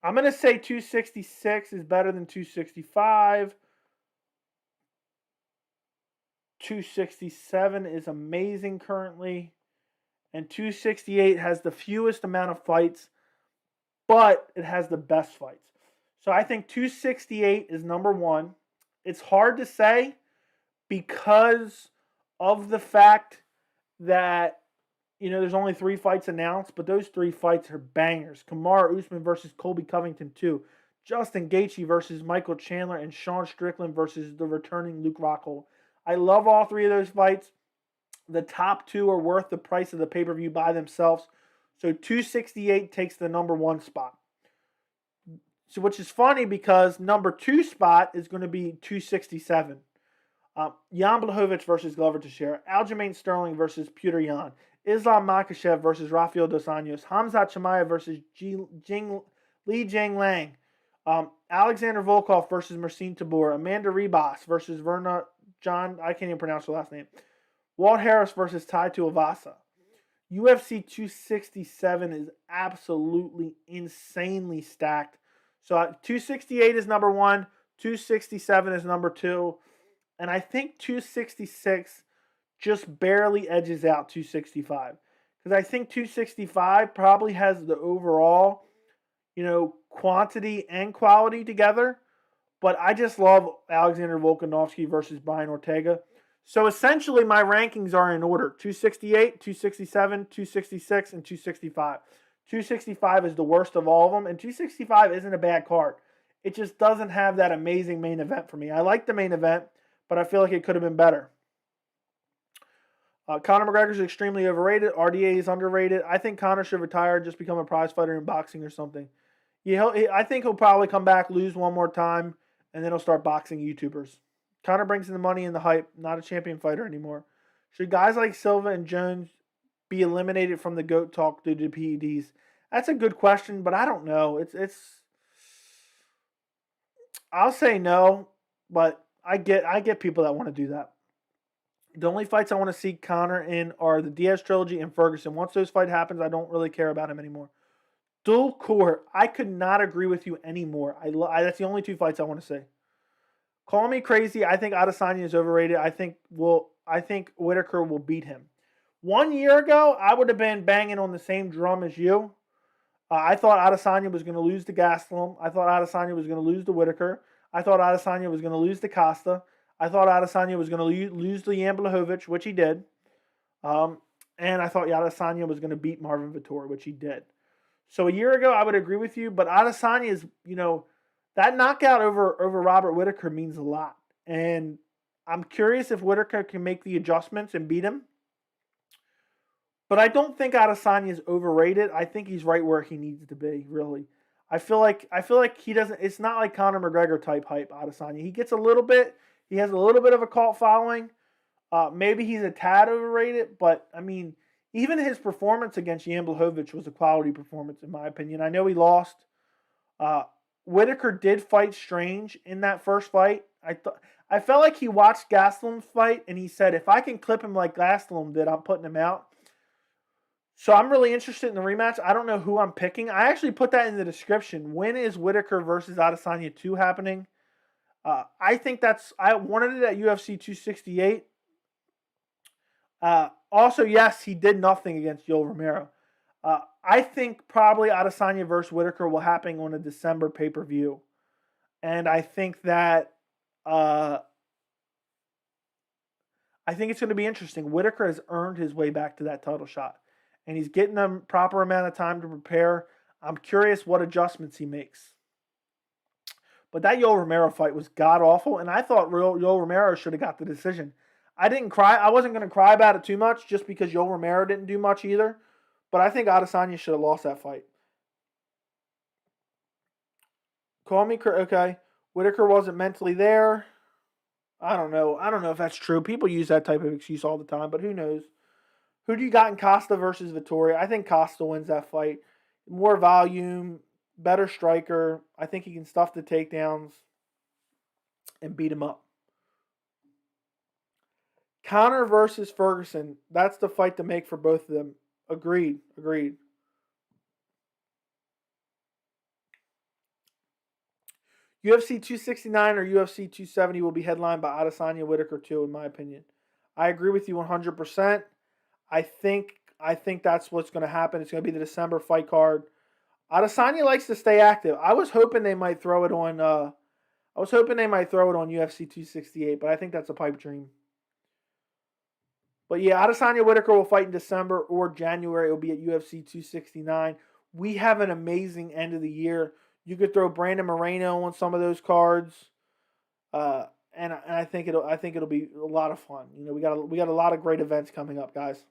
I'm going to say 266 is better than 265. 267 is amazing currently. And 268 has the fewest amount of fights, but it has the best fights. So I think 268 is number one. It's hard to say because of the fact that, there's only 3 fights announced, but those 3 fights are bangers. Kamaru Usman versus Colby Covington 2. Justin Gaethje versus Michael Chandler, and Sean Strickland versus the returning Luke Rockhold. I love all three of those fights. The top two are worth the price of the pay-per-view by themselves. So 268 takes the number one spot. So which is funny because number two spot is going to be 267. Jan Blachowicz versus Glover Teixeira. Aljamain Sterling versus Petr Yan. Islam Makhachev versus Rafael dos Anjos. Khamzat Chimaev versus Li Jingliang. Alexander Volkov versus Mercedes Tabor. Amanda Ribas versus Verna John. I can't even pronounce her last name. Walt Harris versus Tai Tuivasa. UFC 267 is absolutely insanely stacked. So 268 is number one. 267 is number two. And I think 266 just barely edges out 265. Because I think 265 probably has the overall, quantity and quality together. But I just love Alexander Volkanovski versus Brian Ortega. So essentially my rankings are in order. 268, 267, 266, and 265. 265 is the worst of all of them. And 265 isn't a bad card. It just doesn't have that amazing main event for me. I like the main event, but I feel like it could have been better. Conor McGregor is extremely overrated. RDA is underrated. I think Conor should retire, just become a prize fighter in boxing or something. Yeah, I think he'll probably come back, lose one more time, and then he'll start boxing YouTubers. Conor brings in the money and the hype, not a champion fighter anymore. Should guys like Silva and Jones be eliminated from the GOAT talk due to PEDs? That's a good question, but I don't know. I'll say no, but I get people that want to do that. The only fights I want to see Conor in are the Diaz trilogy and Ferguson. Once those fight happens, I don't really care about him anymore. Dual court, I could not agree with you anymore. That's the only two fights I want to see. Call me crazy. I think Adesanya is overrated. I think Whittaker will beat him. 1 year ago, I would have been banging on the same drum as you. I thought Adesanya was going to lose to Gastelum. I thought Adesanya was going to lose to Whittaker. I thought Adesanya was going to lose to Costa. I thought Adesanya was going to lose to Jan Blachowicz, which he did. And I thought Adesanya was going to beat Marvin Vettori, which he did. So a year ago, I would agree with you. But Adesanya is, that knockout over Robert Whittaker means a lot. And I'm curious if Whittaker can make the adjustments and beat him. But I don't think Adesanya is overrated. I think he's right where he needs to be, really. I feel like he doesn't. It's not like Conor McGregor type hype, Adesanya. He gets a little bit. He has a little bit of a cult following. Maybe he's a tad overrated, but I mean, even his performance against Jan Blachowicz was a quality performance, in my opinion. I know he lost. Whittaker did fight strange in that first fight. I felt like he watched Gastelum fight and he said, if I can clip him like Gastelum did, I'm putting him out. So I'm really interested in the rematch. I don't know who I'm picking. I actually put that in the description. When is Whittaker versus Adesanya 2 happening? I think I wanted it at UFC 268. Also, yes, he did nothing against Yoel Romero. I think probably Adesanya versus Whittaker will happen on a December pay-per-view. And I think that I think it's going to be interesting. Whittaker has earned his way back to that title shot. And he's getting a proper amount of time to prepare. I'm curious what adjustments he makes. But that Yoel Romero fight was god-awful, and I thought Yoel Romero should have got the decision. I didn't cry. I wasn't going to cry about it too much just because Yoel Romero didn't do much either. But I think Adesanya should have lost that fight. Call me okay. Whittaker wasn't mentally there. I don't know. I don't know if that's true. People use that type of excuse all the time, but who knows? Who do you got in Costa versus Vettori? I think Costa wins that fight. More volume, better striker. I think he can stuff the takedowns and beat him up. Conor versus Ferguson. That's the fight to make for both of them. Agreed. UFC 269 or UFC 270 will be headlined by Adesanya Whittaker 2, in my opinion. I agree with you 100%. I think that's what's going to happen. It's going to be the December fight card. Adesanya likes to stay active. I was hoping they might throw it on UFC 268, but I think that's a pipe dream. But yeah, Adesanya Whittaker will fight in December or January. It will be at UFC 269. We have an amazing end of the year. You could throw Brandon Moreno on some of those cards, and I think it'll be a lot of fun. We got a lot of great events coming up, guys.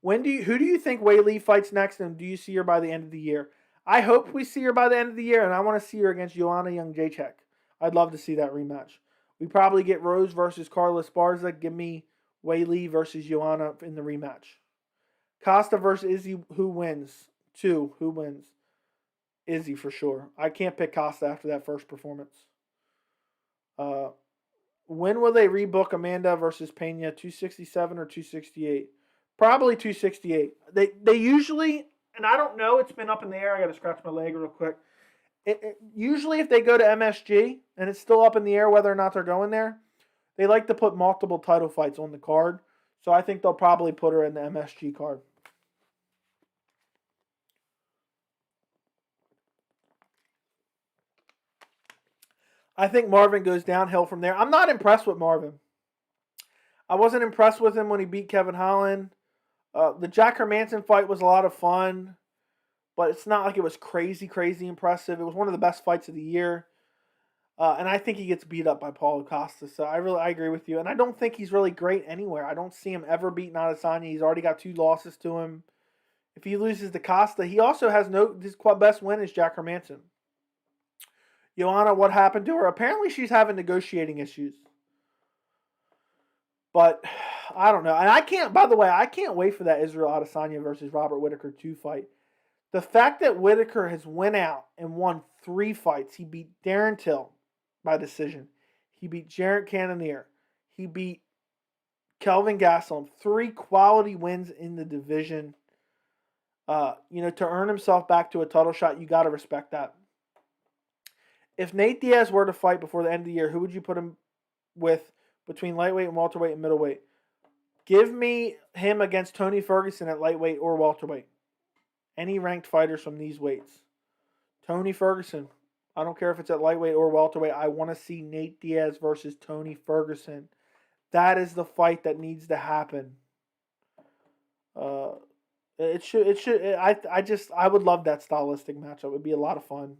Who do you think Wei Li fights next, and do you see her by the end of the year? I hope we see her by the end of the year, and I want to see her against Joanna Jędrzejczyk. I'd love to see that rematch. We probably get Rose versus Carla Esparza. Give me Wei Li versus Joanna in the rematch. Costa versus Izzy. Who wins? Who wins? Izzy for sure. I can't pick Costa after that first performance. When will they rebook Amanda versus Pena? 267 or 268? Probably 268. They usually, and I don't know, it's been up in the air. I got to scratch my leg real quick. Usually if they go to MSG and it's still up in the air whether or not they're going there, they like to put multiple title fights on the card. So I think they'll probably put her in the MSG card. I think Marvin goes downhill from there. I'm not impressed with Marvin. I wasn't impressed with him when he beat Kevin Holland. The Jack Hermanson fight was a lot of fun, but it's not like it was crazy impressive. It was one of the best fights of the year. And I think he gets beat up by Paulo Costa. So I agree with you. And I don't think he's really great anywhere. I don't see him ever beating Adesanya. He's already got 2 losses to him. If he loses to Costa, he also has his best win is Jack Hermanson. Joanna, what happened to her? Apparently she's having negotiating issues. But I don't know. And I can't wait for that Israel Adesanya versus Robert Whittaker 2 fight. The fact that Whittaker has went out and won 3 fights. He beat Darren Till by decision. He beat Jared Cannonier. He beat Kelvin Gastelum. 3 quality wins in the division. To earn himself back to a title shot, you got to respect that. If Nate Diaz were to fight before the end of the year, who would you put him with between lightweight and welterweight and middleweight? Give me him against Tony Ferguson at lightweight or welterweight. Any ranked fighters from these weights. Tony Ferguson. I don't care if it's at lightweight or welterweight. I want to see Nate Diaz versus Tony Ferguson. That is the fight that needs to happen. It should. I would love that stylistic matchup. It would be a lot of fun.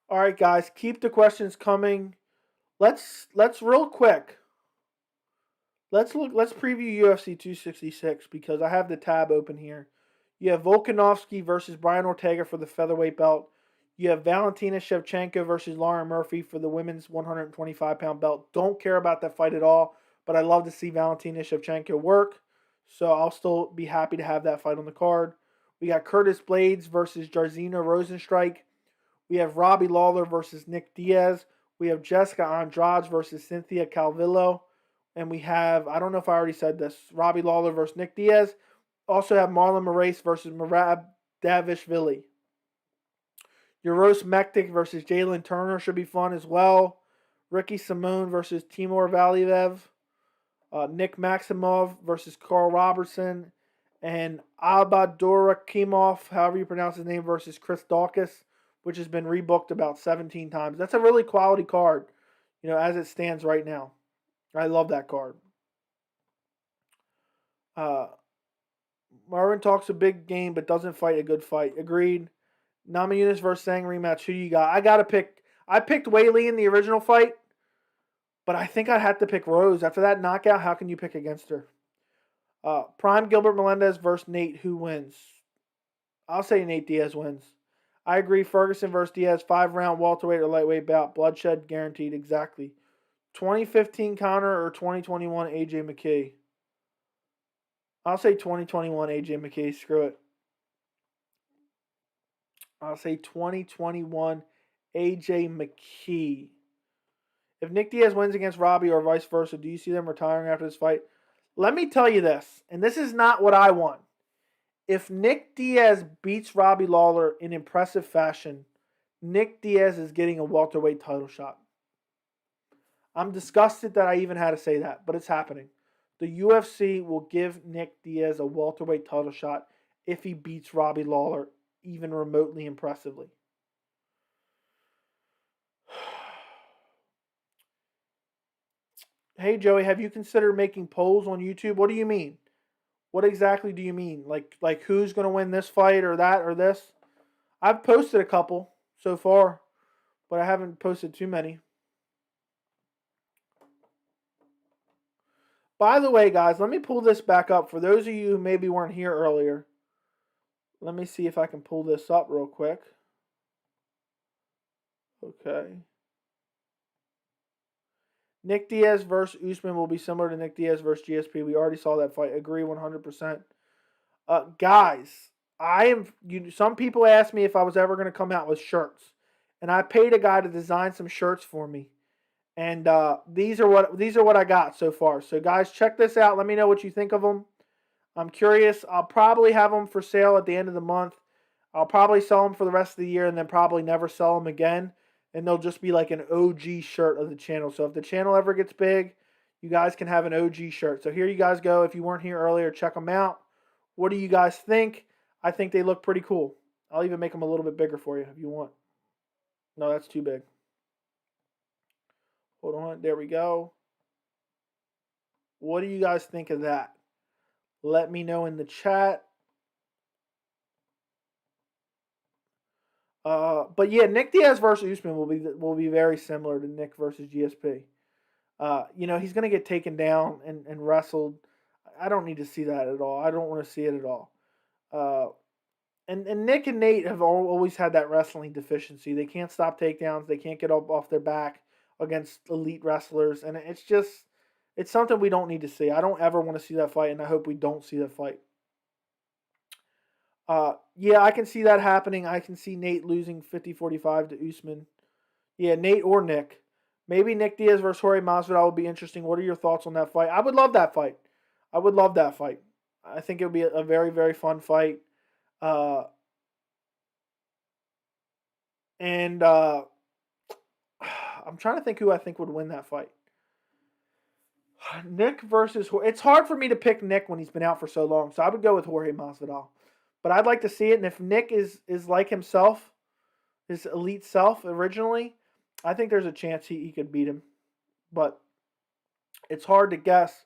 All right, guys, keep the questions coming. Let's real quick. Let's preview UFC 266 because I have the tab open here. You have Volkanovski versus Brian Ortega for the featherweight belt. You have Valentina Shevchenko versus Lauren Murphy for the women's 125-pound belt. Don't care about that fight at all, but I love to see Valentina Shevchenko work. So I'll still be happy to have that fight on the card. We got Curtis Blades versus Jairzinho Rozenstruik. We have Robbie Lawler versus Nick Diaz. We have Jessica Andrade versus Cynthia Calvillo. And we have, I don't know if I already said this, Robbie Lawler versus Nick Diaz. Also have Marlon Moraes versus Merab Davishvili. Uros Mektic versus Jalen Turner should be fun as well. Ricky Simone versus Timur Valiev. Nick Maximov versus Carl Robertson. And Abadurakimov, however you pronounce his name, versus Chris Daukaus, which has been rebooked about 17 times. That's a really quality card, as it stands right now. I love that card. Marvin talks a big game but doesn't fight a good fight. Agreed. Namajunas versus Sang rematch. Who you got? I picked Wei Li in the original fight, but I think I'd have to pick Rose. After that knockout, how can you pick against her? Prime Gilbert Melendez versus Nate. Who wins? I'll say Nate Diaz wins. I agree. Ferguson versus Diaz, 5-round welterweight or lightweight bout. Bloodshed guaranteed. Exactly. 2015 Connor or 2021 AJ McKee? I'll say 2021 AJ McKee. Screw it. I'll say 2021 AJ McKee. If Nick Diaz wins against Robbie or vice versa, do you see them retiring after this fight? Let me tell you this, and this is not what I want. If Nick Diaz beats Robbie Lawler in impressive fashion, Nick Diaz is getting a welterweight title shot. I'm disgusted that I even had to say that, but it's happening. The UFC will give Nick Diaz a welterweight title shot if he beats Robbie Lawler even remotely impressively. Hey, Joey, have you considered making polls on YouTube? What do you mean? What exactly do you mean? Like who's going to win this fight or that or this? I've posted a couple so far, but I haven't posted too many. By the way, guys, let me pull this back up. For those of you who maybe weren't here earlier, let me see if I can pull this up real quick. Okay. Nick Diaz versus Usman will be similar to Nick Diaz versus GSP. We already saw that fight. Agree 100%. Guys, some people asked me if I was ever going to come out with shirts. And I paid a guy to design some shirts for me. And these are what I got so far. So guys, check this out. Let me know what you think of them. I'm curious. I'll probably have them for sale at the end of the month. I'll probably sell them for the rest of the year and then probably never sell them again. And they'll just be like an OG shirt of the channel. So if the channel ever gets big, you guys can have an OG shirt. So here you guys go. If you weren't here earlier, check them out. What do you guys think? I think they look pretty cool. I'll even make them a little bit bigger for you if you want. No, that's too big. Hold on. There we go. What do you guys think of that? Let me know in the chat. But yeah, Nick Diaz versus Usman will be very similar to Nick versus GSP. He's going to get taken down and wrestled. I don't need to see that at all. I don't want to see it at all. And Nick and Nate have always had that wrestling deficiency. They can't stop takedowns. They can't get up off their back against elite wrestlers. And it's something we don't need to see. I don't ever want to see that fight, and I hope we don't see that fight. Yeah, I can see that happening. I can see Nate losing 50-45 to Usman. Yeah, Nate or Nick. Maybe Nick Diaz versus Jorge Masvidal would be interesting. What are your thoughts on that fight? I would love that fight. I think it would be a very, very fun fight. I'm trying to think who I think would win that fight. Nick versus Jorge. It's hard for me to pick Nick when he's been out for so long, so I would go with Jorge Masvidal. But I'd like to see it, and if Nick is like himself, his elite self originally, I think there's a chance he could beat him. But it's hard to guess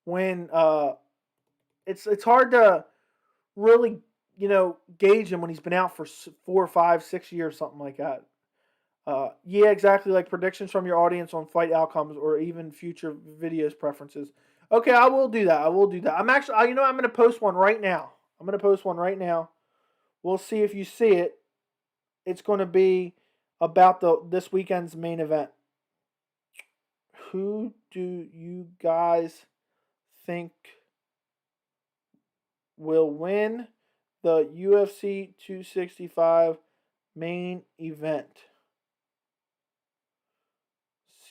when it's hard to really, gauge him when he's been out for 4, 5, 6 years, something like that. Yeah, exactly, like predictions from your audience on fight outcomes or even future videos preferences. Okay, I will do that. I'm actually, I'm going to post one right now. We'll see if you see it. It's going to be about this weekend's main event. Who do you guys think will win the UFC 265 main event?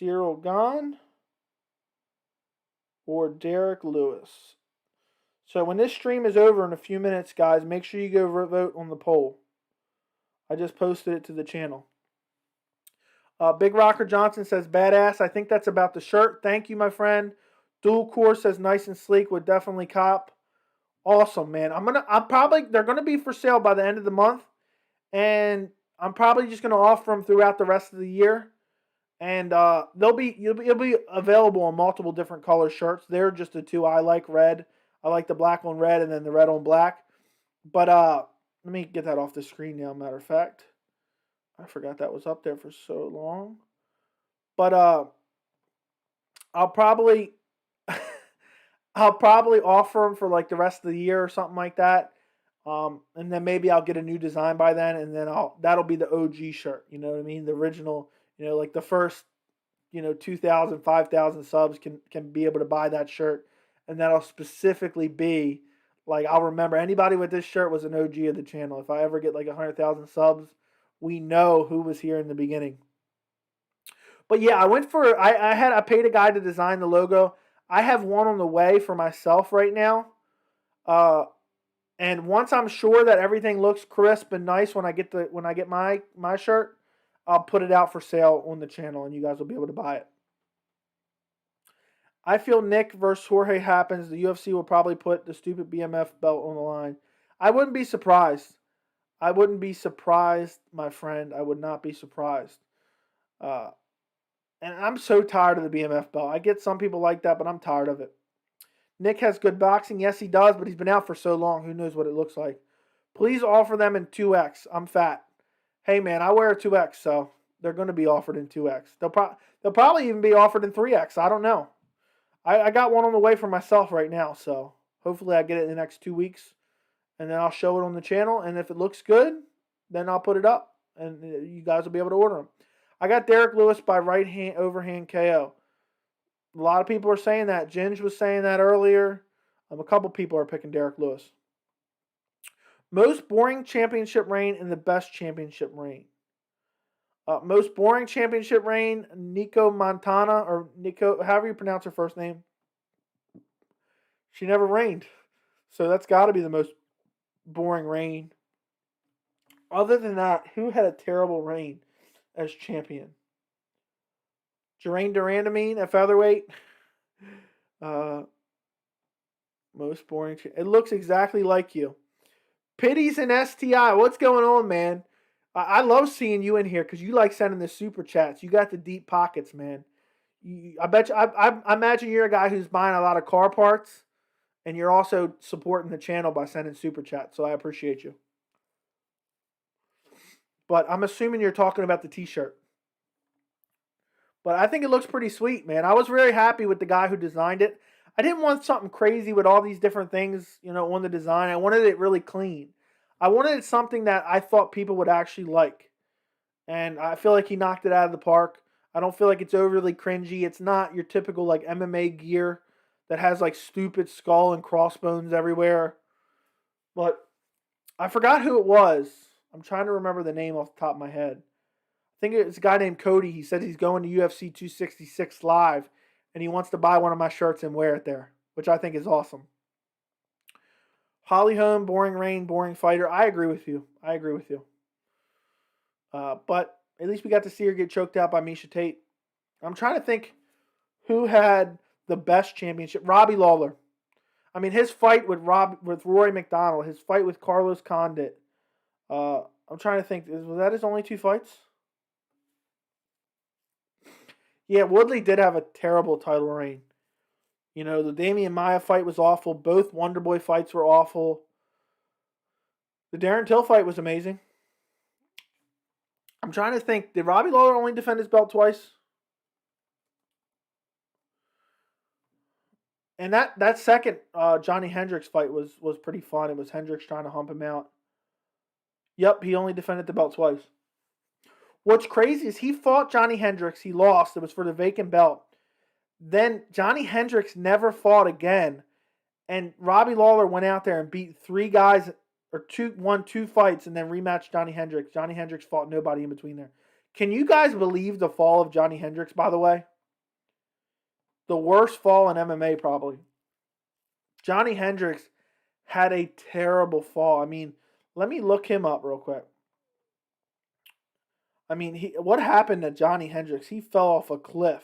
Ciryl Gane or Derrick Lewis? So when this stream is over in a few minutes, guys, make sure you go vote on the poll. I just posted it to the channel. Big Rocker Johnson says, badass. I think that's about the shirt. Thank you, my friend. Dual Core says, nice and sleek. Would definitely cop. Awesome, man. They're going to be for sale by the end of the month. And I'm probably just going to offer them throughout the rest of the year. And it'll be available in multiple different color shirts. They're just the two I like. Red. I like the black on red and then the red on black. But let me get that off the screen now, matter of fact. I forgot that was up there for so long. But I'll probably offer them for like the rest of the year or something like that. And then maybe I'll get a new design by then, and then that'll be the OG shirt. You know what I mean? The original, like the first, 2,000, 5,000 subs can be able to buy that shirt. And that'll specifically be, like, I'll remember anybody with this shirt was an OG of the channel. If I ever get like 100,000 subs, we know who was here in the beginning. But yeah, I paid a guy to design the logo. I have one on the way for myself right now. And once I'm sure that everything looks crisp and nice when I get my shirt, I'll put it out for sale on the channel and you guys will be able to buy it. I feel Nick versus Jorge happens. The UFC will probably put the stupid BMF belt on the line. I wouldn't be surprised. My friend. I would not be surprised. And I'm so tired of the BMF belt. I get some people like that, but I'm tired of it. Nick has good boxing. Yes, he does, but he's been out for so long. Who knows what it looks like. Please offer them in 2X. I'm fat. Hey, man, I wear a 2X, so they're going to be offered in 2X. They'll probably even be offered in 3X. I don't know. I got one on the way for myself right now, so hopefully I get it in the next 2 weeks, and then I'll show it on the channel, and if it looks good, then I'll put it up, and you guys will be able to order them. I got Derrick Lewis by right hand overhand KO. A lot of people are saying that. Ginge was saying that earlier. A couple people are picking Derrick Lewis. Most boring championship reign and the best championship reign. Most boring championship reign, Nico Montana, or Nico, however you pronounce her first name. She never reigned. So that's got to be the most boring reign. Other than that, who had a terrible reign as champion? Jermaine Durandamine at featherweight. Most boring. It looks exactly like you. Pitties and STI. What's going on, man? I love seeing you in here because you like sending the super chats. You got the deep pockets, man. I bet you. I imagine you're a guy who's buying a lot of car parts, and you're also supporting the channel by sending super chats. So I appreciate you. But I'm assuming you're talking about the T-shirt. But I think it looks pretty sweet, man. I was very happy with the guy who designed it. I didn't want something crazy with all these different things, on the design. I wanted it really clean. I wanted something that I thought people would actually like. And I feel like he knocked it out of the park. I don't feel like it's overly cringy. It's not your typical like MMA gear that has like stupid skull and crossbones everywhere. But I forgot who it was. I'm trying to remember the name off the top of my head. I think it's a guy named Cody. He said he's going to UFC 266 live, and he wants to buy one of my shirts and wear it there, which I think is awesome. Holly Holm, boring reign, boring fighter. I agree with you. But at least we got to see her get choked out by Miesha Tate. I'm trying to think who had the best championship. Robbie Lawler. I mean, his fight with Rory McDonald, his fight with Carlos Condit. I'm trying to think. Was that his only 2 fights? Yeah, Woodley did have a terrible title reign. The Damian Maia fight was awful. Both Wonderboy fights were awful. The Darren Till fight was amazing. I'm trying to think. Did Robbie Lawler only defend his belt twice? And that second Johnny Hendricks fight was pretty fun. It was Hendricks trying to hump him out. Yep, he only defended the belt twice. What's crazy is he fought Johnny Hendricks. He lost. It was for the vacant belt. Then Johnny Hendricks never fought again. And Robbie Lawler went out there and beat 3 guys, or won 2 fights, and then rematched Johnny Hendricks. Johnny Hendricks fought nobody in between there. Can you guys believe the fall of Johnny Hendricks, by the way? The worst fall in MMA, probably. Johnny Hendricks had a terrible fall. I mean, let me look him up real quick. I mean, what happened to Johnny Hendricks? He fell off a cliff.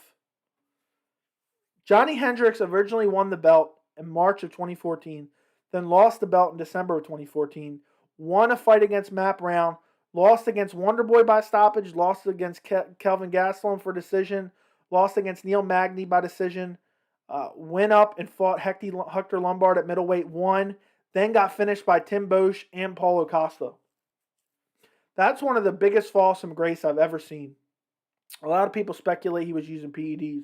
Johnny Hendricks originally won the belt in March of 2014, then lost the belt in December of 2014, won a fight against Matt Brown, lost against Wonderboy by stoppage, lost against Kelvin Gastelum for decision, lost against Neil Magny by decision, went up and fought Hector Lombard at middleweight, won, then got finished by Tim Bosch and Paulo Costa. That's one of the biggest falls from grace I've ever seen. A lot of people speculate he was using PEDs.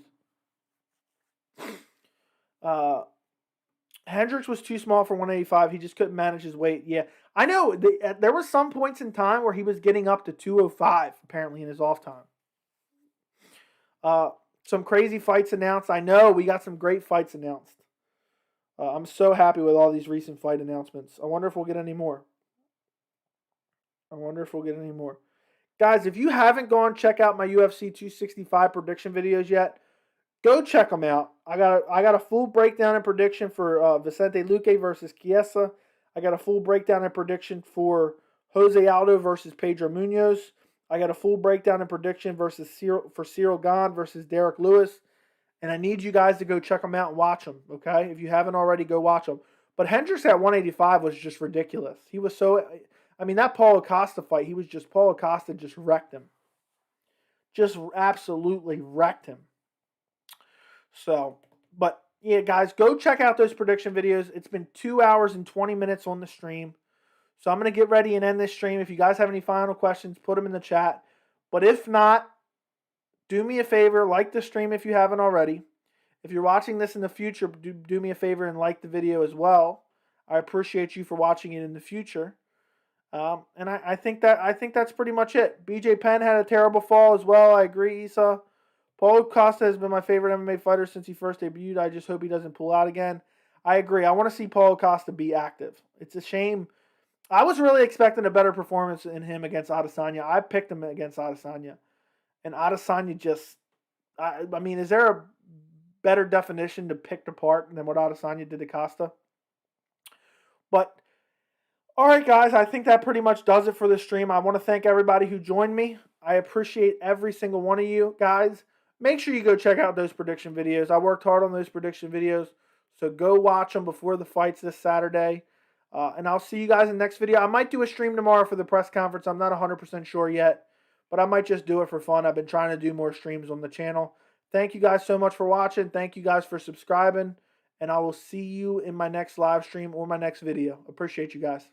Hendricks was too small for 185. He just couldn't manage his weight. Yeah, I know. There were some points in time where he was getting up to 205, apparently, in his off time. Some crazy fights announced. I know we got some great fights announced. I'm so happy with all these recent fight announcements. I wonder if we'll get any more. Guys, if you haven't gone check out my UFC 265 prediction videos yet, go check them out. I got a full breakdown and prediction for Vicente Luque versus Chiesa. I got a full breakdown and prediction for Jose Aldo versus Pedro Munoz. I got a full breakdown and prediction for Ciryl Gane versus Derrick Lewis. And I need you guys to go check them out and watch them, okay? If you haven't already, go watch them. But Hendricks at 185 was just ridiculous. He was so... I mean, that Paulo Costa fight, Paulo Costa just wrecked him. Just absolutely wrecked him. So, but yeah, guys, go check out those prediction videos. It's been 2 hours and 20 minutes on the stream. So I'm going to get ready and end this stream. If you guys have any final questions, put them in the chat. But if not, do me a favor, like the stream if you haven't already. If you're watching this in the future, do me a favor and like the video as well. I appreciate you for watching it in the future. And I think that's pretty much it. BJ Penn had a terrible fall as well. I agree, Issa. Paulo Costa has been my favorite MMA fighter since he first debuted. I just hope he doesn't pull out again. I agree. I want to see Paulo Costa be active. It's a shame. I was really expecting a better performance in him against Adesanya. I picked him against Adesanya. And Adesanya just, I mean, is there a better definition to pick apart than what Adesanya did to Costa? But, all right, guys, I think that pretty much does it for the stream. I want to thank everybody who joined me. I appreciate every single one of you guys. Make sure you go check out those prediction videos. I worked hard on those prediction videos, so go watch them before the fights this Saturday. And I'll see you guys in the next video. I might do a stream tomorrow for the press conference. I'm not 100% sure yet, but I might just do it for fun. I've been trying to do more streams on the channel. Thank you guys so much for watching. Thank you guys for subscribing. And I will see you in my next live stream or my next video. Appreciate you guys.